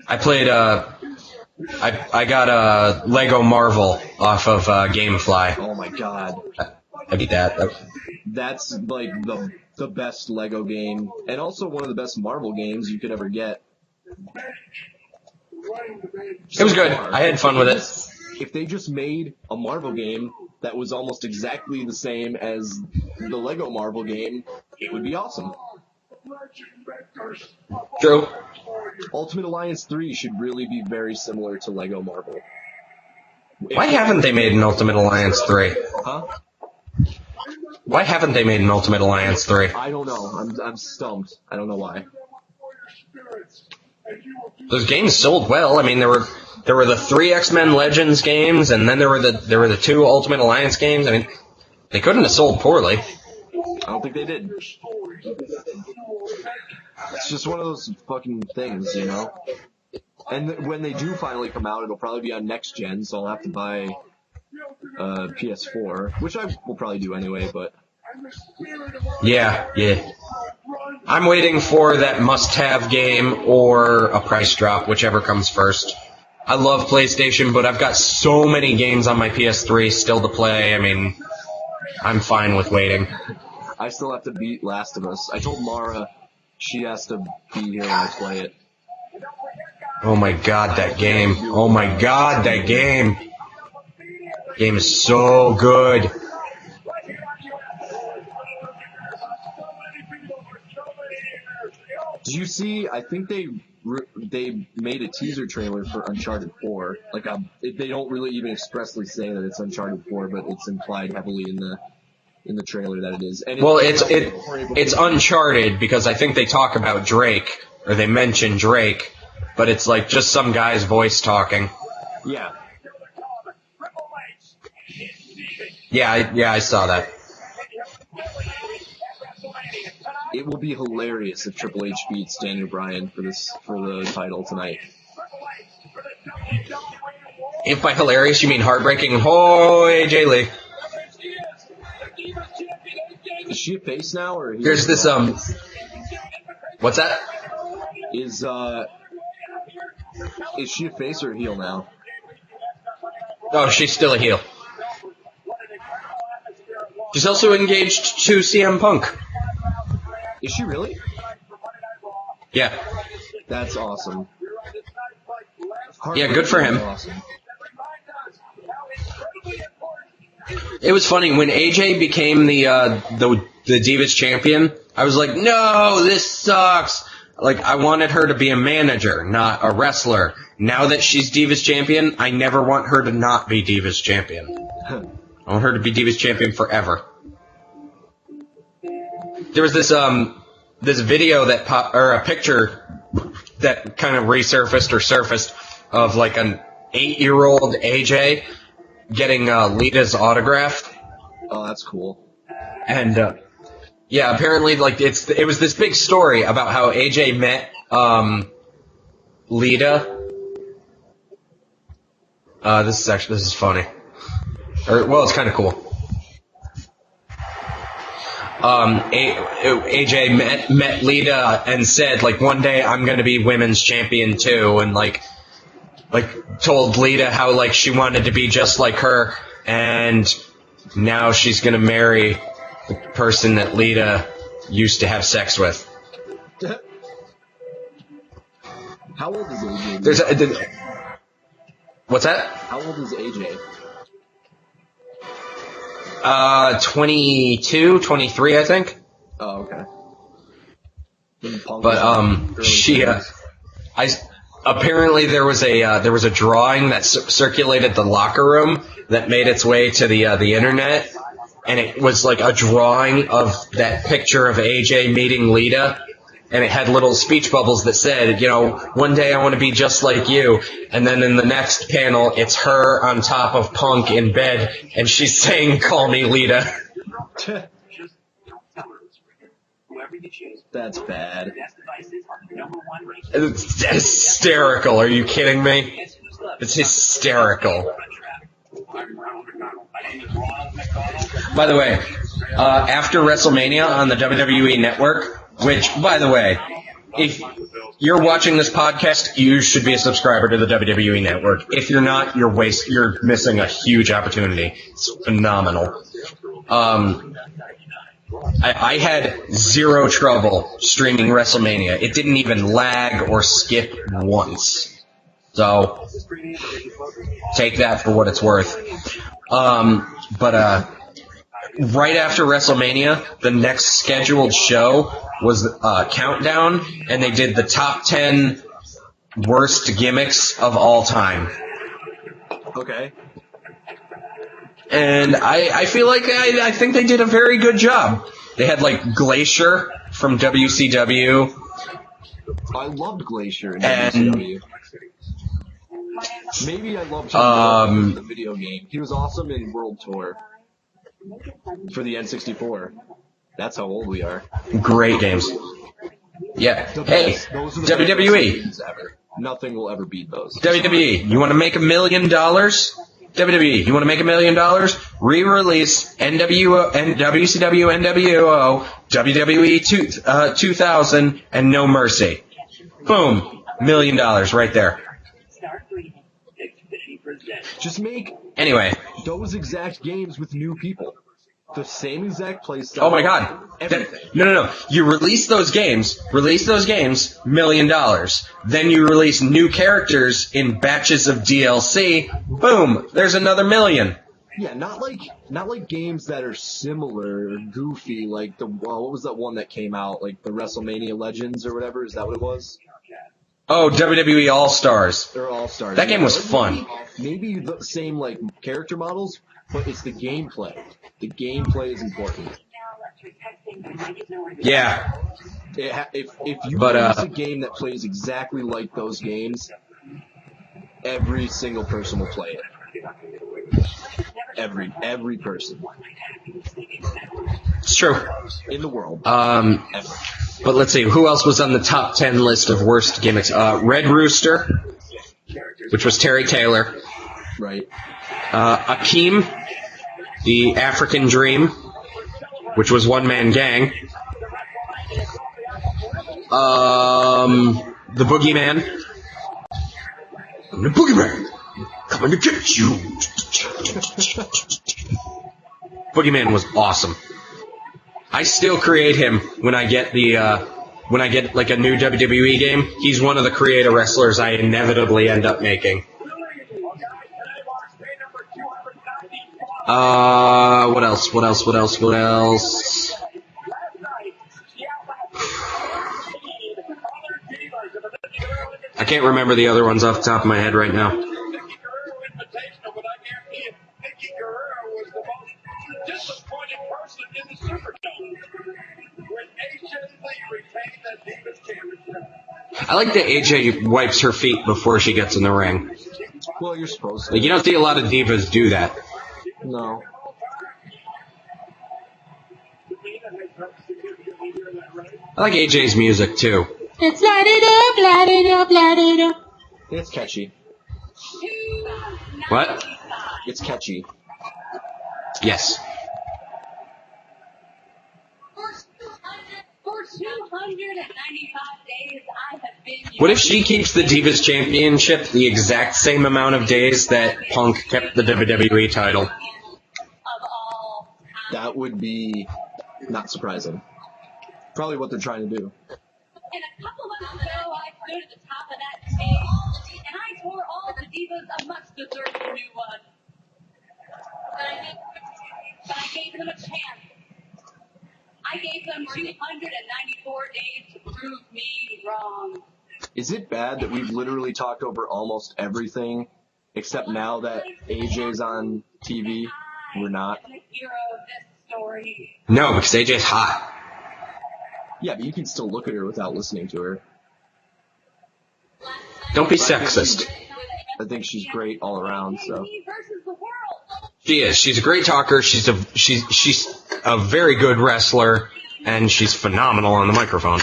I played I got Lego Marvel off of GameFly. Oh my god. I beat that. That's like the best Lego game, and also one of the best Marvel games you could ever get. It was good. I had fun with it. If they just made a Marvel game that was almost exactly the same as the Lego Marvel game, it would be awesome. True. Ultimate Alliance 3 should really be very similar to Lego Marvel. Why haven't they made an Ultimate Alliance 3? Huh? Why haven't they made an Ultimate Alliance 3? I don't know. I'm stumped. I don't know why. Those games sold well. I mean, there were the 3 X-Men Legends games, and then there were the 2 Ultimate Alliance games. I mean, they couldn't have sold poorly. I don't think they did. It's just one of those fucking things, you know? And when they do finally come out, it'll probably be on next gen, so I'll have to buy PS4, which I will probably do anyway, but... Yeah. I'm waiting for that must-have game or a price drop, whichever comes first. I love PlayStation, but I've got so many games on my PS3 still to play. I mean, I'm fine with waiting. I still have to beat Last of Us. I told Mara she has to be here when I play it. Oh my god, that game. Oh my god, that game. Game is so good. Did you see? I think they made a teaser trailer for Uncharted 4. Like, they don't really even expressly say that it's Uncharted 4, but it's implied heavily in the trailer that it is. And it's Uncharted because I think they talk about Drake, or they mention Drake, but it's like just some guy's voice talking. Yeah. Yeah, I saw that. It will be hilarious if Triple H beats Daniel Bryan for the title tonight. If by hilarious you mean heartbreaking, oh, AJ Lee. Is she a face now, or there's this what's that? Is she a face or a heel now? Oh, she's still a heel. She's also engaged to CM Punk. Is she really? Yeah. That's awesome. Yeah, good for him. Awesome. It was funny when AJ became the Divas champion. I was like, no, this sucks. Like, I wanted her to be a manager, not a wrestler. Now that she's Divas champion, I never want her to not be Divas champion. I want her to be Divas champion forever. There was this video or a picture that kind of resurfaced or surfaced of like an 8-year-old AJ getting Lita's autograph. Oh, that's cool. And yeah, apparently like it was this big story about how AJ met Lita. This is funny. Well, it's kind of cool. AJ met Lita and said, like, one day I'm gonna be women's champion too, and like told Lita how like she wanted to be just like her, and now she's gonna marry the person that Lita used to have sex with. How old is AJ? What's that? How old is AJ? 22, 23, I think. Oh, okay. But she, apparently there was a drawing that circulated the locker room that made its way to the internet, and it was like a drawing of that picture of AJ meeting Lita. And it had little speech bubbles that said, you know, one day I want to be just like you. And then in the next panel, it's her on top of Punk in bed, and she's saying, call me Lita. That's bad. It's hysterical. Are you kidding me? It's hysterical. By the way, after WrestleMania on the WWE Network, which, by the way, if you're watching this podcast, you should be a subscriber to the WWE Network. If you're not, you're missing a huge opportunity. It's phenomenal. I had zero trouble streaming WrestleMania. It didn't even lag or skip once. So, take that for what it's worth. But right after WrestleMania, the next scheduled show was Countdown, and they did the top 10 worst gimmicks of all time. Okay. And I feel like I think they did a very good job. They had like Glacier from WCW. I loved Glacier in WCW. Maybe I loved him in the video game. He was awesome in World Tour for the N64. That's how old we are. Great games. Yeah. Hey, WWE. Games ever. Nothing will ever beat those. WWE, you want to make $1 million? WWE, you want to make $1 million? Re-release WCW, NWO, WWE 2000, and No Mercy. Boom. $1 million right there. Just make those exact games with new people. The same exact playstyle. Oh my god. No. You release those games, $1 million. Then you release new characters in batches of DLC, boom, there's another $1 million. Yeah, not like games that are similar or goofy, like what was that one that came out, like the WrestleMania Legends or whatever, is that what it was? Oh, WWE All-Stars. They're All-Stars. That game was fun. Maybe the same like character models, but it's the gameplay. The gameplay is important. Yeah. If you release a game that plays exactly like those games, every single person will play it. Every person. It's true. In the world. But let's see, who else was on the top 10 list of worst gimmicks? Red Rooster, which was Terry Taylor. Right. Akeem, the African Dream, which was One Man Gang. The Boogeyman. The Boogeyman, coming to get you. Boogeyman was awesome. I still create him when I get like a new WWE game. He's one of the creator wrestlers I inevitably end up making. What else? I can't remember the other ones off the top of my head right now. I like that AJ wipes her feet before she gets in the ring. Well, you're supposed to. Like, you don't see a lot of divas do that. No. I like AJ's music, too. It's light it up. It's catchy. What? It's catchy. Yes. For 295 days, I have been... What if she keeps the Divas Championship the exact same amount of days that Punk kept the WWE title? That would be not surprising. Probably what they're trying to do. And a couple months ago, I stood at the top of that stage, and I tore all the divas a much-deserved new one. But I gave them a chance. I gave them 294 days to prove me wrong. Is it bad that we've literally talked over almost everything, except now that AJ's on TV, we're not? I'm the hero of this story. No, because AJ's hot. Yeah, but you can still look at her without listening to her. Don't be sexist. I think she's great all around, so. Me versus the world. She is. She's a great talker. She's a very good wrestler. And she's phenomenal on the microphone.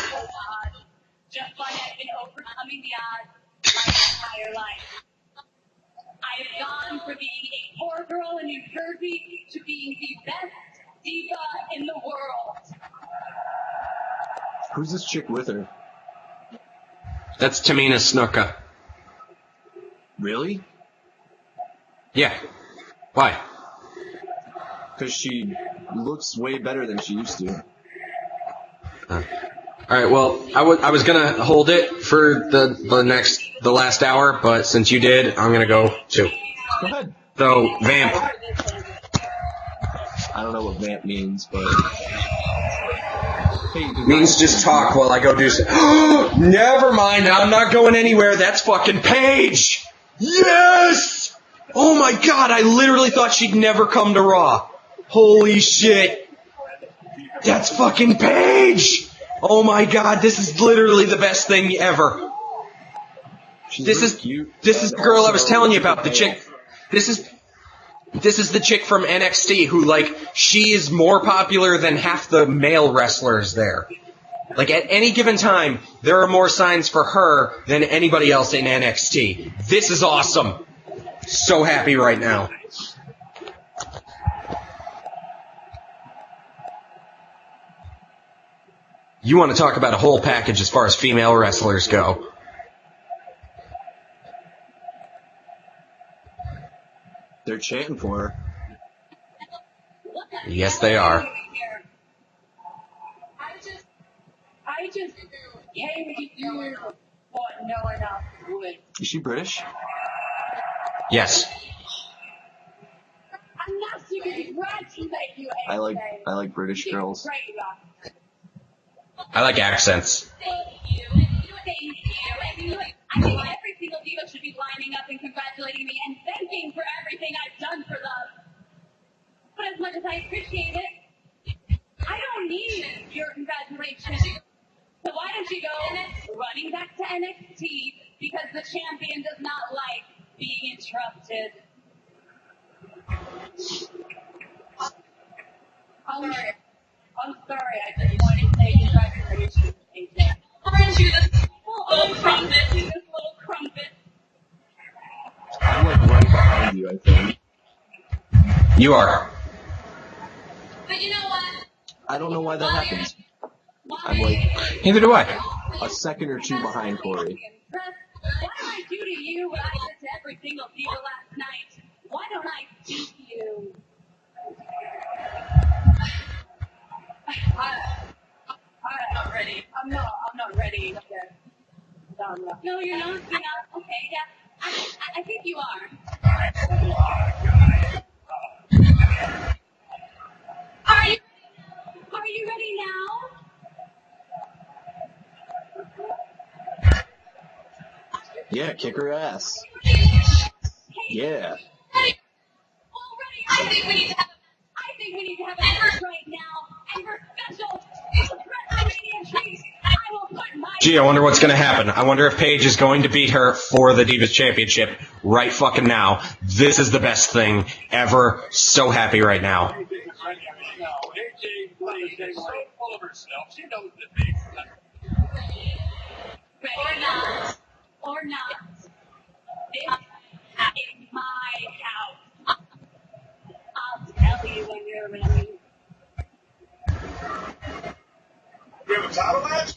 Just like I've been overcoming the odds my entire life. I have gone from being a poor girl in New Jersey to being the best diva in the world. Who's this chick with her? That's Tamina Snuka. Really? Yeah. Why? Because she looks way better than she used to. All right. Well, I was gonna hold it for the last hour, but since you did, I'm gonna go too. Go ahead. So, vamp. I don't know what vamp means, but hey, Means just talk while I go do some. Never mind. I'm not going anywhere. That's fucking Paige. Yes. Oh my god! I literally thought she'd never come to Raw. Holy shit. That's fucking Paige! Oh my god, this is literally the best thing ever. This is the girl I was telling you about, the chick. This is the chick from NXT who, like, she is more popular than half the male wrestlers there. Like, at any given time, there are more signs for her than anybody else in NXT. This is awesome. So happy right now. You want to talk about a whole package as far as female wrestlers go. they're chanting for her. Yes, they are. I just came to do what no one else would. Is she British? Yes. I'm not to congratulate you. I like British girls. Great, Rob. I like accents. Thank you. Thank you. I think every single diva should be lining up and congratulating me and thanking for everything I've done for them. But as much as I appreciate it, I don't need your congratulations. So why don't you go running back to NXT because the champion does not like being interrupted. I'm sorry. I just wanted to say congratulations, AJ. Aren't you this little crumpet? I'm like right behind you, I think. You are. But you know what? I don't know why that happens. I'm like Neither do I. a second or two behind Cory. Why don't I do to you what I did to every single diva last night? Why don't I beat you? I'm not ready. I'm not ready yet. No, you're not. Okay, yeah. I think you are. Are you ready now? Yeah, kick her ass. Yeah. I think we need to have a match right now. And for special WrestleMania treat, I will put my... Gee, I wonder what's going to happen. I wonder if Paige is going to beat her for the Divas Championship right fucking now. This is the best thing ever. So happy right now. AJ is so full of herself. She knows the things. Or not. This is my house. I'll tell you when you're ready. We have a title match?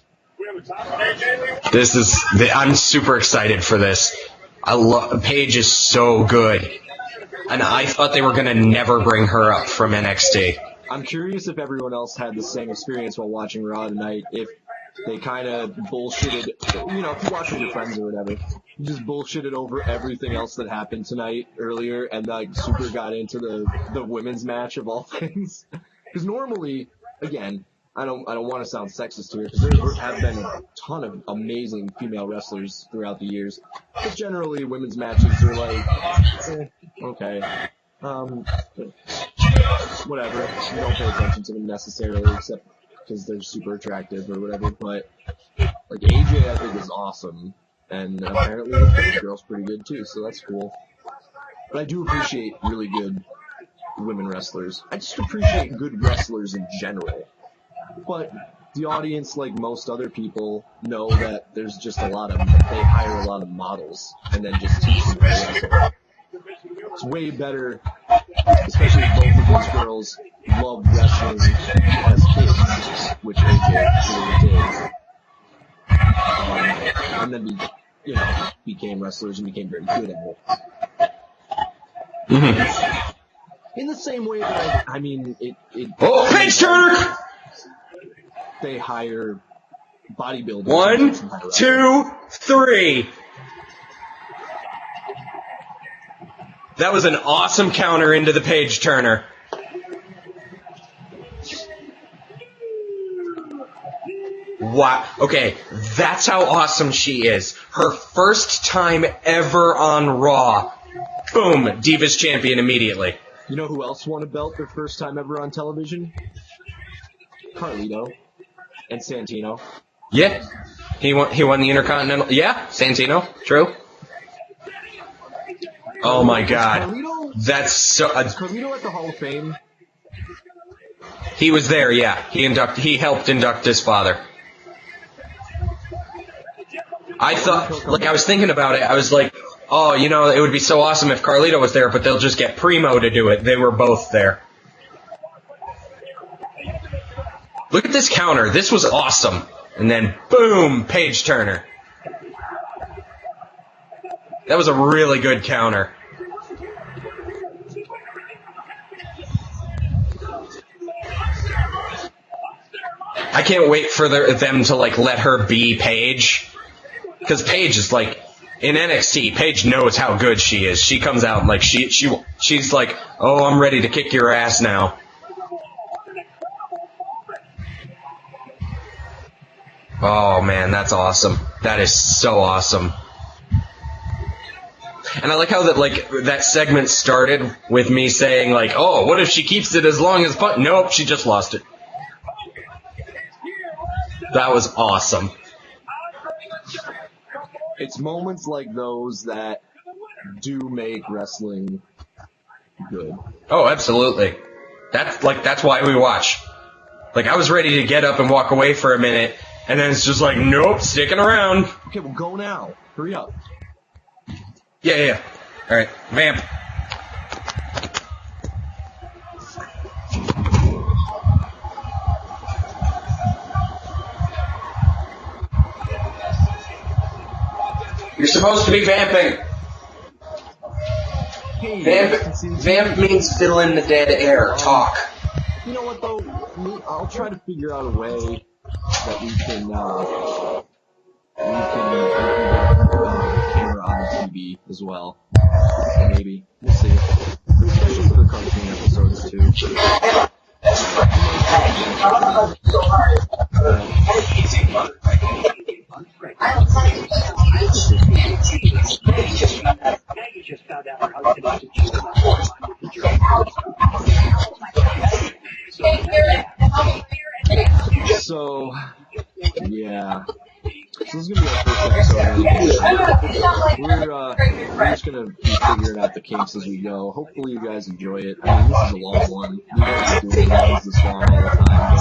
AJ? I'm super excited for this. Paige is so good. And I thought they were going to never bring her up from NXT. I'm curious if everyone else had the same experience while watching Raw tonight, if they kind of bullshitted, if you watch with your friends or whatever, you just bullshitted over everything else that happened tonight earlier and like super got into the women's match of all things. Because normally, again, I don't want to sound sexist here because there have been a ton of amazing female wrestlers throughout the years, but generally women's matches are like, okay, whatever. You don't pay attention to them necessarily, except because they're super attractive or whatever. But like AJ, I think is awesome, and apparently the Paige girl's pretty good too, so that's cool. But I do appreciate really good women wrestlers. I just appreciate good wrestlers in general. But the audience, like most other people, know that there's just they hire a lot of models and then just teach them to wrestle. It's way better, especially if both of these girls love wrestling as kids, which AJ did. And then became wrestlers and became very good at it. Mm-hmm. In the same way that Page Turner! They hire bodybuilders. 1, 2, 3. That was an awesome counter into the Page Turner. Wow. Okay, that's how awesome she is. Her first time ever on Raw. Boom, Divas Champion immediately. You know who else won a belt their first time ever on television? Carlito and Santino. Yeah. He won the Intercontinental. Yeah, Santino. True. Oh my God. That's so. Is Carlito at the Hall of Fame? He was there, yeah. He helped induct his father. I thought, I was thinking about it. I was like, oh, it would be so awesome if Carlito was there, but they'll just get Primo to do it. They were both there. Look at this counter. This was awesome. And then, boom, Page Turner. That was a really good counter. I can't wait for them to, let her be Paige. Because Paige is, in NXT, Paige knows how good she is. She comes out and, she's like, oh, I'm ready to kick your ass now. Oh, man, that's awesome. That is so awesome. And I like how that segment started with me saying, oh, what if she keeps it as long as... Nope, she just lost it. That was awesome. It's moments like those that do make wrestling good. Oh, absolutely. That's why we watch. I was ready to get up and walk away for a minute, and then it's just nope, sticking around. Okay, well, go now. Hurry up. Yeah. All right, vamp. You're supposed to be vamping. Hey, Vamp means fill in the dead air. Talk. You know what, though? I'll try to figure out a way that we can get the camera on the TV as well. Maybe. We'll see. Especially for the cartoon episodes, too. So, yeah. So this is going to be our first episode. We're just going to be figuring out the kinks as we go. Hopefully you guys enjoy it. I mean, this is a long one. We don't be doing things this long all the time.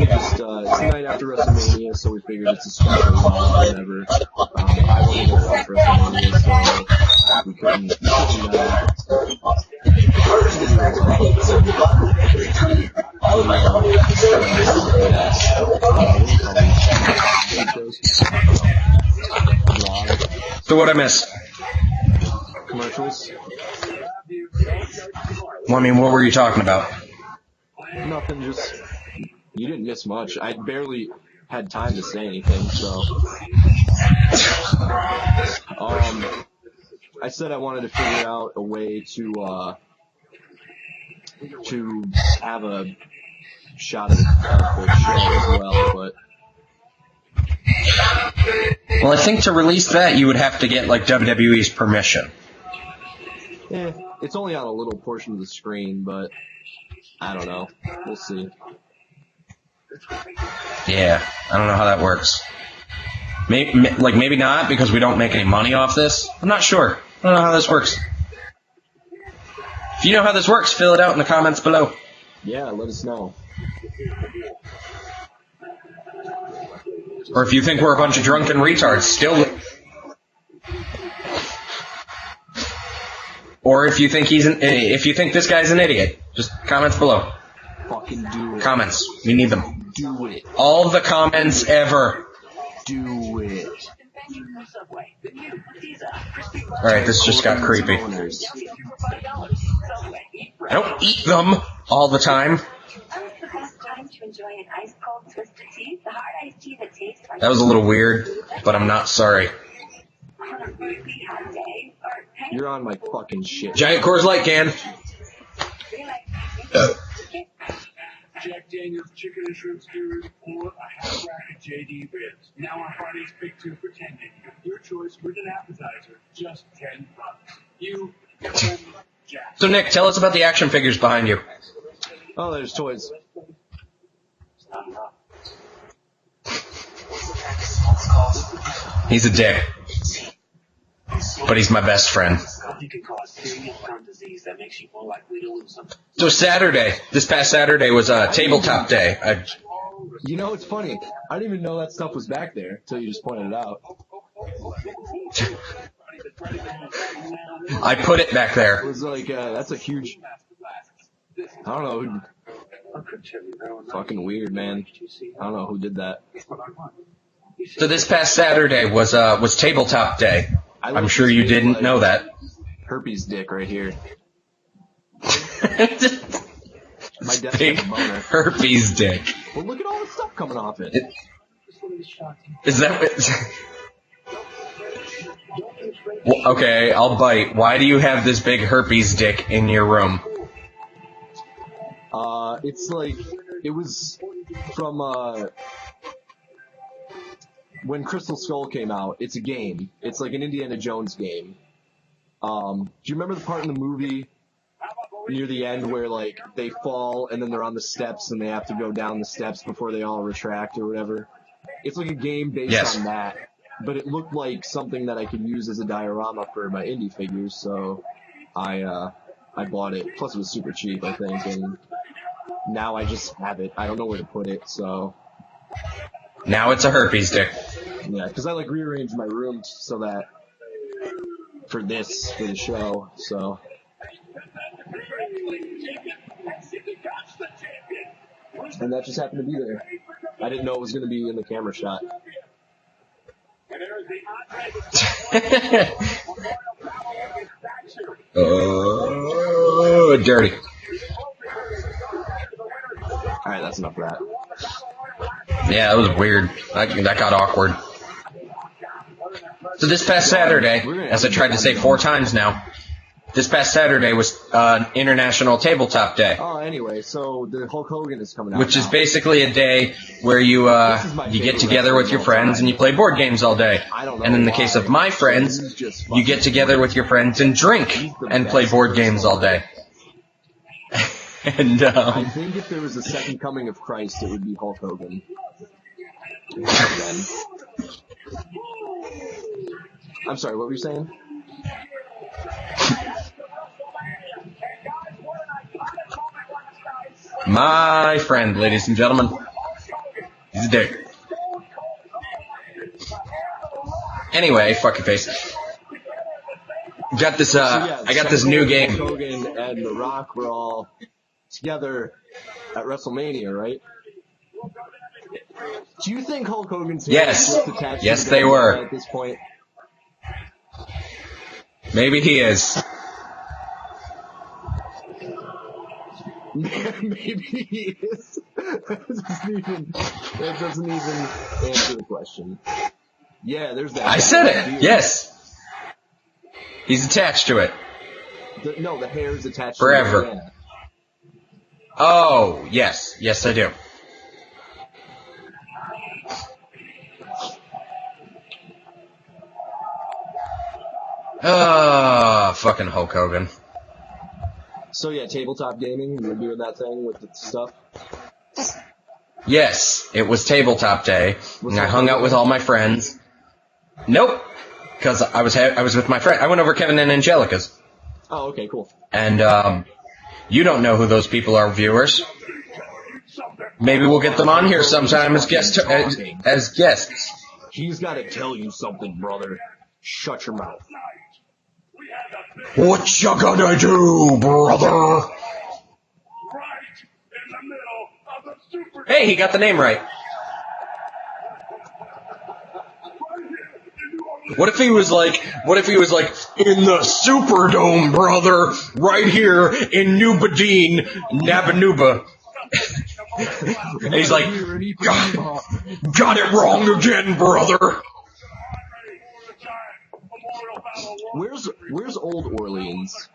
It's the night after WrestleMania, so we figured it's a special one or whatever. I wasn't going to watch WrestleMania, so we couldn't So what I miss? commercials. Well, I mean, what were you talking about? Nothing, just, you didn't miss much. I barely had time to say anything, so. I said I wanted to figure out a way to have a shot at the show as well, but. Well, I think to release that, you would have to get, WWE's permission. Yeah, it's only on a little portion of the screen, but I don't know. We'll see. Yeah, I don't know how that works. Maybe not, because we don't make any money off this. I'm not sure. I don't know how this works. If you know how this works, fill it out in the comments below. Yeah, let us know. Or if you think we're a bunch of drunken retards, still... Or if you think if you think this guy's an idiot, just comments below. Fucking do it. Comments. We need them. Do it. All the comments ever. Do it. Alright, this just got creepy. I don't eat them all the time. That was a little weird, but I'm not sorry. You're on my fucking shit. Giant Coors Light can. Jack Daniels chicken and shrimp skewers, or a half rack of JD ribs. Now on Friday's Pick 2 for $10. Your choice with an appetizer, just $10. You, Jack. So Nick, tell us about the action figures behind you. Oh, there's toys. He's a dick. But he's my best friend. You can cause serious lung disease that makes you more likely to lose them. So this past Saturday was a tabletop day. You know, it's funny. I didn't even know that stuff was back there until you just pointed it out. I put it back It there. was like, that's a huge... I don't know. Fucking weird, man. I don't know who did that. So this past Saturday was tabletop day. I'm sure you didn't know that. Herpes dick right here. My desk Big has a boner. herpes dick. Well, look at all the stuff coming off it. Is that well, okay, I'll bite. Why do you have this big herpes dick in your room? It's like, it was from, when Crystal Skull came out. It's a game. It's like an Indiana Jones game. Do you remember the part in the movie near the end where, like, they fall and then they're on the steps and they have to go down the steps before they all retract or whatever? It's like a game based on that, but it looked like something that I could use as a diorama for my indie figures, so I bought it. Plus it was super cheap, I think, and now I just have it. I don't know where to put it, so... Now it's a herpes dick. Yeah, because I, like, rearranged my room so that... for the show, so... And that just happened to be there. I didn't know it was going to be in the camera shot. Oh, dirty. Alright, that's enough of that. Yeah, that was weird. That got awkward. So this past Saturday, as I tried to say 4 times now, this past Saturday was International Tabletop Day. Oh, anyway, so the Hulk Hogan is coming out Which is now. basically a day where you get together with your friends and you play board games all day. And in the case of my friends, you get together with your friends and drink and play board games all day. And I think if there was a second coming of Christ, it would be Hulk Hogan. Then. I'm sorry, what were you saying? my friend, ladies and gentlemen, he's a dick. Anyway, fuck your face. Got this, I got this new game. Hogan and The Rock were all together at WrestleMania, right? Do you think Hulk Hogan's hair Yes. is just attached Yes, to they the were. at this point? Maybe he is. Maybe he is. That doesn't even answer the question. Yeah, there's that. I said it. Yes. He's attached to it. No, the hair is attached Forever. to it. Yeah. Oh, yes. Yes, I do. Fucking Hulk Hogan. So yeah, tabletop gaming, you're doing that thing with the stuff? Yes, it was tabletop day, and I hung out with all my friends. Nope, because I was with my friend. I went over Kevin and Angelica's. Oh, okay, cool. And, you don't know who those people are, viewers. Maybe we'll get them on here sometime as guests. He's got to tell you something, brother. Shut your mouth. What you gonna do, brother? Hey, he got the name right. What if he was like, in the Superdome, brother, right here in Nubadine, Nabanuba. And he's like, got it wrong again, brother. Where's Old Orleans?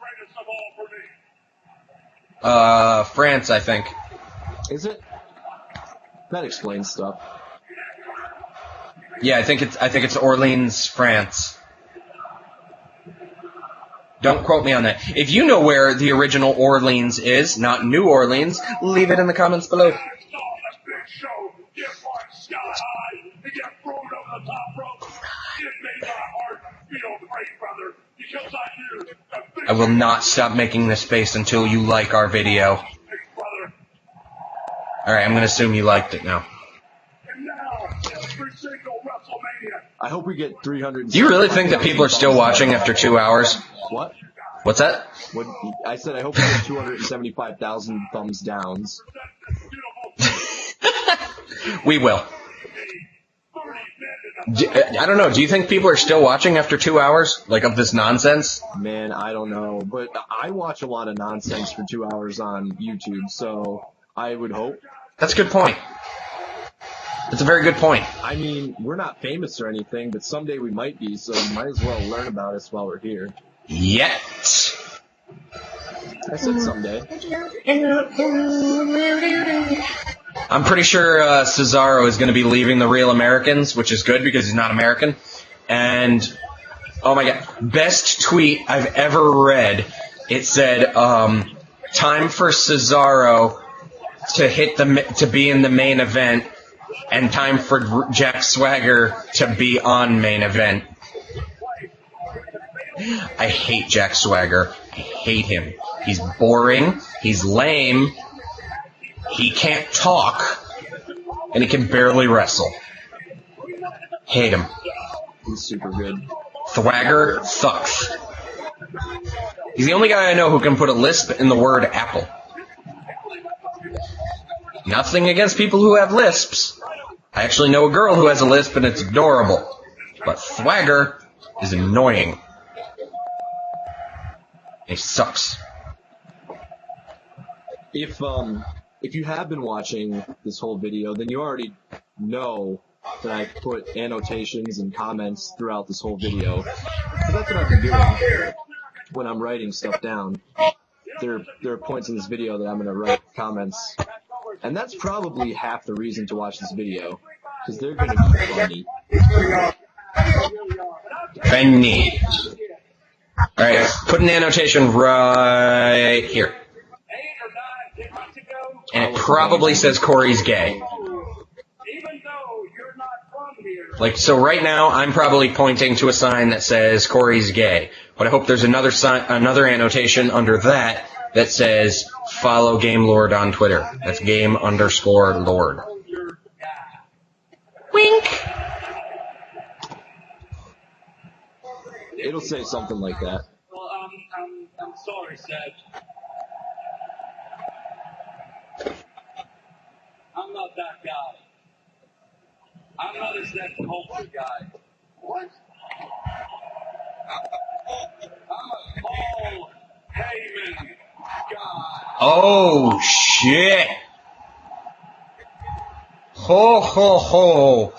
France, I think. Is it? That explains stuff. Yeah, I think it's Orleans, France. Don't quote me on that. If you know where the original Orleans is, not New Orleans, leave it in the comments below. I will not stop making this face until you like our video. Alright, I'm going to assume you liked it now. I hope we get 300. Do you really think that people are still watching after 2 hours? What? What's that? I said I hope we get 275,000 thumbs downs. We will. I don't know. Do you think people are still watching after 2 hours, like, of this nonsense? Man, I don't know. But I watch a lot of nonsense for 2 hours on YouTube, so I would hope. That's a good point. That's a very good point. I mean, we're not famous or anything, but someday we might be, so you might as well learn about us while we're here. Yet. I said someday. I'm pretty sure Cesaro is going to be leaving the Real Americans, which is good because he's not American. And, oh my god, best tweet I've ever read. It said, time for Cesaro to be in the main event, and time for Jack Swagger to be on main event. I hate Jack Swagger. I hate him. He's boring. He's lame. He can't talk. And he can barely wrestle. Hate him. He's super good. Swagger sucks. He's the only guy I know who can put a lisp in the word apple. Nothing against people who have lisps. I actually know a girl who has a lisp and it's adorable. But Swagger is annoying. He sucks. If you have been watching this whole video, then you already know that I put annotations and comments throughout this whole video. So that's what I've been doing when I'm writing stuff down. There are points in this video that I'm going to write comments. And that's probably half the reason to watch this video. Because they're going to be funny. Funny. Alright, put an annotation right here. And it probably says Cory's gay. Like, so right now, I'm probably pointing to a sign that says Cory's gay. But I hope there's another another annotation under that that says follow Game Lord on Twitter. That's game_Lord. Wink! It'll say something like that. Well, I'm sorry, Seth. I'm not that guy. I'm not a Seth culture guy. What? I'm a Paul Heyman guy. Oh, shit! Ho, ho, ho!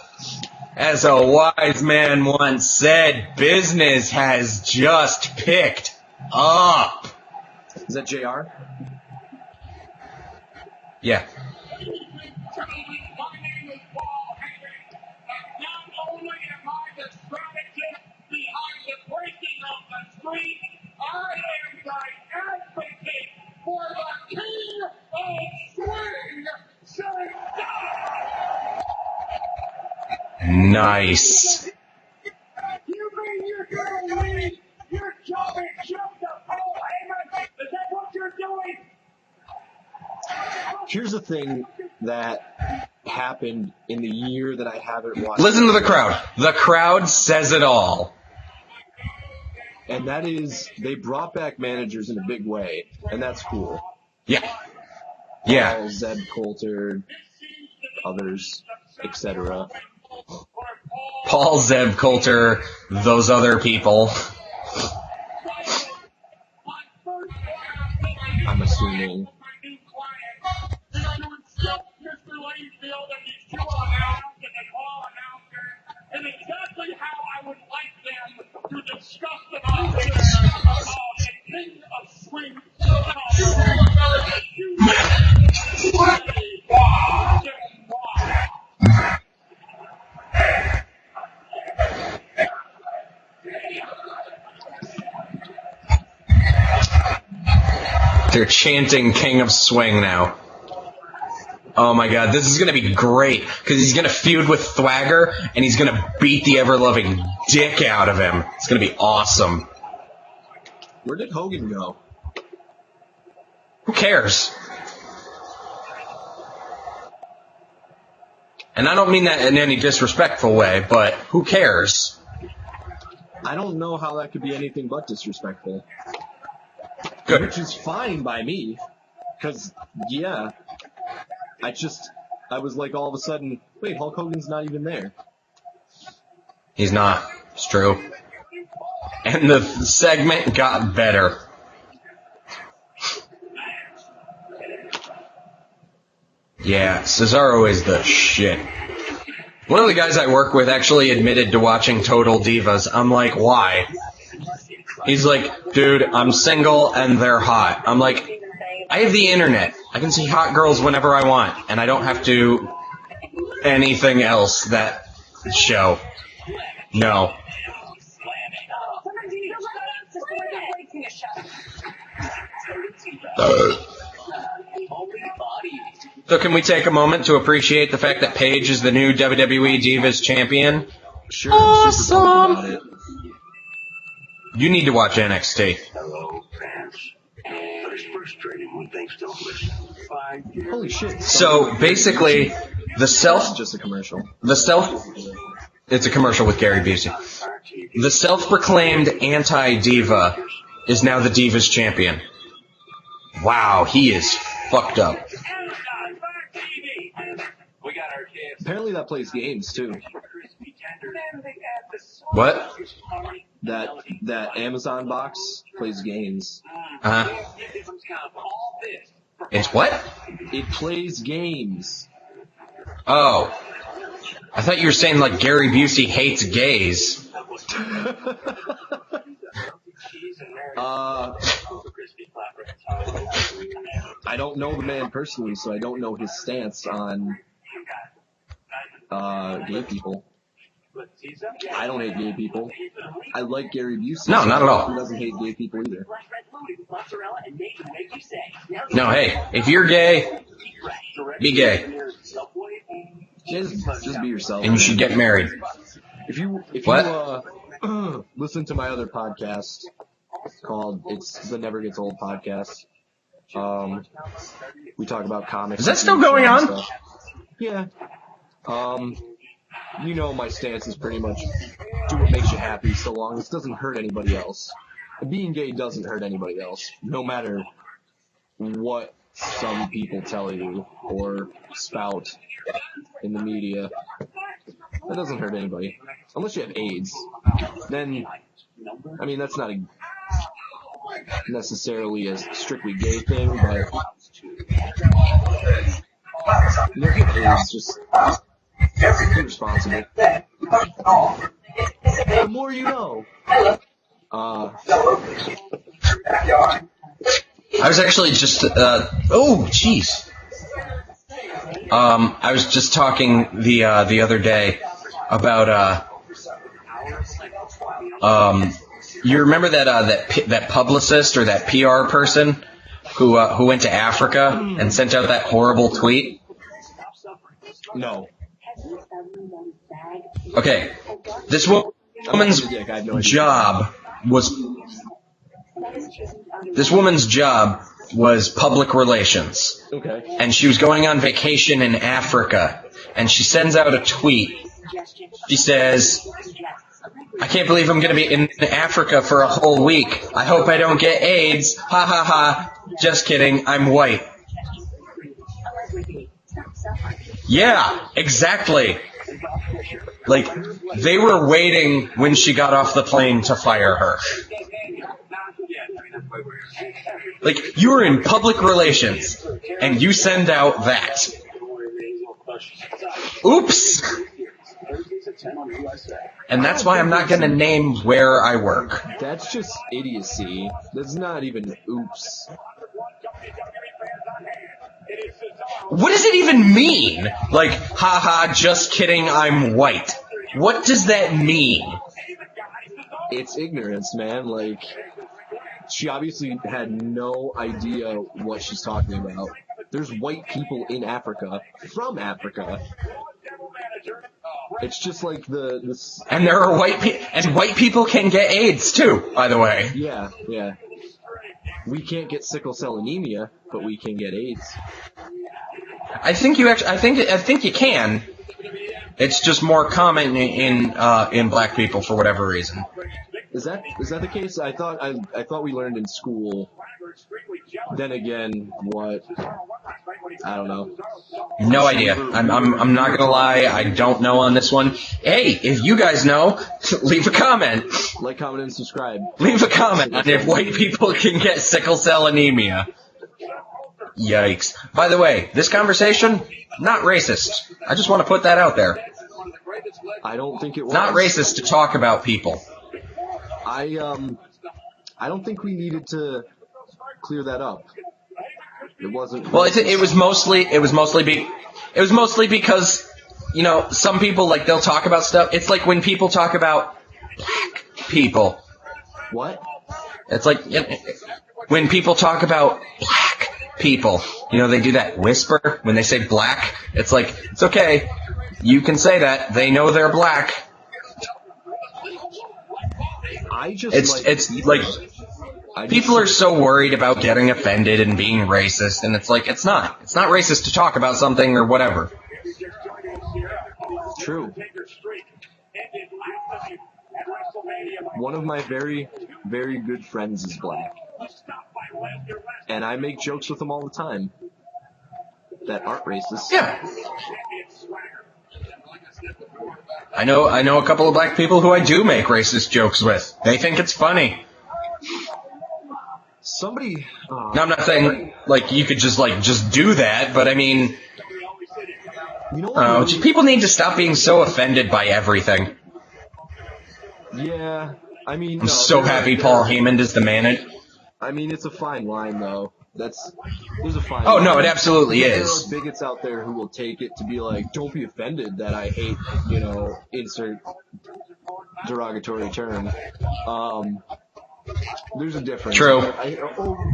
As a wise man once said, business has just picked up. Is that JR? Yeah. Not only am I the strategist behind the breaking of the streak, I am the advocate for the king of swing, Nice. You mean you're gonna leave your championship to Paul Heyman? Is that what you're doing? Here's the thing. that happened in the year that I haven't watched. Listen to the crowd. The crowd says it all. And that is, they brought back managers in a big way, and that's cool. Yeah. Yeah. Paul, Zeb Coulter, others, etc. Paul, Zeb Coulter, those other people. I'm assuming. And exactly how I would like them to discuss about a king of swing. They're chanting King of Swing now. Oh my god, this is going to be great, because he's going to feud with Thwagger, and he's going to beat the ever-loving dick out of him. It's going to be awesome. Where did Hogan go? Who cares? And I don't mean that in any disrespectful way, but who cares? I don't know how that could be anything but disrespectful. Good. Which is fine by me, because, yeah, I was like all of a sudden, wait, Hulk Hogan's not even there. He's not. It's true. And the segment got better. Yeah, Cesaro is the shit. One of the guys I work with actually admitted to watching Total Divas. I'm like, why? He's like, dude, I'm single and they're hot. I'm like, I have the internet. I can see hot girls whenever I want, and I don't have to anything else that show. No. So can we take a moment to appreciate the fact that Paige is the new WWE Divas champion? Sure, I'm super pumped about it. You need to watch NXT. Hello, fans. But it's frustrating when things don't listen. 5 years. Holy shit. So basically, It's just a commercial. It's a commercial with Gary Busey. The self-proclaimed anti-diva is now the Divas champion. Wow, he is fucked up. Apparently that plays games too. What? That Amazon box plays games. It's what? It plays games. Oh. I thought you were saying like Gary Busey hates gays. I don't know the man personally, so I don't know his stance on gay people. I don't hate gay people. I like Gary Busey. No, not at all. He doesn't hate gay people either. No, hey, if you're gay, be gay. Just be yourself. And you should get married. If you What? listen to my other podcast called it's the Never Gets Old podcast. We talk about comics. Is that still going on? Stuff. Yeah. You know my stance is pretty much do what makes you happy so long as it doesn't hurt anybody else. Being gay doesn't hurt anybody else, no matter what some people tell you or spout in the media. That doesn't hurt anybody. Unless you have AIDS. Then, I mean, that's not necessarily a strictly gay thing, but you know, if you have AIDS, just be responsible. The more you know. I was actually just, oh, jeez. I was just talking the other day about, you remember that publicist or that PR person who went to Africa and sent out that horrible tweet? No. Okay. This woman's job was public relations. Okay. And she was going on vacation in Africa. And she sends out a tweet. She says, I can't believe I'm going to be in Africa for a whole week. I hope I don't get AIDS. Ha ha ha. Just kidding. I'm white. Yeah, exactly. Like, they were waiting when she got off the plane to fire her. Like, you were in public relations, and you send out that. Oops! And that's why I'm not going to name where I work. That's just idiocy. That's not even oops. What does it even mean? Like, haha, just kidding, I'm white. What does that mean? It's ignorance, man. Like, she obviously had no idea what she's talking about. There's white people in Africa, from Africa. It's just like this. And there are white people can get AIDS too, by the way. Yeah. We can't get sickle cell anemia, but we can get AIDS. I think you can. It's just more common in black people for whatever reason. Is that the case? I thought we learned in school. Then again, what? I don't know. No idea. I'm not gonna lie. I don't know on this one. Hey, if you guys know, leave a comment. Like, comment, and subscribe. Leave a comment on if white people can get sickle cell anemia. Yikes. By the way, this conversation, not racist. I just want to put that out there. I don't think it was. Not racist to talk about people. I don't think we needed to clear that up. It wasn't. Well, it was mostly because, you know, some people, like, they'll talk about stuff. It's like when people talk about black people. What? It's like when people talk about black people. You know, they do that whisper when they say black. It's like, it's okay. You can say that. They know they're black. People are so worried about getting offended and being racist, and it's like, it's not racist to talk about something or whatever. True. One of my very, very good friends is black, and I make jokes with him all the time that aren't racist. Yeah. I know a couple of black people who I do make racist jokes with. They think it's funny. Somebody. Now, I'm not saying, like, you could just do that, but I mean, people need to stop being so offended by everything. Yeah, I mean. I'm so happy Paul Heyman is the manager. I mean, it's a fine line, though. There's a fine line. Oh, no, it absolutely is. There are bigots out there who will take it to be like, don't be offended that I hate, insert derogatory term. There's a difference. True.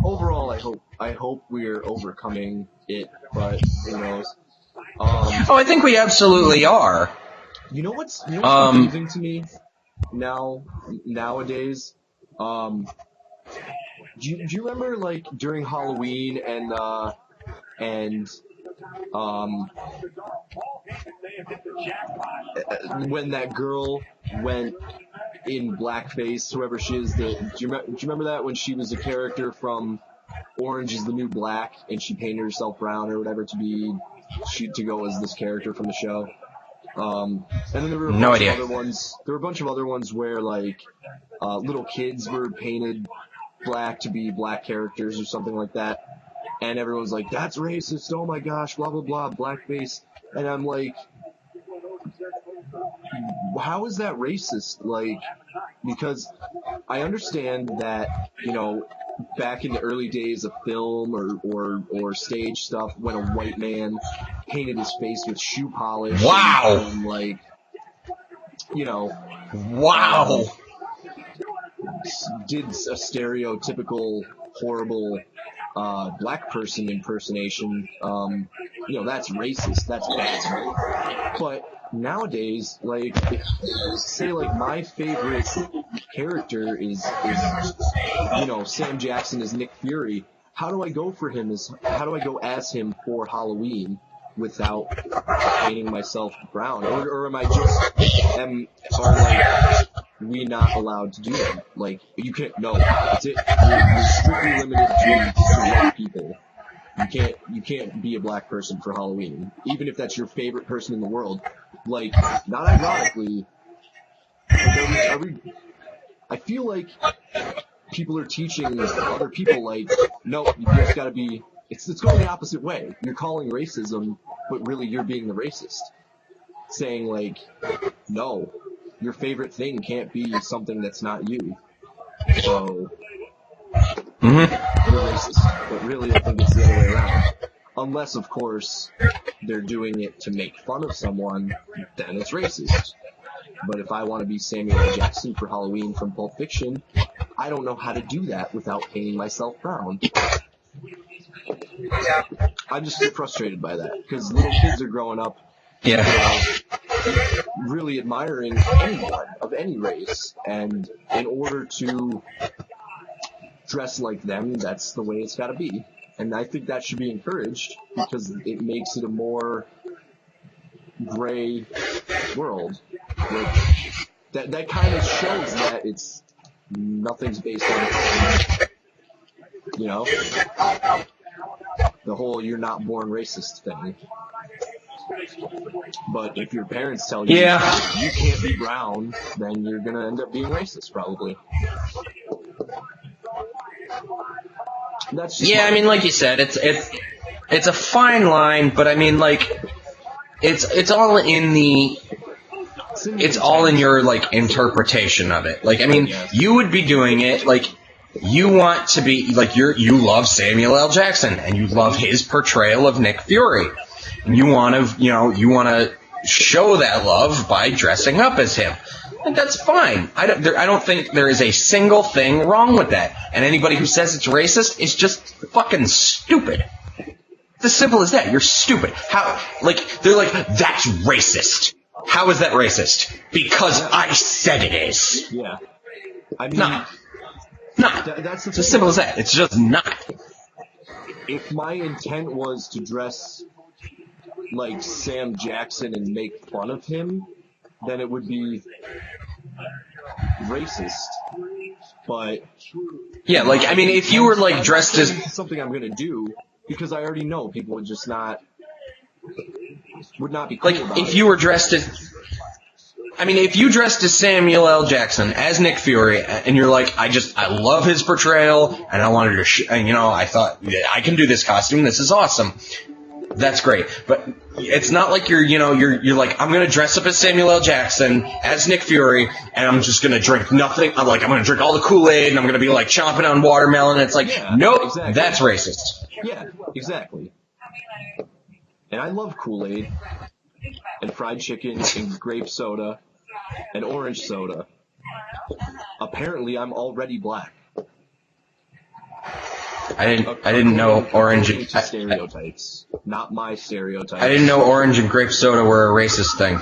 Overall, I hope we're overcoming it, but who knows? I think we absolutely are. You know what's confusing to me nowadays? Do you remember, like, during Halloween and when that girl went in blackface, whoever she is, do you remember that, when she was a character from Orange is the New Black, and she painted herself brown or whatever to go as this character from the show? And then there were a bunch of other ones. There were a bunch of other ones where, like, little kids were painted black to be black characters or something like that. And everyone's like, that's racist, oh my gosh, blah, blah, blah, blackface. And I'm like, how is that racist? Like, because I understand that, back in the early days of film or stage stuff, when a white man painted his face with shoe polish. Wow! And like, wow! Did a stereotypical horrible black person impersonation, that's racist, that's bad. But nowadays, like, say, like, my favorite character is Sam Jackson as Nick Fury, how do I go as him for Halloween without painting myself brown? Or am I just, are like, we not allowed to do that? Like, you can't, no, that's it. You're strictly limited to white people. You can't be a black person for Halloween, even if that's your favorite person in the world. Like, not ironically, I feel like people are teaching other people, like, no, you just gotta be, it's going the opposite way. You're calling racism, but really you're being the racist. Saying, like, no, your favorite thing can't be something that's not you. So, you're racist. But really, I think it's the other way around. Unless, of course, they're doing it to make fun of someone, then it's racist. But if I want to be Samuel L. Jackson for Halloween from Pulp Fiction, I don't know how to do that without painting myself brown. I'm just frustrated by that, because little kids are growing up, really admiring anyone of any race, and in order to dress like them, that's the way it's got to be. And I think that should be encouraged, because it makes it a more gray world. Like, that kind of shows that nothing's based on, you know, the whole "you're not born racist" thing. But if your parents tell you you can't be brown, then you're gonna end up being racist, probably. That's just I mean, like you said, it's a fine line, but I mean, like, it's all in the. It's all in your, like, interpretation of it. Like, I mean, you would be doing it, like, you want to be, like, you love Samuel L. Jackson, and you love his portrayal of Nick Fury. And you want to show that love by dressing up as him. And that's fine. I don't think there is a single thing wrong with that. And anybody who says it's racist is just fucking stupid. It's as simple as that. You're stupid. How, like, they're like, that's racist. How is that racist? Because I said it is. Yeah. I mean, not. That's it's as simple as that. It's just not. If my intent was to dress like Sam Jackson and make fun of him, then it would be racist. But yeah, like, I mean, if you were, like, dressed as something I'm gonna do, because I already know people would just would not be cool like, about if it. you were dressed as, I mean, if you dressed as Samuel L. Jackson, as Nick Fury, and you're like, I love his portrayal, and I wanted to, I thought, I can do this costume, this is awesome. That's great. But it's not like you're like, I'm going to dress up as Samuel L. Jackson, as Nick Fury, and I'm just going to drink nothing. I'm going to drink all the Kool-Aid, and I'm going to be, like, chomping on watermelon. It's like, nope, exactly. That's racist. Yeah, exactly. And I love Kool-Aid, and fried chicken, and grape soda, and orange soda. Apparently, I'm already black. I didn't know orange and stereotypes, not my stereotypes. I didn't know orange and grape soda were a racist thing.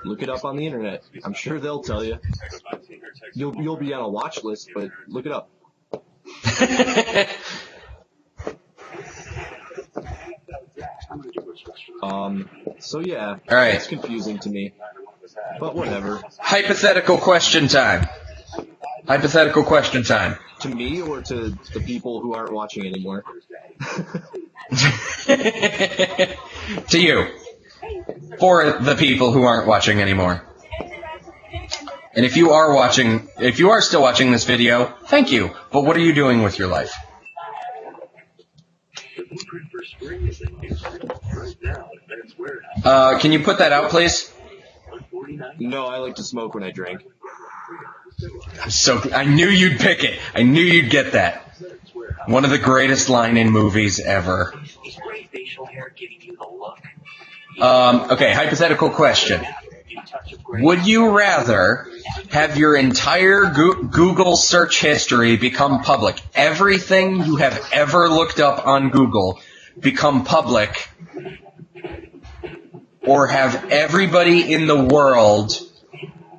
Look it up on the internet. I'm sure they'll tell you. You'll be on a watch list, but look it up. So yeah, all right. It's confusing to me, but whatever. Hypothetical question time. Hypothetical question time. To me or to the people who aren't watching anymore? To you. For the people who aren't watching anymore. And if you are still watching this video, thank you. But what are you doing with your life? Can you put that out, please? No, I like to smoke when I drink. I knew you'd pick it. I knew you'd get that. One of the greatest line in movies ever. Okay, hypothetical question. Would you rather have your entire Google search history become public? Everything you have ever looked up on Google become public? Or have everybody in the world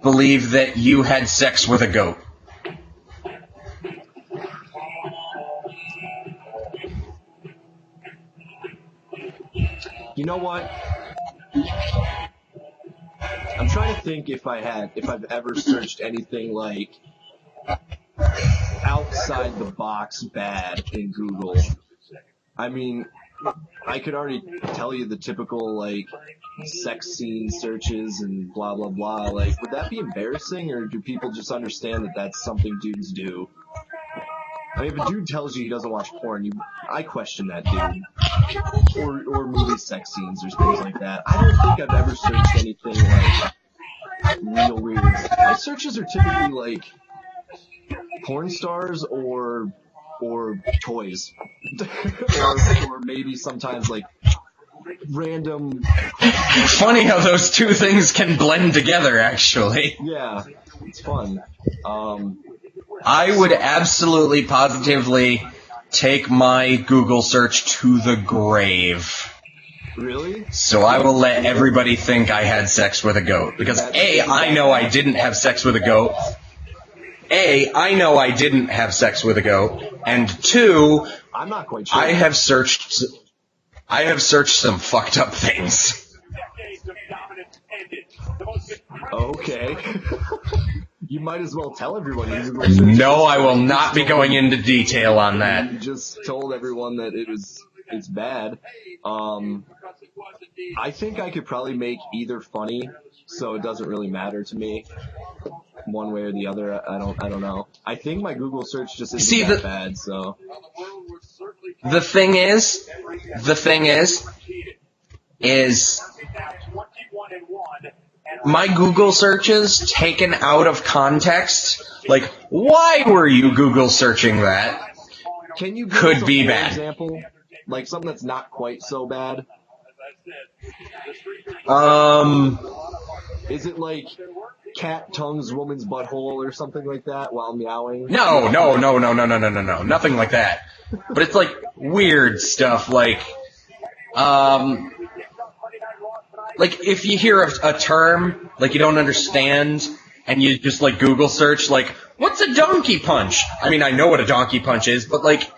believe that you had sex with a goat? You know what? I'm trying to think if I've ever searched anything like outside the box bad in Google. I mean, I could already tell you the typical, like, sex scene searches and blah, blah, blah. Like, would that be embarrassing, or do people just understand that that's something dudes do? I mean, if a dude tells you he doesn't watch porn, I question that dude. Or movie sex scenes or things like that. I don't think I've ever searched anything, like, real weird. My searches are typically, like, porn stars or toys. or maybe sometimes, like, random... Funny how those two things can blend together, actually. Yeah, it's fun. I would absolutely, positively take my Google search to the grave. Really? So I will let everybody think I had sex with a goat. Because A, I know I didn't have sex with a goat. And two, I'm not quite sure. I have searched some fucked up things. Okay. You might as well tell everyone. No, I will not be going into detail on that. You just told everyone that it's bad. I think I could probably make either funny, so it doesn't really matter to me, one way or the other. I don't know. I think my Google search just isn't that bad. So the thing is, my Google searches taken out of context, like, why were you Google searching that? Can you could be an bad. Example, like something that's not quite so bad. Is it like cat tongues woman's butthole or something like that while meowing? No, nothing like that. But it's like weird stuff, like if you hear a term, like you don't understand, and you just like Google search, like, what's a donkey punch? I mean, I know what a donkey punch is, but like...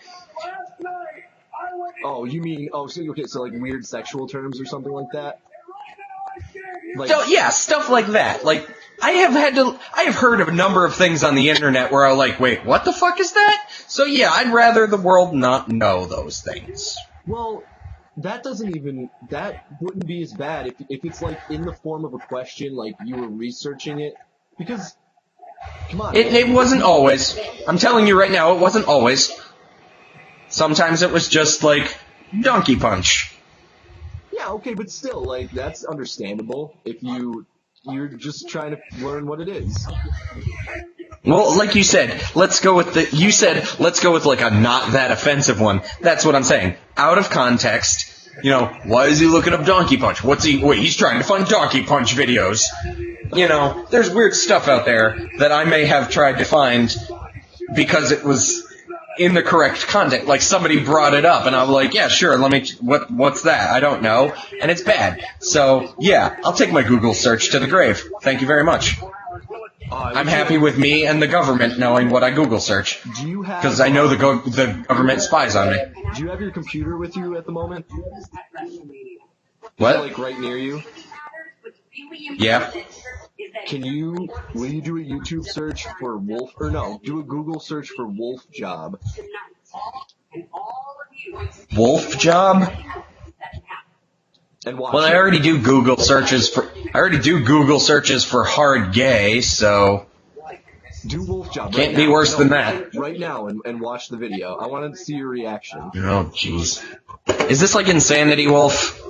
Oh, you mean, so like weird sexual terms or something like that? Like, so, yeah, stuff like that. Like, I have heard of a number of things on the internet where I'm like, wait, what the fuck is that? So yeah, I'd rather the world not know those things. Well, that wouldn't be as bad if it's like in the form of a question, like you were researching it, because, come on. It wasn't always. I'm telling you right now, it wasn't always. Sometimes it was just like, donkey punch. Yeah, okay, but still, like, that's understandable if you're just trying to learn what it is. Well, like you said, let's go with like a not that offensive one. That's what I'm saying. Out of context, why is he looking up donkey punch? He's trying to find donkey punch videos. There's weird stuff out there that I may have tried to find because it was in the correct context. Like somebody brought it up and I'm like, yeah, sure, what's that? I don't know. And it's bad. So, yeah, I'll take my Google search to the grave. Thank you very much. I'm happy with me and the government knowing what I Google search. Because I know the government spies on me. Do you have your computer with you at the moment? What? Like right near you? Yeah. Will you do a YouTube search for wolf, or no, do a Google search for wolf job. Wolf job? And watch well, I already do Google searches for hard gay, so do wolf job. Can't be worse than that. Right now, and watch the video. I want to see your reaction. Oh, jeez. Is this like Insanity Wolf?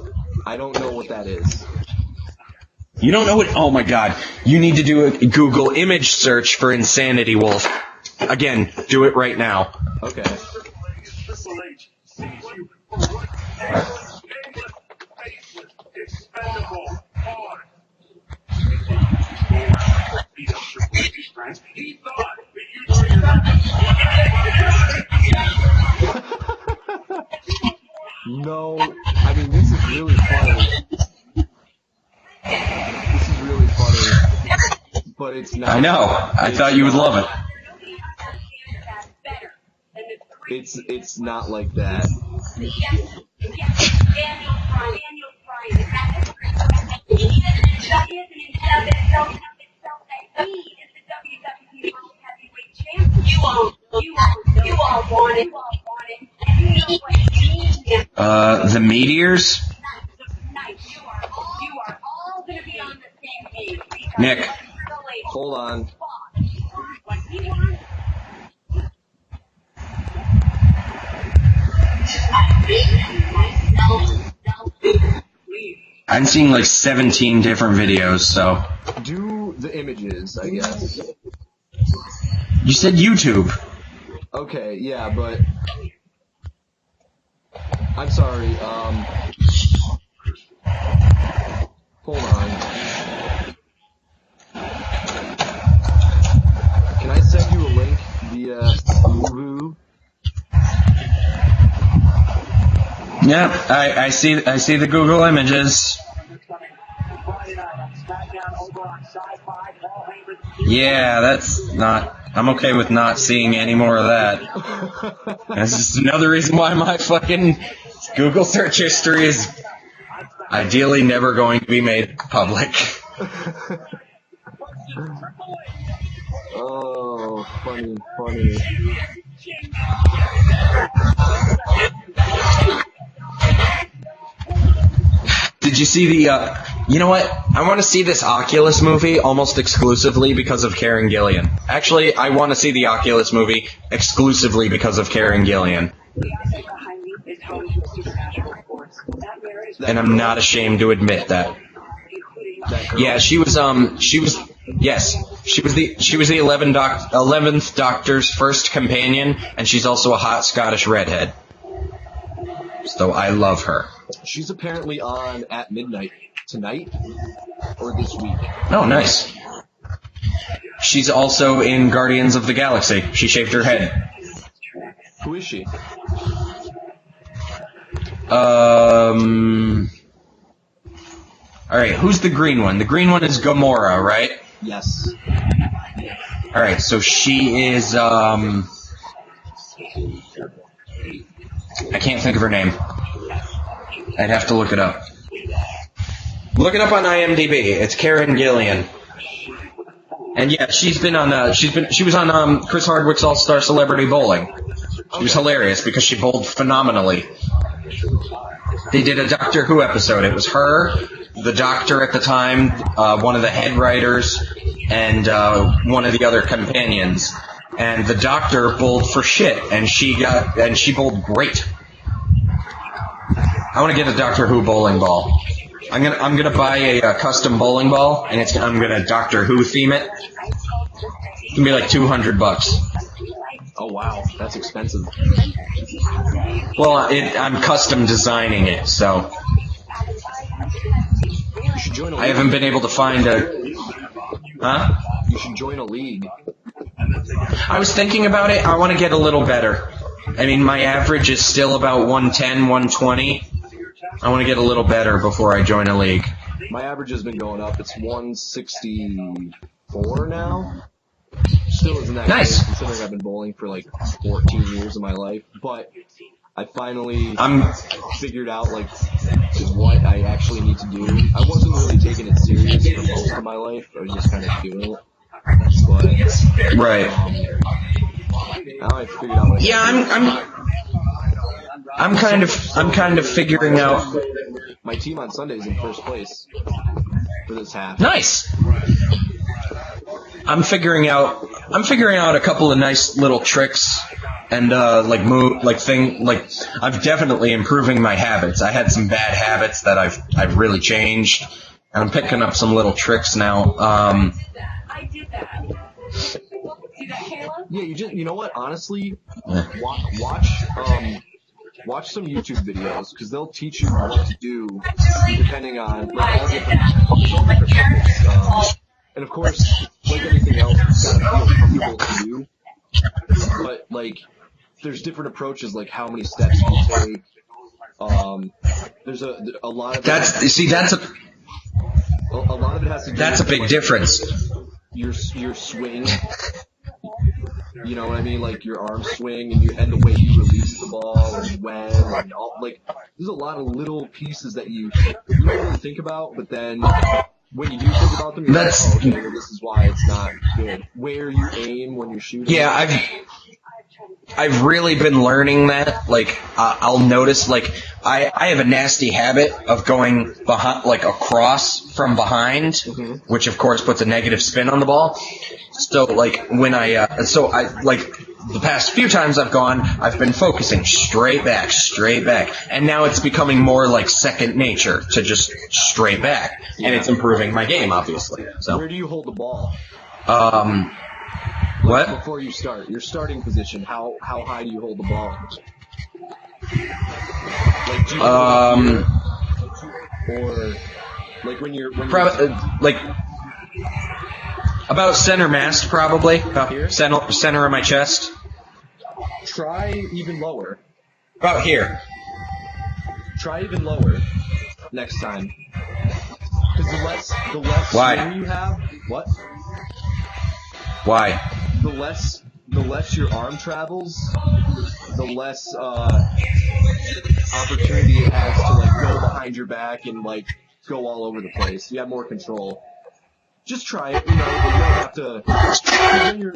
I don't know what that is. You don't know what? Oh my god. You need to do a Google image search for Insanity Wolf. Again, do it right now. Okay. No, I mean, this is really funny. This is really funny, but it's not. I know. I thought you would love it. It's not like that. The Meteors? Nick. Hold on. I'm seeing like 17 different videos, so. Do the images, I guess. You said YouTube. Okay, yeah, but I'm sorry, hold on. Can I send you a link via Woohoo? Yeah, I see the Google images. Yeah, that's not. I'm okay with not seeing any more of that. That's just another reason why my fucking Google search history is ideally never going to be made public. Oh, funny. Did you see the, you know what? I want to see this Oculus movie almost exclusively because of Karen Gillan. Actually, I want to see the Oculus movie exclusively because of Karen Gillan. And I'm not ashamed to admit that. Yeah, she was the 11th Doctor's first companion, and she's also a hot Scottish redhead. So I love her. She's apparently on at midnight tonight or this week. Oh, nice. She's also in Guardians of the Galaxy. She shaved her head. Who is she? Alright, who's the green one? The green one is Gamora, right? Yes. Alright, so she is, I can't think of her name. I'd have to look it up. Look it up on IMDb. It's Karen Gillan. And yeah, she was on Chris Hardwick's All-Star Celebrity Bowling. She was hilarious because she bowled phenomenally. They did a Doctor Who episode. It was her, the Doctor at the time, one of the head writers, and one of the other companions. And the Doctor bowled for shit, and she bowled great. I want to get a Doctor Who bowling ball. I'm gonna buy a custom bowling ball, and I'm gonna Doctor Who theme it. It's gonna be like $200. Oh wow, that's expensive. Well, I'm custom designing it, so You should join a league. I haven't been able to find a. Huh? You should join a league. I was thinking about it. I want to get a little better. I mean, my average is still about 110, 120. I want to get a little better before I join a league. My average has been going up. It's 164 now. Still isn't that Nice. good, considering I've been bowling for like 14 years of my life. But I finally figured out like what I actually need to do. I wasn't really taking it serious for most of my life. I was just kind of doing it. But Right. now I figured out what I Yeah, I'm kind of figuring out. My team on Sunday is in first place for this half. Nice. I'm figuring out a couple of nice little tricks and I'm definitely improving my habits. I had some bad habits that I've really changed, and I'm picking up some little tricks now. I did that. See that, Kayla? Yeah, you know what? Honestly, watch some YouTube videos because they'll teach you what to do depending on like, all different techniques. And of course, like anything else, it's gotta feel comfortable to you. But like, there's different approaches, like how many steps you take. There's a lot of That's a lot of it has to do. that's a with, big like, difference. Your swing. You know what I mean? Like your arm swing and the way you release the ball and when and all, like, there's a lot of little pieces that you don't really think about, but then when you do think about them, you're like, oh, okay, well, this is why it's not good. Where you aim when you're shooting. Yeah, I've really been learning that. Like, I'll notice, like, I have a nasty habit of going behind, like, across from behind, which of course puts a negative spin on the ball. So, like, when like, the past few times I've gone, I've been focusing straight back, and now it's becoming more like second nature to just straight back, and it's improving my game, obviously. So. Where do you hold the ball? What? Before you start, your starting position, how high do you hold the ball? Like, do you or like when you're like about center mast, probably about center of my chest. Try even lower. About here. Try even lower next time. Because the less Why? swing you have, what? Why? The less your arm travels, the less opportunity it has to like go behind your back and like go all over the place. You have more control. Just try it. You know, you don't have to. When you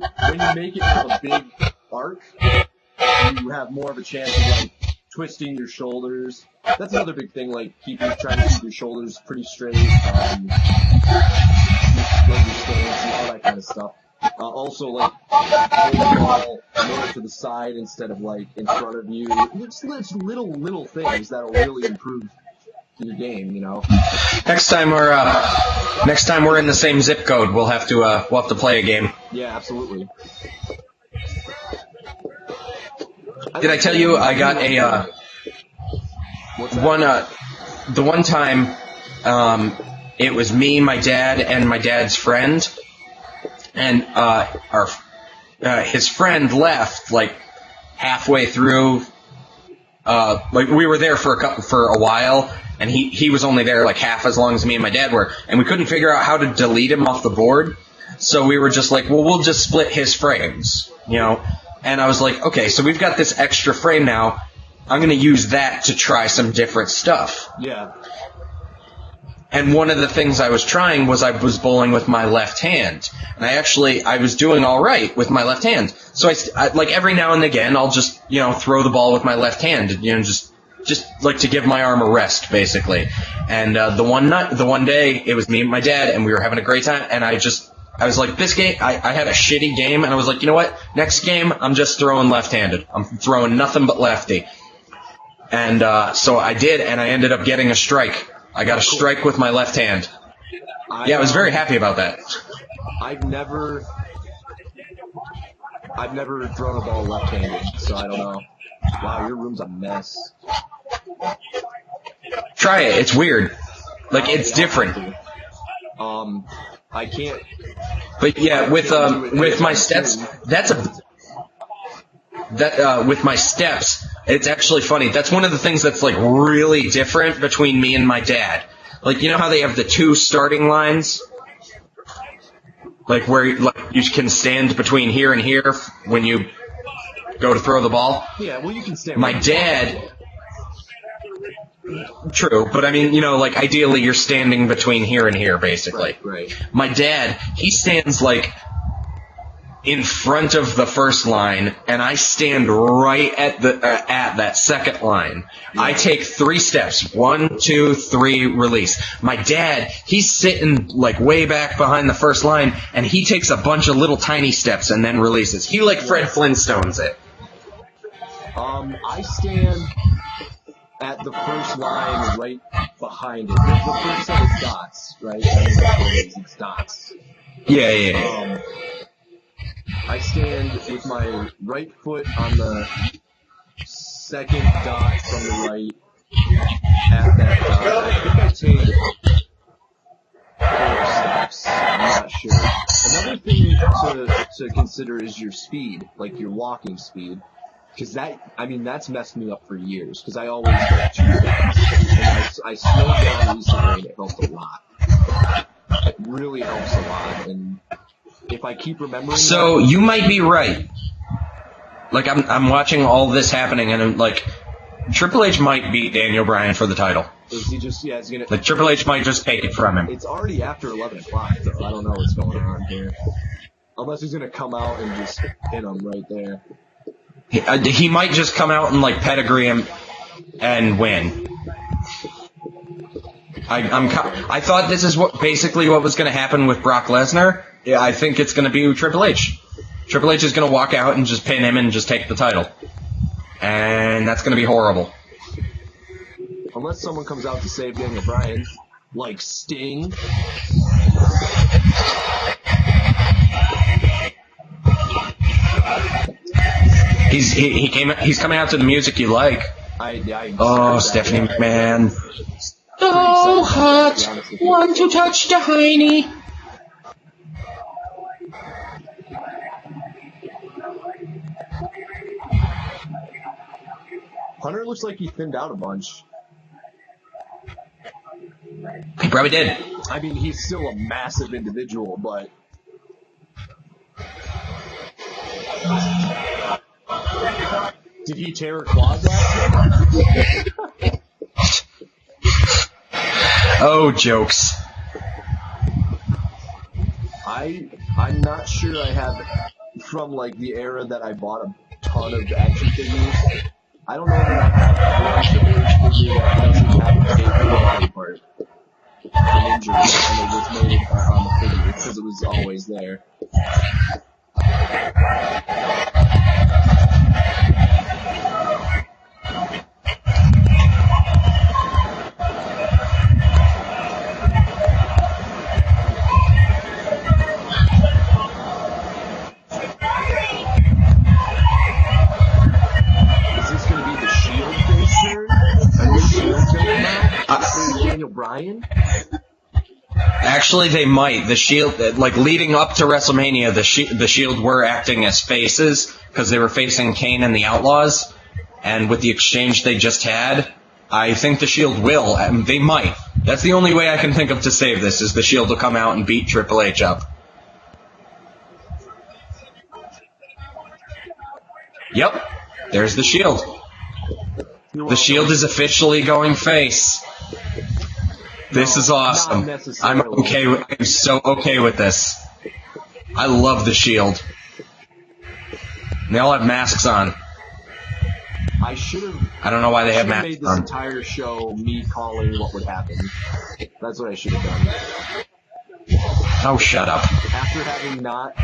make it have a big arc, you have more of a chance of like twisting your shoulders. That's another big thing. Like trying to keep your shoulders pretty straight. Your stance and all that kind of stuff. Also, like, hold the ball more to the side instead of, like, in front of you. It's little things that'll really improve your game, you know? Next time we're in the same zip code, we'll have to play a game. Yeah, absolutely. Did I tell you I got the one time, it was me, my dad, and my dad's friend. And his friend left like halfway through. Like we were there for a while, and he was only there like half as long as me and my dad were, and we couldn't figure out how to delete him off the board. So we were just like, well, we'll just split his frames, you know. And I was like, okay, so we've got this extra frame now. I'm gonna use that to try some different stuff. Yeah. And one of the things I was trying was I was bowling with my left hand. And I was doing all right with my left hand. So I like every now and again, I'll just, you know, throw the ball with my left hand, you know, just like to give my arm a rest, basically. And the one day, it was me and my dad, and we were having a great time. And I was like, this game, I had a shitty game, and I was like, you know what? Next game, I'm just throwing left-handed. I'm throwing nothing but lefty. And so I did, and I ended up getting a strike. I got a strike with my left hand. Yeah, I was very happy about that. I've never thrown a ball left-handed, so I don't know. Wow, your room's a mess. Try it. It's weird. Like, it's different. I can't. But yeah, with my steps, with my steps, it's actually funny. That's one of the things that's like really different between me and my dad. Like, you know how they have the two starting lines? Like where you can stand between here and here when you go to throw the ball? Yeah, well, you can stand. My dad... True, but I mean, you know, like ideally you're standing between here and here, basically. Right. My dad, he stands like in front of the first line, and I stand right at that second line. Yeah. I take 3 steps. 1, 2, 3, release. My dad, he's sitting like way back behind the first line, and he takes a bunch of little tiny steps and then releases. He like Fred Flintstones it. I stand at the first line right behind it. The first set of dots, right? It's dots. Yeah. I stand with my right foot on the second dot from the right at that dot. I think I take 4 steps. I'm not sure. Another thing to consider is your speed, like your walking speed. Because that's messed me up for years. Because I always go 2 steps. And I slowed down recently, and it helped a lot. It really helps a lot. And if I keep remembering So, you might be right. like I'm watching all this happening, and I'm like, Triple H might beat Daniel Bryan for the title. Is he just, yeah, he's gonna... Like, Triple H might just take it from him. It's already after 11 o'clock, though. I don't know what's going on here. Unless he's gonna come out and just hit him right there. He might just come out and, like, pedigree him and win. I thought this is basically what was going to happen with Brock Lesnar. Yeah, I think it's going to be Triple H. Triple H is going to walk out and just pin him and just take the title. And that's going to be horrible. Unless someone comes out to save Daniel Bryan, like Sting. He's coming out to the music you like. I Stephanie McMahon. So hot, want to touch the hiney. Hunter looks like he thinned out a bunch. He probably did. I mean, he's still a massive individual, but... Did he tear a quad last year? Oh, jokes. I'm not sure I have, from like the era that I bought a ton of action figures, I don't know that I have one Triple H figure that doesn't have a tape body part. An injury, and it was made on the figure because it was always there. Bryan? Actually, they might. The Shield, like leading up to WrestleMania, the Shield were acting as faces because they were facing Kane and the Outlaws, and with the exchange they just had, I think the Shield will. They might. That's the only way I can think of to save this, is the Shield will come out and beat Triple H up. Yep, there's the Shield. The Shield is officially going face. This is awesome. I'm so okay with this. I love the Shield. They all have masks on. I don't know why they have masks made this on. entire show me calling what would happen. That's what I should have done. Oh, shut up. After having not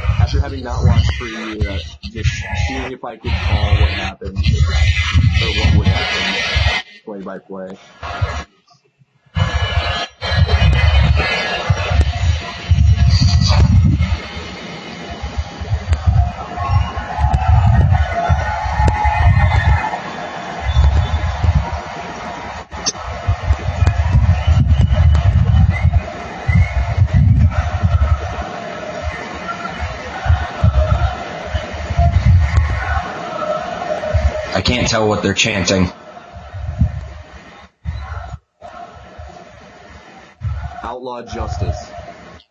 watched for a year, just seeing if I could call what happened, or what would happen, play by play. I can't tell what they're chanting. Outlaw justice.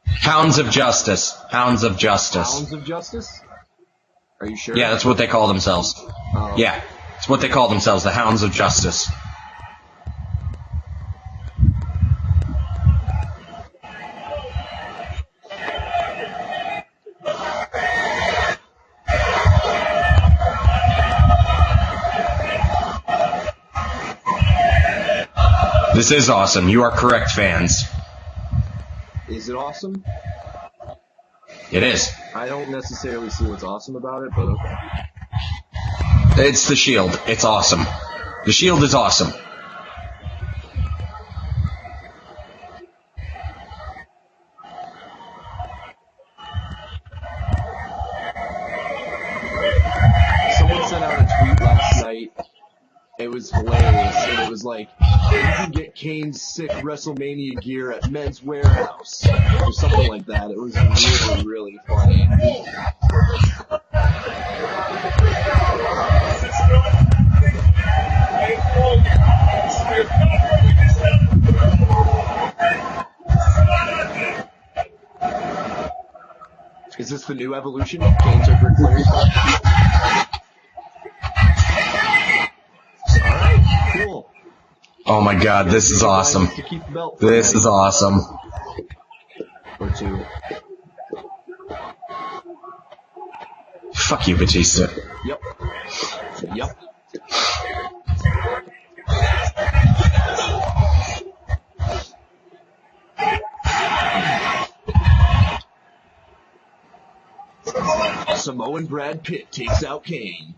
Hounds of Justice. Hounds of Justice. Hounds of Justice? Are you sure? Yeah, that's what they call themselves. Yeah, it's what they call themselves, the Hounds of Justice. This is awesome. You are correct, fans. Is it awesome? It is. I don't necessarily see what's awesome about it, but okay. It's the Shield. It's awesome. The Shield is awesome. Someone sent out a tweet last night. It was hilarious, and it was like, you can get Kane's sick WrestleMania gear at Men's Warehouse, or something like that. It was really, really funny. Is this the new evolution? Kane took Ric Flair's Oh my God, this is awesome. To keep the belt. This is awesome. Or 2. Fuck you, Batista. Yep. Yep. Samoan Brad Pitt takes out Kane.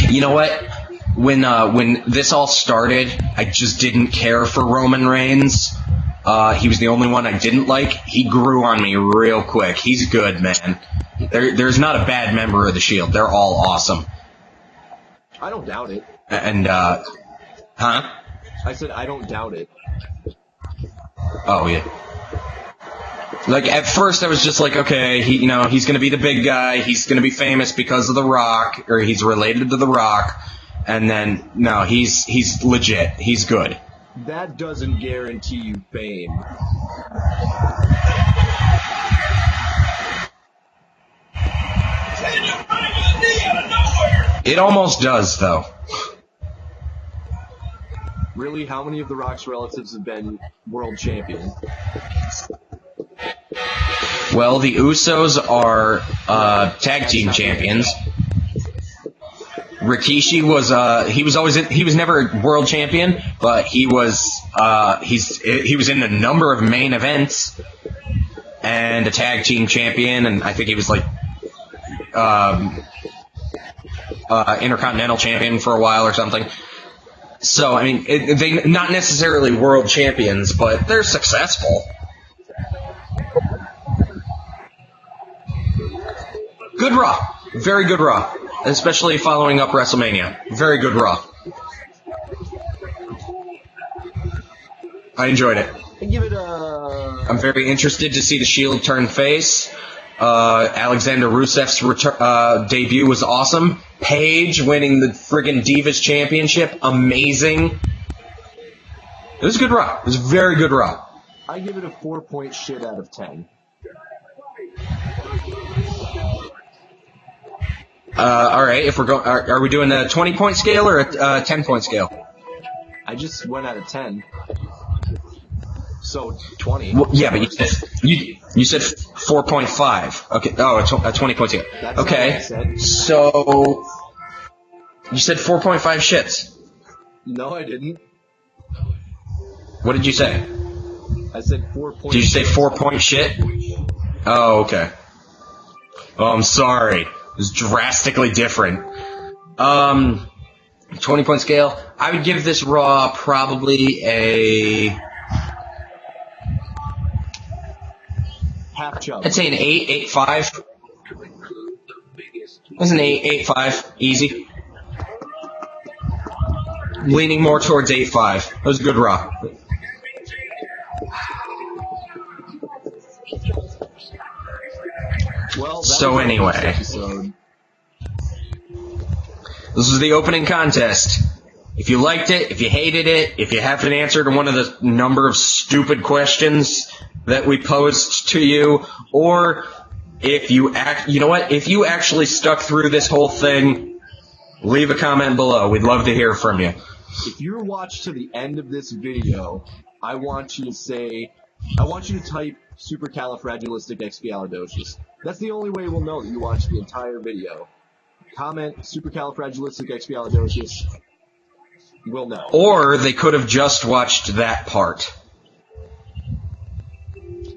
You know what? When this all started, I just didn't care for Roman Reigns. He was the only one I didn't like. He grew on me real quick. He's good, man. There's not a bad member of the Shield. They're all awesome. I don't doubt it. And, huh? I said I don't doubt it. Oh, yeah. Like, at first I was just like, okay, he's gonna be the big guy, he's gonna be famous because of The Rock, or he's related to The Rock, and then, no, he's legit, he's good. That doesn't guarantee you fame. It almost does, though. Really, how many of The Rock's relatives have been world champion? Well, the Usos are tag team champions. Rikishi he was never world champion, but he was in a number of main events and a tag team champion, and I think he was like Intercontinental champion for a while or something. So, I mean, they not necessarily world champions, but they're successful. Good Raw. Very good Raw. Especially following up WrestleMania. Very good Raw. I enjoyed it. I give it a... I'm very interested to see the Shield turn face. Alexander Rusev's debut was awesome. Paige winning the friggin' Divas Championship. Amazing. It was a good Raw. It was a very good Raw. I give it a 4-point shit out of 10. Alright, if we're going, are we doing a 20-point scale or a 10-point scale? I just went out of 10. So, 20. Well, yeah, but you said 4.5. Okay, oh, a 20-point scale. That's okay, so you said 4.5 shits. No, I didn't. What did you say? I said 4 point. Did you say 4-point shit? Oh, okay. Oh, I'm sorry. It was drastically different. 20-point scale. I would give this Raw probably a... half chub. I'd say an 8.5. That's an 8.5. Easy. Leaning more towards 8.5. It was a good Raw. Well, so anyway, this was the opening contest. If you liked it, if you hated it, if you haven't answered one of the number of stupid questions that we posed to you, or if you if you actually stuck through this whole thing, leave a comment below. We'd love to hear from you. If you're watched to the end of this video, I want you to type supercalifragilisticexpialidocious. That's the only way we'll know that you watched the entire video. Comment supercalifragilisticexpialidocious. We'll know. Or they could have just watched that part.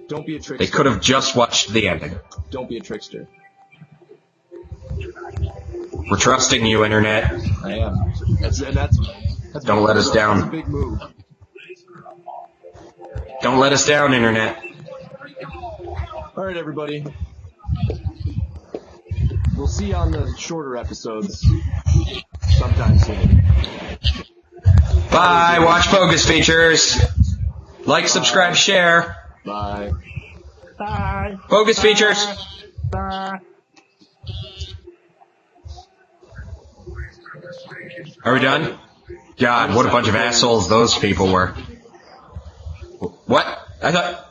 Don't be a trickster. They could have just watched the ending. Don't be a trickster. We're trusting you, Internet. I am. That's Don't let us down. That's a big move. Don't let us down, Internet. Alright, everybody. We'll see you on the shorter episodes sometime soon. Bye. Watch Bogus features. Like, subscribe, share. Bye. Bye. Bogus features. Bye. Are we done? God, what a bunch of assholes those people were. What? I thought...